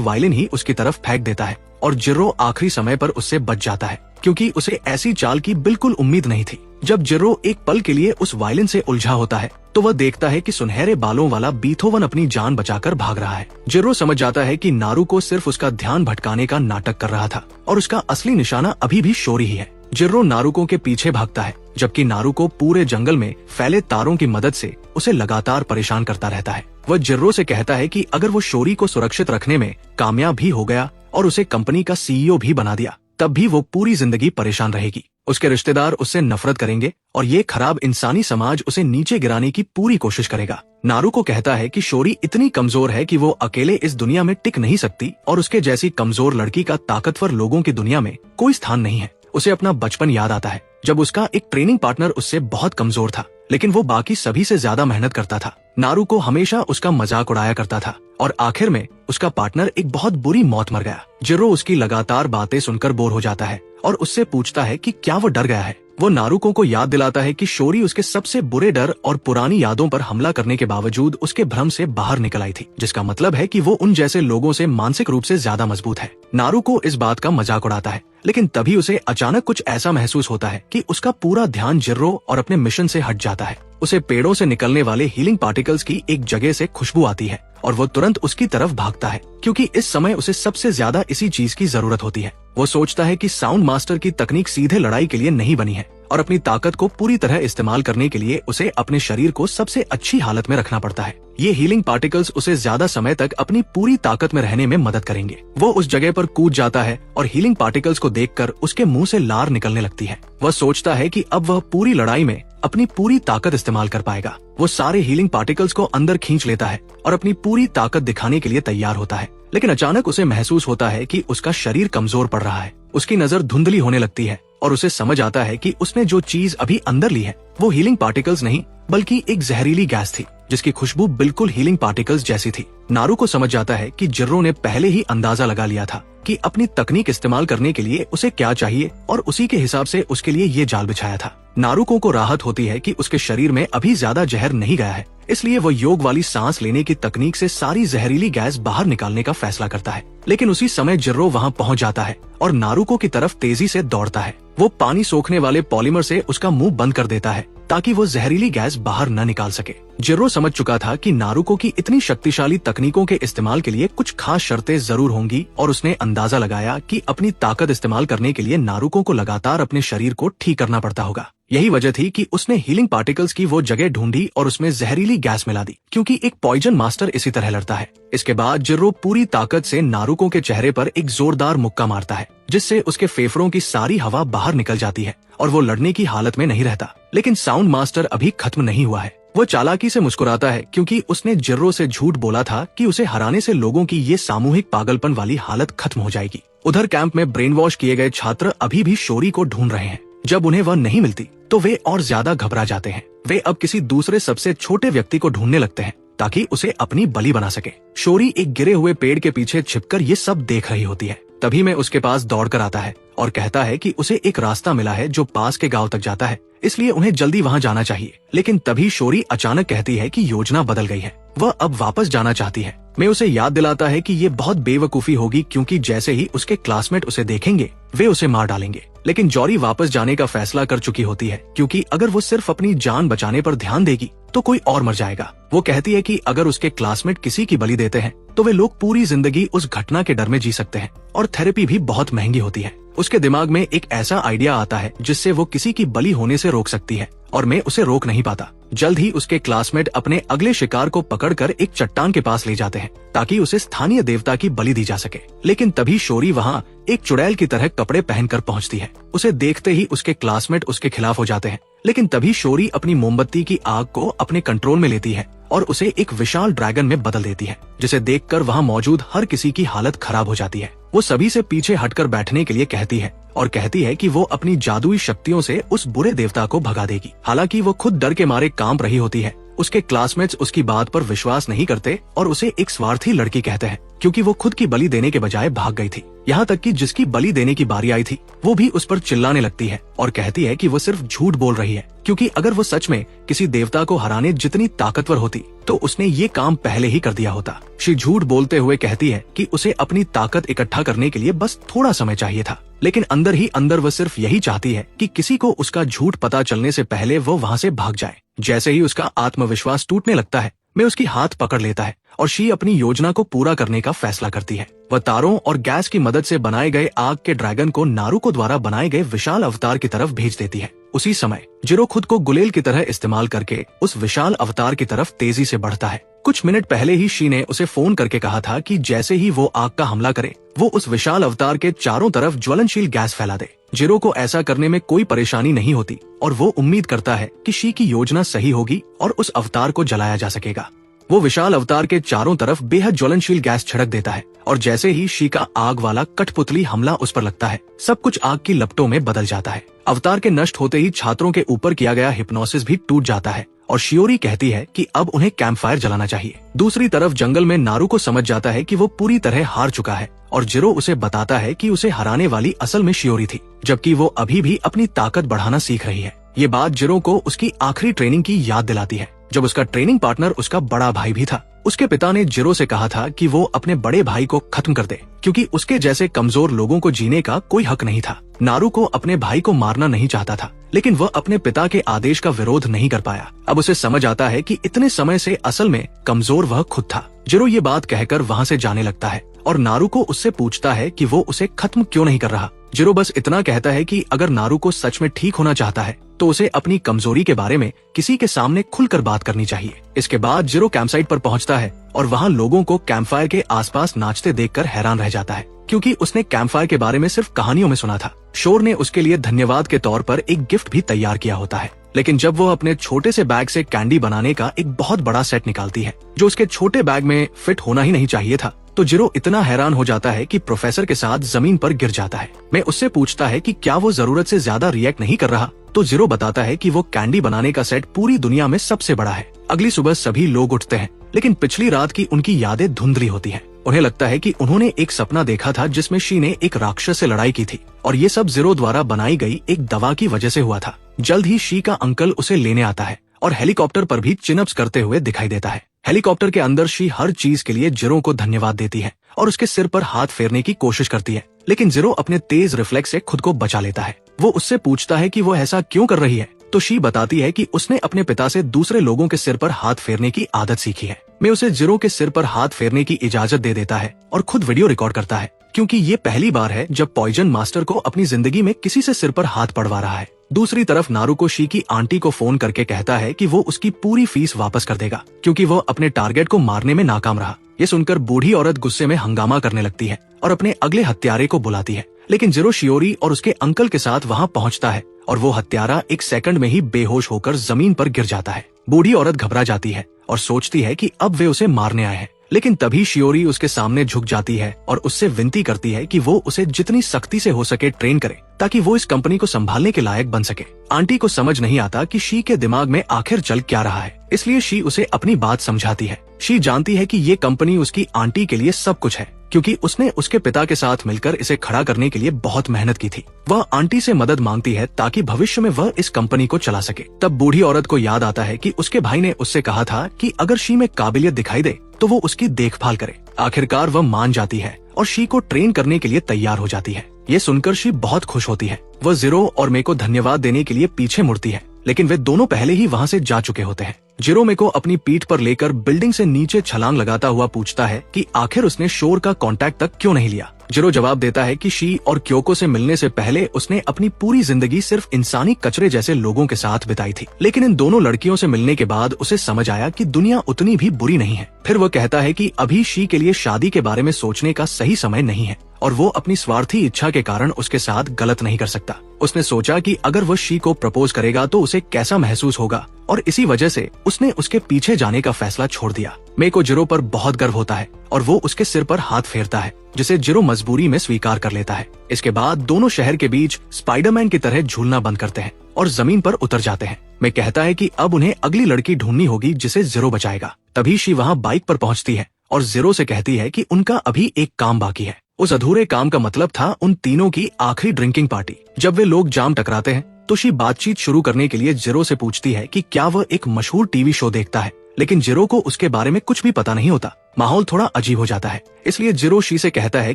वायलिन ही उसकी तरफ फेंक देता है और जिर्रो आखिरी समय पर उससे बच जाता है क्योंकि उसे ऐसी चाल की बिल्कुल उम्मीद नहीं थी। जब जिर्रो एक पल के लिए उस वायलिन से उलझा होता है तो वह देखता है कि सुनहरे बालों वाला बीथोवन अपनी जान बचाकर भाग रहा है। जिर्रो समझ जाता है कि नारुको सिर्फ उसका ध्यान भटकाने का नाटक कर रहा था और उसका असली निशाना अभी भी शोरी ही है। जिर्रो नारुको के पीछे भागता है जबकि नारुको पूरे जंगल में फैले तारों की मदद से उसे लगातार परेशान करता रहता है। वह जिर्रो से कहता है कि अगर वो शोरी को सुरक्षित रखने में कामयाब भी हो गया और उसे कंपनी का सीईओ भी बना दिया, तब भी वो पूरी जिंदगी परेशान रहेगी। उसके रिश्तेदार उससे नफरत करेंगे और ये खराब इंसानी समाज उसे नीचे गिराने की पूरी कोशिश करेगा। नारुको कहता है कि शोरी इतनी कमजोर है कि वो अकेले इस दुनिया में टिक नहीं सकती और उसके जैसी कमजोर लड़की का ताकतवर लोगों की दुनिया में कोई स्थान नहीं है। उसे अपना बचपन याद आता है जब उसका एक ट्रेनिंग पार्टनर उससे बहुत कमजोर था, लेकिन वो बाकी सभी से ज्यादा मेहनत करता था। नारुको हमेशा उसका मजाक उड़ाया करता था और आखिर में उसका पार्टनर एक बहुत बुरी मौत मर गया। जिर्रो उसकी लगातार बातें सुनकर बोर हो जाता है और उससे पूछता है कि क्या वो डर गया है। वो नारुको को याद दिलाता है कि शोरी उसके सबसे बुरे डर और पुरानी यादों पर हमला करने के बावजूद उसके भ्रम से बाहर निकल आई थी, जिसका मतलब है कि वो उन जैसे लोगों से मानसिक रूप से ज्यादा मजबूत है। नारुको इस बात का मजाक उड़ाता है, लेकिन तभी उसे अचानक कुछ ऐसा महसूस होता है कि उसका पूरा ध्यान जिर्रो और अपने मिशन से हट जाता है। उसे पेड़ों से निकलने वाले हीलिंग पार्टिकल्स की एक जगह से खुशबू आती है और वो तुरंत उसकी तरफ भागता है क्योंकि इस समय उसे सबसे ज्यादा इसी चीज की जरूरत होती है। वो सोचता है कि साउंड मास्टर की तकनीक सीधे लड़ाई के लिए नहीं बनी है और अपनी ताकत को पूरी तरह इस्तेमाल करने के लिए उसे अपने शरीर को सबसे अच्छी हालत में रखना पड़ता है। ये हीलिंग पार्टिकल्स उसे ज्यादा समय तक अपनी पूरी ताकत में रहने में मदद करेंगे। वो उस जगह पर कूद जाता है और हीलिंग पार्टिकल्स को देखकर उसके मुंह से लार निकलने लगती है। वह सोचता है कि अब वह पूरी लड़ाई में अपनी पूरी ताकत इस्तेमाल कर पाएगा। वो सारे हीलिंग पार्टिकल्स को अंदर खींच लेता है और अपनी पूरी ताकत दिखाने के लिए तैयार होता है, लेकिन अचानक उसे महसूस होता है कि उसका शरीर कमजोर पड़ रहा है। उसकी नजर धुंधली होने लगती है और उसे समझ आता है कि उसने जो चीज अभी अंदर ली है वो हीलिंग पार्टिकल्स नहीं बल्कि एक जहरीली गैस थी जिसकी खुशबू बिल्कुल हीलिंग पार्टिकल्स जैसी थी। नारुको समझ जाता है कि जिर्रो ने पहले ही अंदाजा लगा लिया था कि अपनी तकनीक इस्तेमाल करने के लिए उसे क्या चाहिए और उसी के हिसाब से उसके लिए ये जाल बिछाया था। नारुको को राहत होती है कि उसके शरीर में अभी ज्यादा जहर नहीं गया है, इसलिए वो योग वाली सांस लेने की तकनीक से सारी जहरीली गैस बाहर निकालने का फैसला करता है। लेकिन उसी समय जिर्रो वहाँ पहुँच जाता है और नारुको की तरफ तेजी से दौड़ता है। वो पानी सोखने वाले पॉलीमर से उसका मुंह बंद कर देता है ताकि वो जहरीली गैस बाहर न निकाल सके। जिर्रो समझ चुका था कि नारुको की इतनी शक्तिशाली तकनीकों के इस्तेमाल के लिए कुछ खास शर्तें जरूर होंगी और उसने अंदाजा लगाया कि अपनी ताकत इस्तेमाल करने के लिए नारुको को लगातार अपने शरीर को ठीक करना पड़ता होगा। यही वजह थी कि उसने हीलिंग पार्टिकल्स की वो जगह ढूंढी और उसमें जहरीली गैस मिला दी, क्योंकि एक पॉइजन मास्टर इसी तरह लड़ता है। इसके बाद जिर्रो पूरी ताकत से नारुको के चेहरे पर एक जोरदार मुक्का मारता है जिससे उसके फेफड़ों की सारी हवा बाहर निकल जाती है और वो लड़ने की हालत में नहीं रहता। लेकिन साउंड मास्टर अभी खत्म नहीं हुआ है। वो चालाकी से मुस्कुराता है क्योंकि उसने जिर्रो से झूठ बोला था कि उसे हराने से लोगों की ये सामूहिक पागलपन वाली हालत खत्म हो जाएगी। उधर कैंप में ब्रेन वॉश किए गए छात्र अभी भी शोरी को ढूंढ रहे हैं। जब उन्हें वह नहीं मिलती तो वे और ज्यादा घबरा जाते हैं। वे अब किसी दूसरे सबसे छोटे व्यक्ति को ढूंढने लगते हैं ताकि उसे अपनी बलि बना सके। शोरी एक गिरे हुए पेड़ के पीछे छिपकर ये सब देख रही होती है। तभी मैं उसके पास दौड़कर आता है और कहता है कि उसे एक रास्ता मिला है जो पास के गांव तक जाता है, इसलिए उन्हें जल्दी वहां जाना चाहिए। लेकिन तभी शोरी अचानक कहती है कि योजना बदल गई है, वह अब वापस जाना चाहती है। मैं उसे याद दिलाता है कि ये बहुत बेवकूफी होगी, क्योंकि जैसे ही उसके क्लासमेट उसे देखेंगे वे उसे मार डालेंगे। लेकिन जॉरी वापस जाने का फैसला कर चुकी होती है, क्योंकि अगर वो सिर्फ अपनी जान बचाने पर ध्यान देगी तो कोई और मर जाएगा। वो कहती है कि अगर उसके क्लासमेट किसी की बलि देते हैं तो वे लोग पूरी जिंदगी उस घटना के डर में जी सकते हैं, और थेरेपी भी बहुत महंगी होती है। उसके दिमाग में एक ऐसा आइडिया आता है जिससे वो किसी की बलि होने से रोक सकती है, और मैं उसे रोक नहीं पाता। जल्द ही उसके क्लासमेट अपने अगले शिकार को पकड़कर एक चट्टान के पास ले जाते हैं ताकि उसे स्थानीय देवता की बलि दी जा सके। लेकिन तभी शोरी वहाँ एक चुड़ैल की तरह कपड़े पहनकर पहुँचती है। उसे देखते ही उसके क्लासमेट उसके खिलाफ हो जाते हैं, लेकिन तभी शोरी अपनी मोमबत्ती की आग को अपने कंट्रोल में लेती है और उसे एक विशाल ड्रैगन में बदल देती है, जिसे देखकर वहाँ मौजूद हर किसी की हालत खराब हो जाती है। वो सभी से पीछे हटकर बैठने के लिए कहती है और कहती है कि वो अपनी जादुई शक्तियों से उस बुरे देवता को भगा देगी। हालांकि वो खुद डर के मारे कांप रही होती है। उसके क्लासमेट्स उसकी बात पर विश्वास नहीं करते और उसे एक स्वार्थी लड़की कहते हैं, क्योंकि वो खुद की बलि देने के बजाय भाग गई थी। यहाँ तक कि जिसकी बलि देने की बारी आई थी वो भी उस पर चिल्लाने लगती है और कहती है कि वो सिर्फ झूठ बोल रही है, क्योंकि अगर वो सच में किसी देवता को हराने जितनी ताकतवर होती तो उसने ये काम पहले ही कर दिया होता। शी झूठ बोलते हुए कहती है कि उसे अपनी ताकत इकट्ठा करने के लिए बस थोड़ा समय चाहिए था, लेकिन अंदर ही अंदर वो सिर्फ यही चाहती है कि किसी को उसका झूठ पता चलने से पहले वो वहाँ से भाग जाए। जैसे ही उसका आत्मविश्वास टूटने लगता है, मैं उसकी हाथ पकड़ लेता है और शी अपनी योजना को पूरा करने का फैसला करती है। वह तारों और गैस की मदद से बनाए गए आग के ड्रैगन को नारुको द्वारा बनाए गए विशाल अवतार की तरफ भेज देती है। उसी समय जिरो खुद को गुलेल की तरह इस्तेमाल करके उस विशाल अवतार की तरफ तेजी से बढ़ता है। कुछ मिनट पहले ही शी ने उसे फोन करके कहा था कि जैसे ही वो आग का हमला करे वो उस विशाल अवतार के चारों तरफ ज्वलनशील गैस फैला दे। जिरो को ऐसा करने में कोई परेशानी नहीं होती और वो उम्मीद करता है कि शी की योजना सही होगी और उस अवतार को जलाया जा सकेगा। वो विशाल अवतार के चारों तरफ बेहद ज्वलनशील गैस छिड़क देता है और जैसे ही शी का आग वाला कठपुतली हमला उस पर लगता है, सब कुछ आग की लपटों में बदल जाता है। अवतार के नष्ट होते ही छात्रों के ऊपर किया गया हिप्नोसिस भी टूट जाता है और शियोरी कहती है कि अब उन्हें कैंप फायर जलाना चाहिए। दूसरी तरफ जंगल में नारुको समझ जाता है कि वो पूरी तरह हार चुका है और जिरो उसे बताता है कि उसे हराने वाली असल में शियोरी थी, जबकि वो अभी भी अपनी ताकत बढ़ाना सीख रही है। ये बात जिरो को उसकी आखिरी ट्रेनिंग की याद दिलाती है, जब उसका ट्रेनिंग पार्टनर उसका बड़ा भाई भी था। उसके पिता ने जिरो से कहा था कि वो अपने बड़े भाई को खत्म कर दे, क्योंकि उसके जैसे कमजोर लोगों को जीने का कोई हक नहीं था। नारुको अपने भाई को मारना नहीं चाहता था, लेकिन वह अपने पिता के आदेश का विरोध नहीं कर पाया। अब उसे समझ आता है कि इतने समय से असल में कमजोर वह खुद था। जिरो ये बात कहकर वहाँ से जाने लगता है और नारुको उससे पूछता है कि वो उसे खत्म क्यों नहीं कर रहा। जिरो बस इतना कहता है कि अगर नारुको सच में ठीक होना चाहता है तो उसे अपनी कमजोरी के बारे में किसी के सामने खुलकर बात करनी चाहिए। इसके बाद जिरो कैंपसाइट पर पहुंचता है और वहां लोगों को कैंपफायर के आसपास नाचते देखकर हैरान रह जाता है, क्योंकि उसने कैंपफायर के बारे में सिर्फ कहानियों में सुना था। शोर ने उसके लिए धन्यवाद के तौर पर एक गिफ्ट भी तैयार किया होता है, लेकिन जब वो अपने छोटे से बैग से कैंडी बनाने का एक बहुत बड़ा सेट निकालती है जो उसके छोटे बैग में फिट होना ही नहीं चाहिए था, तो जिरो इतना हैरान हो जाता है कि प्रोफेसर के साथ जमीन पर गिर जाता है। मैं उससे पूछता है कि क्या वो जरूरत से ज्यादा रिएक्ट नहीं कर रहा, तो जिरो बताता है कि वो कैंडी बनाने का सेट पूरी दुनिया में सबसे बड़ा है। अगली सुबह सभी लोग उठते हैं, लेकिन पिछली रात की उनकी यादें धुंधली होती हैं। उन्हें लगता है कि उन्होंने एक सपना देखा था जिसमें शी ने एक राक्षस से लड़ाई की थी और ये सब जिरो द्वारा बनाई गई एक दवा की वजह से हुआ था। जल्द ही शी का अंकल उसे लेने आता है और हेलीकॉप्टर पर भी चिनअप्स करते हुए दिखाई देता है। हेलीकॉप्टर के अंदर शी हर चीज के लिए जिरो को धन्यवाद देती है और उसके सिर पर हाथ फेरने की कोशिश करती है, लेकिन जिरो अपने तेज रिफ्लेक्स से खुद को बचा लेता है। वो उससे पूछता है कि वो ऐसा क्यों कर रही है, तो शी बताती है कि उसने अपने पिता से दूसरे लोगों के सिर पर हाथ फेरने की आदत सीखी है। मैं उसे जिरो के सिर पर हाथ फेरने की इजाजत दे देता है और खुद वीडियो रिकॉर्ड करता है, क्योंकि ये पहली बार है जब पॉइजन मास्टर को अपनी जिंदगी में किसी से सिर पर हाथ पड़वा रहा है। दूसरी तरफ नारुको शी की आंटी को फोन करके कहता है कि वो उसकी पूरी फीस वापस कर देगा, क्योंकि वो अपने टारगेट को मारने में नाकाम रहा। ये सुनकर बूढ़ी औरत गुस्से में हंगामा करने लगती है और अपने अगले हत्यारे को बुलाती है, लेकिन जिरो शियोरी और उसके अंकल के साथ वहाँ पहुँचता है और वो हत्यारा एक सेकंड में ही बेहोश होकर जमीन पर गिर जाता है। बूढ़ी औरत घबरा जाती है और सोचती है कि अब वे उसे मारने आए हैं, लेकिन तभी शियोरी उसके सामने झुक जाती है और उससे विनती करती है कि वो उसे जितनी सख्ती से हो सके ट्रेन करे ताकि वो इस कंपनी को संभालने के लायक बन सके। आंटी को समझ नहीं आता कि शी के दिमाग में आखिर चल क्या रहा है, इसलिए शी उसे अपनी बात समझाती है शी जानती है कि ये कंपनी उसकी आंटी के लिए सब कुछ है, क्योंकि उसने उसके पिता के साथ मिलकर इसे खड़ा करने के लिए बहुत मेहनत की थी। वह आंटी से मदद मांगती है ताकि भविष्य में वह इस कंपनी को चला सके। तब बूढ़ी औरत को याद आता है कि उसके भाई ने उससे कहा था कि अगर शी में काबिलियत दिखाई दे तो वो उसकी देखभाल करे। आखिरकार वह मान जाती है और शी को ट्रेन करने के लिए तैयार हो जाती है। ये सुनकर शी बहुत खुश होती है। वह जिरो और मे को धन्यवाद देने के लिए पीछे मुड़ती है, लेकिन वे दोनों पहले ही वहाँ से जा चुके होते हैं। जिरो मे को अपनी पीठ पर लेकर बिल्डिंग से नीचे छलांग लगाता हुआ पूछता है कि आखिर उसने शोर का कांटेक्ट तक क्यों नहीं लिया। जिरो जवाब देता है कि शी और क्योको से मिलने से पहले उसने अपनी पूरी जिंदगी सिर्फ इंसानी कचरे जैसे लोगों के साथ बिताई थी, लेकिन इन दोनों लड़कियों से मिलने के बाद उसे समझ आया कि दुनिया उतनी भी बुरी नहीं है। फिर वह कहता है कि अभी शी के लिए शादी के बारे में सोचने का सही समय नहीं है और वो अपनी स्वार्थी इच्छा के कारण उसके साथ गलत नहीं कर सकता। उसने सोचा कि अगर वह शी को प्रपोज करेगा तो उसे कैसा महसूस होगा, और इसी वजह से उसने उसके पीछे जाने का फैसला छोड़ दिया। मे को जिरो पर बहुत गर्व होता है और वो उसके सिर पर हाथ फेरता है, जिसे जिरो मजबूरी में स्वीकार कर लेता है। इसके बाद दोनों शहर के बीच स्पाइडरमैन की तरह झूलना बंद करते हैं और जमीन पर उतर जाते हैं। मे कहता है कि अब उन्हें अगली लड़की ढूंढनी होगी जिसे जिरो बचाएगा। तभी शी वहाँ बाइक पर पहुँचती है और जिरो से कहती है कि उनका अभी एक काम बाकी है। उस अधूरे काम का मतलब था उन तीनों की आखिरी ड्रिंकिंग पार्टी। जब वे लोग जाम टकराते हैं तो शी बातचीत शुरू करने के लिए जिरो से पूछती है कि क्या वह एक मशहूर टीवी शो देखता है, लेकिन जिरो को उसके बारे में कुछ भी पता नहीं होता। माहौल थोड़ा अजीब हो जाता है, इसलिए जिरो शी से कहता है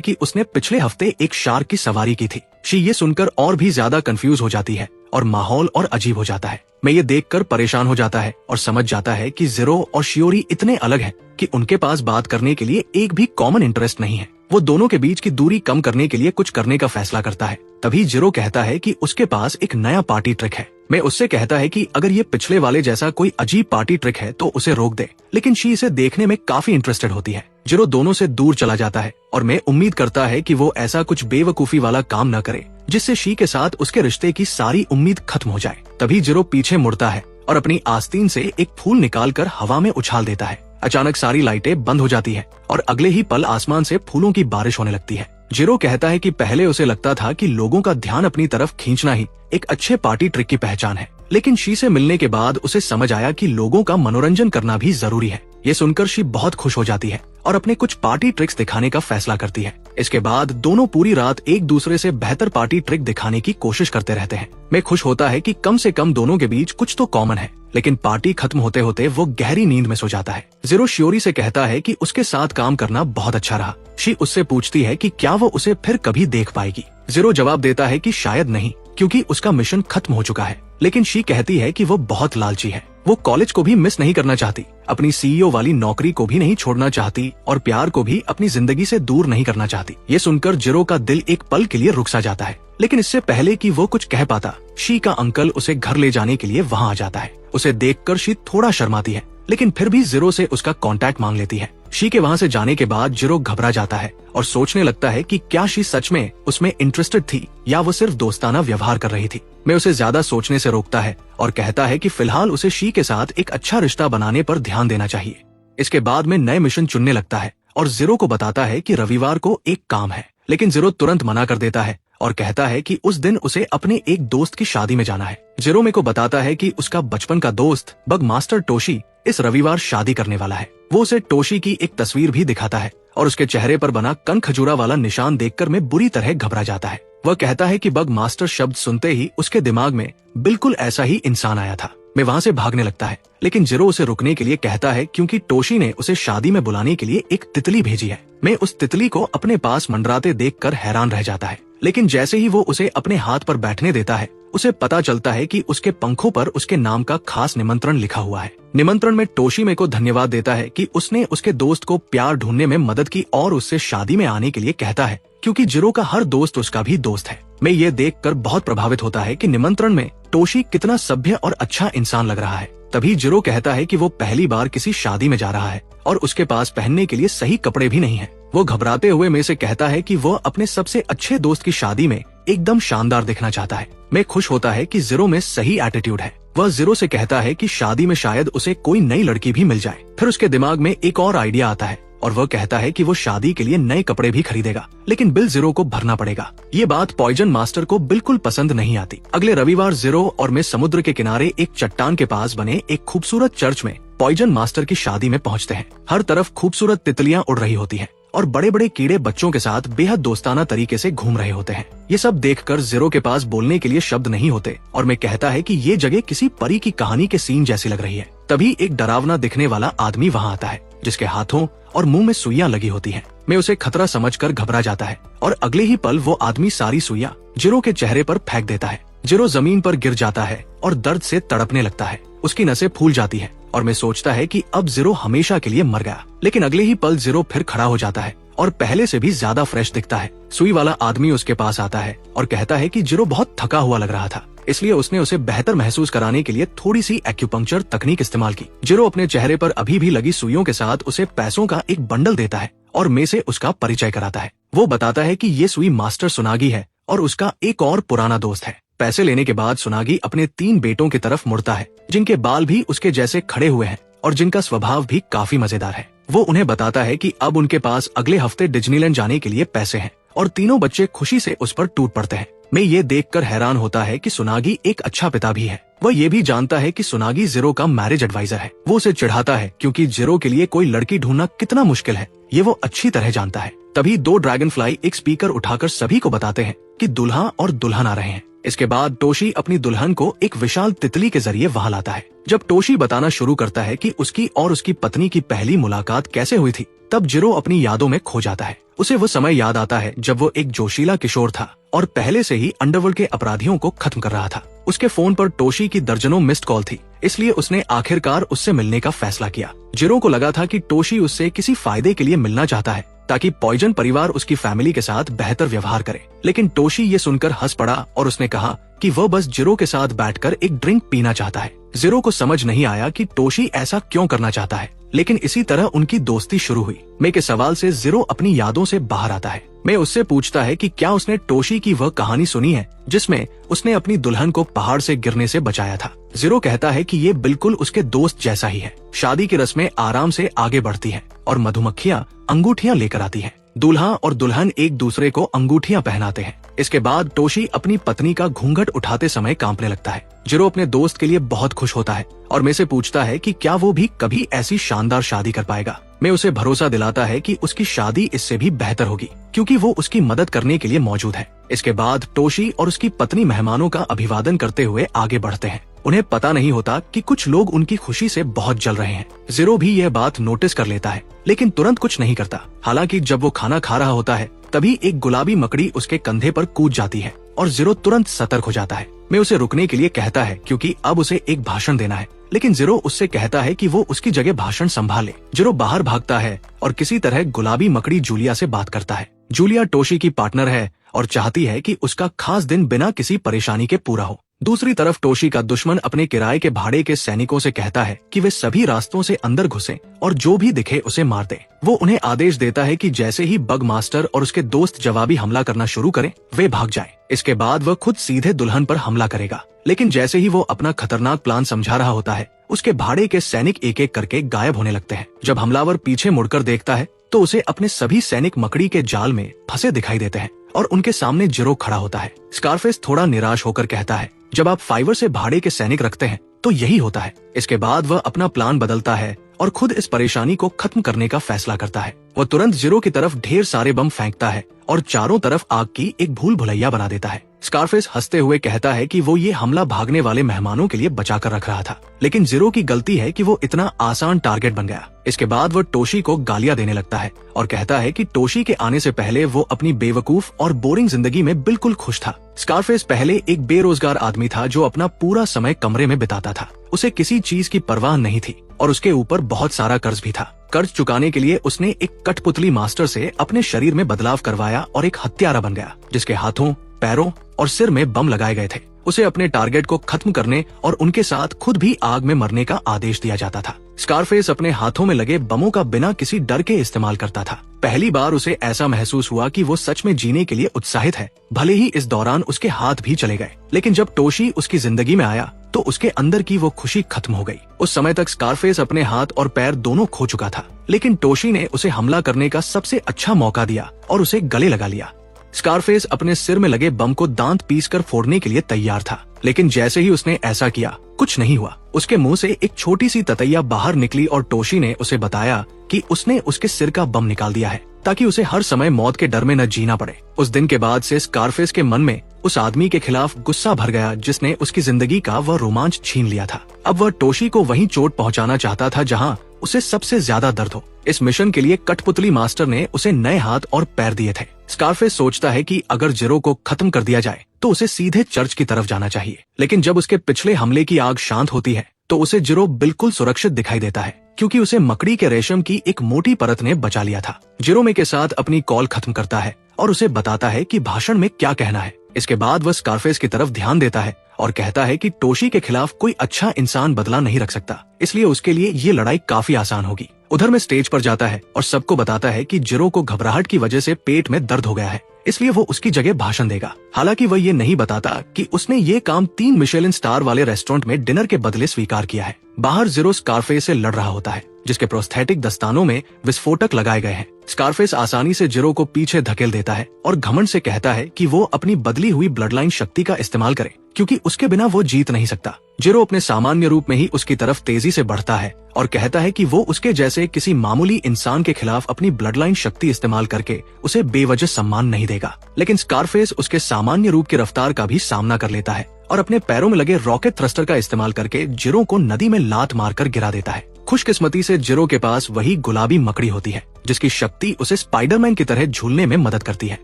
कि उसने पिछले हफ्ते एक शार्क की सवारी की थी। शी ये सुनकर और भी ज्यादा कंफ्यूज हो जाती है और माहौल और अजीब हो जाता है। मैं ये देखकर परेशान हो जाता है और समझ जाता है कि जिरो और शियोरी इतने अलग हैं कि उनके पास बात करने के लिए एक भी कॉमन इंटरेस्ट नहीं है। वो दोनों के बीच की दूरी कम करने के लिए कुछ करने का फैसला करता है। तभी जिरो कहता है कि उसके पास एक नया पार्टी ट्रिक है। मैं उससे कहता है कि अगर ये पिछले वाले जैसा कोई अजीब पार्टी ट्रिक है तो उसे रोक दे, लेकिन शी इसे देखने में काफी इंटरेस्टेड होती है। जिरो दोनों से दूर चला जाता है और मैं उम्मीद करता है कि वो ऐसा कुछ बेवकूफी वाला काम न करे जिससे शी के साथ उसके रिश्ते की सारी उम्मीद खत्म हो जाए। तभी जिरो पीछे मुड़ता है और अपनी आस्तीन से एक फूल निकालकर हवा में उछाल देता है। अचानक सारी लाइटें बंद हो जाती है और अगले ही पल आसमान से फूलों की बारिश होने लगती है। जिरो कहता है कि पहले उसे लगता था कि लोगों का ध्यान अपनी तरफ खींचना ही एक अच्छे पार्टी ट्रिक की पहचान है, लेकिन शी से मिलने के बाद उसे समझ आया कि लोगों का मनोरंजन करना भी जरूरी है। ये सुनकर शी बहुत खुश हो जाती है और अपने कुछ पार्टी ट्रिक्स दिखाने का फैसला करती है। इसके बाद दोनों पूरी रात एक दूसरे से बेहतर पार्टी ट्रिक दिखाने की कोशिश करते रहते हैं। मैं खुश होता है कि कम से कम दोनों के बीच कुछ तो कॉमन है, लेकिन पार्टी खत्म होते होते वो गहरी नींद में सो जाता है। जिरो शियोरी से कहता है कि उसके साथ काम करना बहुत अच्छा रहा। शी उससे पूछती है कि क्या वो उसे फिर कभी देख पाएगी। जिरो जवाब देता है कि शायद नहीं, क्योंकि उसका मिशन खत्म हो चुका है, लेकिन शी कहती है कि वो बहुत लालची है। वो कॉलेज को भी मिस नहीं करना चाहती, अपनी सीईओ वाली नौकरी को भी नहीं छोड़ना चाहती और प्यार को भी अपनी जिंदगी से दूर नहीं करना चाहती। ये सुनकर जिरो का दिल एक पल के लिए रुक सा जाता है, लेकिन इससे पहले कि वो कुछ कह पाता, शी का अंकल उसे घर ले जाने के लिए वहाँ आ जाता है। उसे देखकर शी थोड़ा शर्माती है, लेकिन फिर भी जिरो से उसका कांटेक्ट मांग लेती है। शी के वहाँ से जाने के बाद जिरो घबरा जाता है और सोचने लगता है कि क्या शी सच में उसमें इंटरेस्टेड थी या वो सिर्फ दोस्ताना व्यवहार कर रही थी। मैं उसे ज्यादा सोचने से रोकता है और कहता है कि फिलहाल उसे शी के साथ एक अच्छा रिश्ता बनाने पर ध्यान देना चाहिए। इसके बाद में नए मिशन चुनने लगता है और जिरो को बताता है कि रविवार को एक काम है, लेकिन जिरो तुरंत मना कर देता है और कहता है कि उस दिन उसे अपने एक दोस्त की शादी में जाना है। जिरो मे को बताता है कि उसका बचपन का दोस्त बग मास्टर टोशी इस रविवार शादी करने वाला है। वो उसे टोशी की एक तस्वीर भी दिखाता है और उसके चेहरे पर बना कन खजूरा वाला निशान देखकर मैं बुरी तरह घबरा जाता है। वह कहता है कि बग मास्टर शब्द सुनते ही उसके दिमाग में बिल्कुल ऐसा ही इंसान आया था। मैं वहाँ से भागने लगता है, लेकिन जिरो उसे रुकने के लिए कहता है क्योंकि टोशी ने उसे शादी में बुलाने के लिए एक तितली भेजी है। मैं उस तितली को अपने पास मंडराते देखकर हैरान रह जाता है, लेकिन जैसे ही वो उसे अपने हाथ पर बैठने देता है उसे पता चलता है कि उसके पंखों पर उसके नाम का खास निमंत्रण लिखा हुआ है। निमंत्रण में टोशी मे को धन्यवाद देता है कि उसने उसके दोस्त को प्यार ढूंढने में मदद की और उससे शादी में आने के लिए कहता है, क्योंकि जिरो का हर दोस्त उसका भी दोस्त है। मैं ये देखकर बहुत प्रभावित होता है कि निमंत्रण में टोशी कितना सभ्य और अच्छा इंसान लग रहा है। तभी जिरो कहता है कि वो पहली बार किसी शादी में जा रहा है और उसके पास पहनने के लिए सही कपड़े भी नहीं है। वो घबराते हुए में से कहता है कि वो अपने सबसे अच्छे दोस्त की शादी में एकदम शानदार दिखना चाहता है। मैं खुश होता है कि जिरो में सही एटीट्यूड है। वह जिरो से कहता है कि शादी में शायद उसे कोई नई लड़की भी मिल जाए। फिर उसके दिमाग में एक और आइडिया आता है और वह कहता है कि वो शादी के लिए नए कपड़े भी खरीदेगा, लेकिन बिल जीरो को भरना पड़ेगा। ये बात पॉइजन मास्टर को बिल्कुल पसंद नहीं आती। अगले रविवार जीरो और मैं समुद्र के किनारे एक चट्टान के पास बने एक खूबसूरत चर्च में पॉइजन मास्टर की शादी में पहुंचते हैं। हर तरफ खूबसूरत तितलियां उड़ रही होती हैं और बड़े बड़े कीड़े बच्चों के साथ बेहद दोस्ताना तरीके से घूम रहे होते हैं। ये सब देखकर जीरो के पास बोलने के लिए शब्द नहीं होते और मैं कहता है कि ये जगह किसी परी की कहानी के सीन जैसी लग रही है। तभी एक डरावना दिखने वाला आदमी वहाँ आता है, जिसके हाथों और मुंह में सुइयां लगी होती हैं। मैं उसे खतरा समझकर घबरा जाता है और अगले ही पल वो आदमी सारी सुइयां जीरो के चेहरे पर फेंक देता है। जीरो जमीन पर गिर जाता है और दर्द से तड़पने लगता है। उसकी नसें फूल जाती है और मैं सोचता है कि अब जीरो हमेशा के लिए मर गया। लेकिन अगले ही पल जीरो फिर खड़ा हो जाता है और पहले से भी ज्यादा फ्रेश दिखता है। सुई वाला आदमी उसके पास आता है और कहता है कि जीरो बहुत थका हुआ लग रहा था, इसलिए उसने उसे बेहतर महसूस कराने के लिए थोड़ी सी एक्यूपंक्चर तकनीक इस्तेमाल की। जीरो अपने चेहरे पर अभी भी लगी सुइयों के साथ उसे पैसों का एक बंडल देता है और मैं से उसका परिचय कराता है। वो बताता है कि ये सुई मास्टर सुनागी है और उसका एक और पुराना दोस्त है। पैसे लेने के बाद सुनागी अपने 3 बेटों की तरफ मुड़ता है, जिनके बाल भी उसके जैसे खड़े हुए हैं और जिनका स्वभाव भी काफी मजेदार है। वो उन्हें बताता है कि अब उनके पास अगले हफ्ते डिज्नीलैंड जाने के लिए पैसे हैं और तीनों बच्चे खुशी से उस पर टूट पड़ते हैं। मैं ये देखकर हैरान होता है कि सुनागी एक अच्छा पिता भी है। वह ये भी जानता है कि सुनागी जीरो का मैरिज एडवाइजर है। वो उसे चिढ़ाता है क्योंकि जीरो के लिए कोई लड़की ढूंढना कितना मुश्किल है, ये वो अच्छी तरह जानता है। तभी 2 ड्रैगन फ्लाई एक स्पीकर उठाकर सभी को बताते हैं कि दुल्हा और दुल्हन आ रहे हैं। इसके बाद टोशी अपनी दुल्हन को एक विशाल तितली के जरिए वहां लाता है। जब टोशी बताना शुरू करता है कि उसकी और उसकी पत्नी की पहली मुलाकात कैसे हुई थी, तब जीरो अपनी यादों में खो जाता है। उसे वो समय याद आता है जब वो एक जोशीला किशोर था और पहले से ही अंडरवर्ल्ड के अपराधियों को खत्म कर रहा था। उसके फोन पर टोशी की दर्जनों मिस्ड कॉल थी, इसलिए उसने आखिरकार उससे मिलने का फैसला किया। जीरो को लगा था कि टोशी उससे किसी फायदे के लिए मिलना चाहता है ताकि पॉइजन परिवार उसकी फैमिली के साथ बेहतर व्यवहार करे, लेकिन टोशी ये सुनकर हंस पड़ा और उसने कहा कि वह बस जीरो के साथ बैठकर एक ड्रिंक पीना चाहता है। जीरो को समझ नहीं आया कि टोशी ऐसा क्यों करना चाहता है, लेकिन इसी तरह उनकी दोस्ती शुरू हुई। मैं के सवाल से जीरो अपनी यादों से बाहर आता है। मैं उससे पूछता है कि क्या उसने टोशी की वह कहानी सुनी है जिसमें उसने अपनी दुल्हन को पहाड़ से गिरने से बचाया था। जीरो कहता है कि ये बिल्कुल उसके दोस्त जैसा ही है। शादी की रस्में आराम से आगे बढ़ती हैं और मधुमक्खियां अंगूठियां लेकर आती हैं। दूल्हा और दुल्हन एक दूसरे को अंगूठियां पहनाते हैं। इसके बाद टोशी अपनी पत्नी का घूंघट उठाते समय कांपने लगता है। जीरो अपने दोस्त के लिए बहुत खुश होता है और मैं से पूछता है कि क्या वो भी कभी ऐसी शानदार शादी कर पाएगा। मैं उसे भरोसा दिलाता है कि उसकी शादी इससे भी बेहतर होगी क्योंकि वो उसकी मदद करने के लिए मौजूद है। इसके बाद टोशी और उसकी पत्नी मेहमानों का अभिवादन करते हुए आगे बढ़ते हैं। उन्हें पता नहीं होता कि कुछ लोग उनकी खुशी से बहुत जल रहे हैं। जीरो भी यह बात नोटिस कर लेता है, लेकिन तुरंत कुछ नहीं करता। हालांकि जब वो खाना खा रहा होता है तभी एक गुलाबी मकड़ी उसके कंधे पर कूद जाती है और जीरो तुरंत सतर्क हो जाता है। मैं उसे रुकने के लिए कहता है क्योंकि अब उसे एक भाषण देना है, लेकिन जीरो उससे कहता है कि वो उसकी जगह भाषण संभाले। जीरो बाहर भागता है और किसी तरह गुलाबी मकड़ी जूलिया से बात करता है। जूलिया टोशी की पार्टनर है और चाहती है कि उसका खास दिन बिना किसी परेशानी के पूरा हो। दूसरी तरफ टोशी का दुश्मन अपने किराए के भाड़े के सैनिकों से कहता है कि वे सभी रास्तों से अंदर घुसें और जो भी दिखे उसे मार दें। वो उन्हें आदेश देता है कि जैसे ही बग मास्टर और उसके दोस्त जवाबी हमला करना शुरू करें, वे भाग जाएं। इसके बाद वह खुद सीधे दुल्हन पर हमला करेगा, लेकिन जैसे ही वो अपना खतरनाक प्लान समझा रहा होता है, उसके भाड़े के सैनिक एक एक करके गायब होने लगते हैं। जब हमलावर पीछे मुड़कर देखता है तो उसे अपने सभी सैनिक मकड़ी के जाल में फंसे दिखाई देते हैं और उनके सामने जीरो खड़ा होता है। स्कारफेस थोड़ा निराश होकर कहता है, जब आप फाइवर से भाड़े के सैनिक रखते हैं तो यही होता है। इसके बाद वह अपना प्लान बदलता है और खुद इस परेशानी को खत्म करने का फैसला करता है। वह तुरंत जीरो की तरफ ढेर सारे बम फेंकता है और चारों तरफ आग की एक भूल भुलैया बना देता है। स्कारफेस हंसते हुए कहता है कि वो ये हमला भागने वाले मेहमानों के लिए बचा कर रख रहा था, लेकिन जीरो की गलती है कि वो इतना आसान टारगेट बन गया। इसके बाद वो टोशी को गालियां देने लगता है और कहता है कि टोशी के आने से पहले वो अपनी बेवकूफ और बोरिंग जिंदगी में बिल्कुल खुश था। स्कारफेस पहले एक बेरोजगार आदमी था जो अपना पूरा समय कमरे में बिताता था। उसे किसी चीज की परवाह नहीं थी और उसके ऊपर बहुत सारा कर्ज भी था। कर्ज चुकाने के लिए उसने एक कठपुतली मास्टर से अपने शरीर में बदलाव करवाया और एक हत्यारा बन गया जिसके हाथों, पैरों और सिर में बम लगाए गए थे। उसे अपने टारगेट को खत्म करने और उनके साथ खुद भी आग में मरने का आदेश दिया जाता था। स्कारफेस अपने हाथों में लगे बमों का बिना किसी डर के इस्तेमाल करता था। पहली बार उसे ऐसा महसूस हुआ कि वो सच में जीने के लिए उत्साहित है, भले ही इस दौरान उसके हाथ भी चले गए। लेकिन जब टोशी उसकी जिंदगी में आया तो उसके अंदर की वो खुशी खत्म हो गई। उस समय तक स्कारफेस अपने हाथ और पैर दोनों खो चुका था, लेकिन टोशी ने उसे हमला करने का सबसे अच्छा मौका दिया और उसे गले लगा लिया। स्कारफेस अपने सिर में लगे बम को दांत पीसकर फोड़ने के लिए तैयार था, लेकिन जैसे ही उसने ऐसा किया कुछ नहीं हुआ। उसके मुंह से एक छोटी सी ततैया बाहर निकली और टोशी ने उसे बताया कि उसने उसके सिर का बम निकाल दिया है ताकि उसे हर समय मौत के डर में न जीना पड़े। उस दिन के बाद से स्कारफेस के मन में उस आदमी के खिलाफ गुस्सा भर गया जिसने उसकी जिंदगी का वह रोमांच छीन लिया था। अब वह टोशी को वहीं चोट पहुंचाना चाहता था जहां उसे सबसे ज्यादा दर्द हो। इस मिशन के लिए कठपुतली मास्टर ने उसे नए हाथ और पैर दिए थे। स्कारफेस सोचता है कि अगर जिरो को खत्म कर दिया जाए तो उसे सीधे चर्च की तरफ जाना चाहिए, लेकिन जब उसके पिछले हमले की आग शांत होती है तो उसे जिरो बिल्कुल सुरक्षित दिखाई देता है, क्योंकि उसे मकड़ी के रेशम की एक मोटी परत ने बचा लिया था। जिरो मे के साथ अपनी कॉल खत्म करता है और उसे बताता है कि भाषण में क्या कहना है। इसके बाद वह स्कारफेस की तरफ ध्यान देता है और कहता है कि टोशी के खिलाफ कोई अच्छा इंसान बदला नहीं रख सकता, इसलिए उसके लिए ये लड़ाई काफी आसान होगी। उधर में स्टेज पर जाता है और सबको बताता है कि जिरो को घबराहट की वजह से पेट में दर्द हो गया है, इसलिए वो उसकी जगह भाषण देगा। हालांकि वह ये नहीं बताता कि उसने ये काम 3 मिशेलिन स्टार वाले रेस्टोरेंट में डिनर के बदले स्वीकार किया है। बाहर जिरो स्कारफेस से लड़ रहा होता है, जिसके प्रोस्थेटिक दस्तानों में विस्फोटक लगाए गए हैं। स्कारफेस आसानी से जिरो को पीछे धकेल देता है और घमंड से कहता है कि वो अपनी बदली हुई ब्लड लाइन शक्ति का इस्तेमाल करे, क्योंकि उसके बिना वो जीत नहीं सकता। जिरो अपने सामान्य रूप में ही उसकी तरफ तेजी से बढ़ता है और कहता है कि वो उसके जैसे किसी मामूली इंसान के खिलाफ अपनी ब्लड लाइन शक्ति इस्तेमाल करके उसे बेवजह सम्मान नहीं देगा। लेकिन स्कारफेस उसके सामान्य रूप की रफ्तार का भी सामना कर लेता है और अपने पैरों में लगे रॉकेट थ्रस्टर का इस्तेमाल करके जिरो को नदी में लात मारकर गिरा देता है। खुशकिस्मती से जिरो के पास वही गुलाबी मकड़ी होती है जिसकी शक्ति उसे स्पाइडरमैन की तरह झूलने में मदद करती है।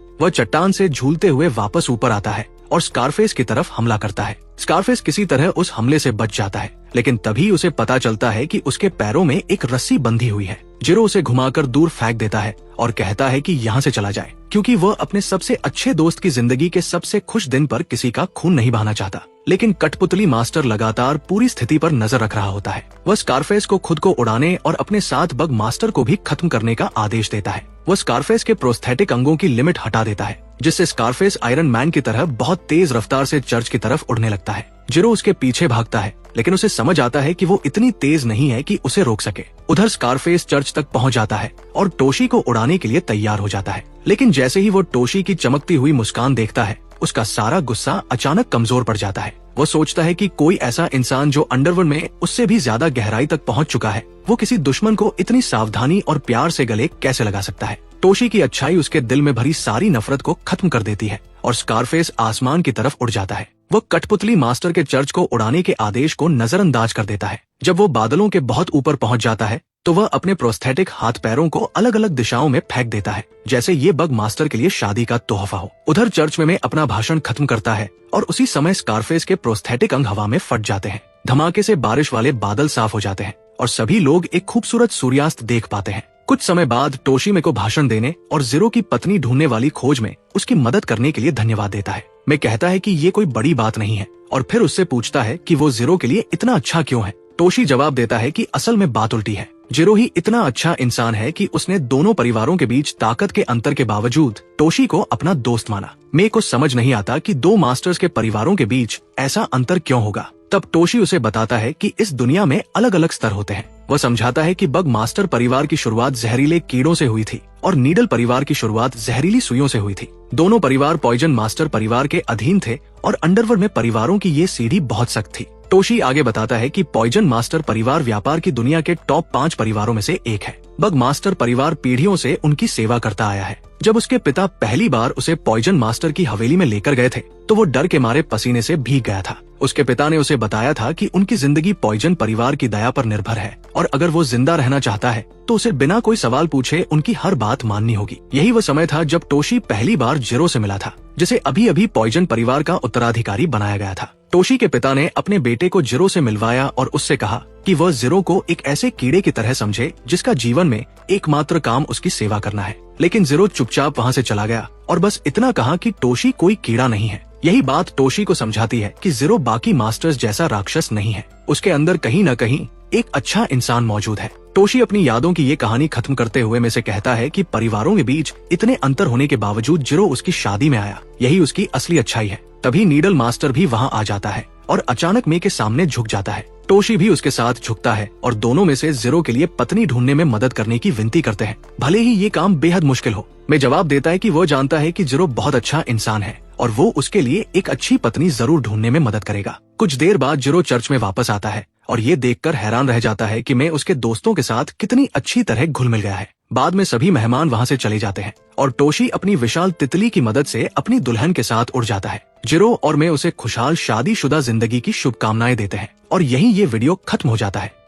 वह चट्टान से झूलते हुए वापस ऊपर आता है और स्कारफेस की तरफ हमला करता है। स्कारफेस किसी तरह उस हमले से बच जाता है, लेकिन तभी उसे पता चलता है कि उसके पैरों में एक रस्सी बंधी हुई है। जिरो उसे घुमाकर दूर फेंक देता है और कहता है कि यहाँ से चला जाए, क्योंकि वह अपने सबसे अच्छे दोस्त की जिंदगी के सबसे खुश दिन पर किसी का खून नहीं बहाना चाहता। लेकिन कठपुतली मास्टर लगातार पूरी स्थिति पर नजर रख रहा होता है। वह स्कारफेस को खुद को उड़ाने और अपने साथ बग मास्टर को भी खत्म करने का आदेश देता है। वह स्कारफेस के प्रोस्थेटिक अंगों की लिमिट हटा देता है, जिससे स्कारफेस आयरन मैन की तरह बहुत तेज रफ्तार से चर्च की तरफ उड़ने लगता है। जिरो उसके पीछे भागता है, लेकिन उसे समझ आता है कि वो इतनी तेज नहीं है कि उसे रोक सके। उधर स्कारफेस चर्च तक पहुंच जाता है और टोशी को उड़ाने के लिए तैयार हो जाता है, लेकिन जैसे ही वो टोशी की चमकती हुई मुस्कान देखता है, उसका सारा गुस्सा अचानक कमजोर पड़ जाता है। वो सोचता है कि कोई ऐसा इंसान जो अंडरवर्ल्ड में उससे भी ज्यादा गहराई तक पहुंच चुका है, वो किसी दुश्मन को इतनी सावधानी और प्यार से गले कैसे लगा सकता है। टोशी की अच्छाई उसके दिल में भरी सारी नफरत को खत्म कर देती है और स्कारफेस आसमान की तरफ उड़ जाता है। वो कठपुतली मास्टर के चर्च को उड़ाने के आदेश को नजरअंदाज कर देता है। जब वो बादलों के बहुत ऊपर पहुंच जाता है तो वह अपने प्रोस्थेटिक हाथ पैरों को अलग अलग दिशाओं में फेंक देता है, जैसे ये बग मास्टर के लिए शादी का तोहफा हो। उधर चर्च में अपना भाषण खत्म करता है और उसी समय स्कारफेस के प्रोस्थेटिक अंग हवा में फट जाते हैं। धमाके से बारिश वाले बादल साफ हो जाते हैं और सभी लोग एक खूबसूरत सूर्यास्त देख पाते हैं। कुछ समय बाद टोशी मे को भाषण देने और जिरो की पत्नी ढूंढने वाली खोज में उसकी मदद करने के लिए धन्यवाद देता है। मैं कहता है कि ये कोई बड़ी बात नहीं है और फिर उससे पूछता है कि वो जिरो के लिए इतना अच्छा क्यों है। टोशी जवाब देता है कि असल में बात उल्टी है। जिरो ही इतना अच्छा इंसान है कि उसने दोनों परिवारों के बीच ताकत के अंतर के बावजूद टोशी को अपना दोस्त माना। मे को समझ नहीं आता कि 2 मास्टर्स के परिवारों के बीच ऐसा अंतर क्यों होगा। तब टोशी उसे बताता है कि इस दुनिया में अलग अलग स्तर होते हैं। वह समझाता है कि बग मास्टर परिवार की शुरुआत जहरीले कीड़ों से हुई थी और नीडल परिवार की शुरुआत जहरीली सुइयों से हुई थी। दोनों परिवार पॉइजन मास्टर परिवार के अधीन थे और अंडरवर्ल्ड में परिवारों की ये सीढ़ी बहुत सख्त थी। टोशी आगे बताता है कि पॉइजन मास्टर परिवार व्यापार की दुनिया के टॉप 5 परिवारों में से एक है। बग मास्टर परिवार पीढ़ियों से उनकी सेवा करता आया है। जब उसके पिता पहली बार उसे पॉइजन मास्टर की हवेली में लेकर गए थे तो वो डर के मारे पसीने से भीग गया था। उसके पिता ने उसे बताया था कि उनकी जिंदगी पॉइजन परिवार की दया पर निर्भर है और अगर वो जिंदा रहना चाहता है तो उसे बिना कोई सवाल पूछे उनकी हर बात माननी होगी। यही वो समय था जब टोशी पहली बार जिरो से मिला था, जिसे अभी अभी पॉइजन परिवार का उत्तराधिकारी बनाया गया था। टोशी के पिता ने अपने बेटे को जिरो से मिलवाया और उससे कहा कि वह जिरो को एक ऐसे कीड़े की तरह समझे जिसका जीवन में एकमात्र काम उसकी सेवा करना है। लेकिन जिरो चुपचाप वहाँ से चला गया और बस इतना कहा कि टोशी कोई कीड़ा नहीं है, यही बात टोशी को समझाती है कि ज़ीरो बाकी मास्टर्स जैसा राक्षस नहीं है, उसके अंदर कहीं न कहीं एक अच्छा इंसान मौजूद है। टोशी अपनी यादों की ये कहानी खत्म करते हुए में से कहता है कि परिवारों के बीच इतने अंतर होने के बावजूद ज़ीरो उसकी शादी में आया, यही उसकी असली अच्छाई है। तभी नीडल मास्टर भी वहाँ आ जाता है और अचानक मे के सामने झुक जाता है। टोशी भी उसके साथ झुकता है और दोनों में से ज़ीरो के लिए पत्नी ढूंढने में मदद करने की विनती करते हैं, भले ही ये काम बेहद मुश्किल हो। मैं जवाब देता है कि वो जानता है कि ज़ीरो बहुत अच्छा इंसान है और वो उसके लिए एक अच्छी पत्नी जरूर ढूंढने में मदद करेगा। कुछ देर बाद ज़ीरो चर्च में वापस आता है और ये देखकर हैरान रह जाता है कि मैं उसके दोस्तों के साथ कितनी अच्छी तरह घुल मिल गया है। बाद में सभी मेहमान वहाँ से चले जाते हैं और टोशी अपनी विशाल तितली की मदद से अपनी दुल्हन के साथ उड़ जाता है। ज़ीरो और मैं उसे खुशहाल शादीशुदा जिंदगी की शुभकामनाएं देते हैं और यहीं ये वीडियो खत्म हो जाता है।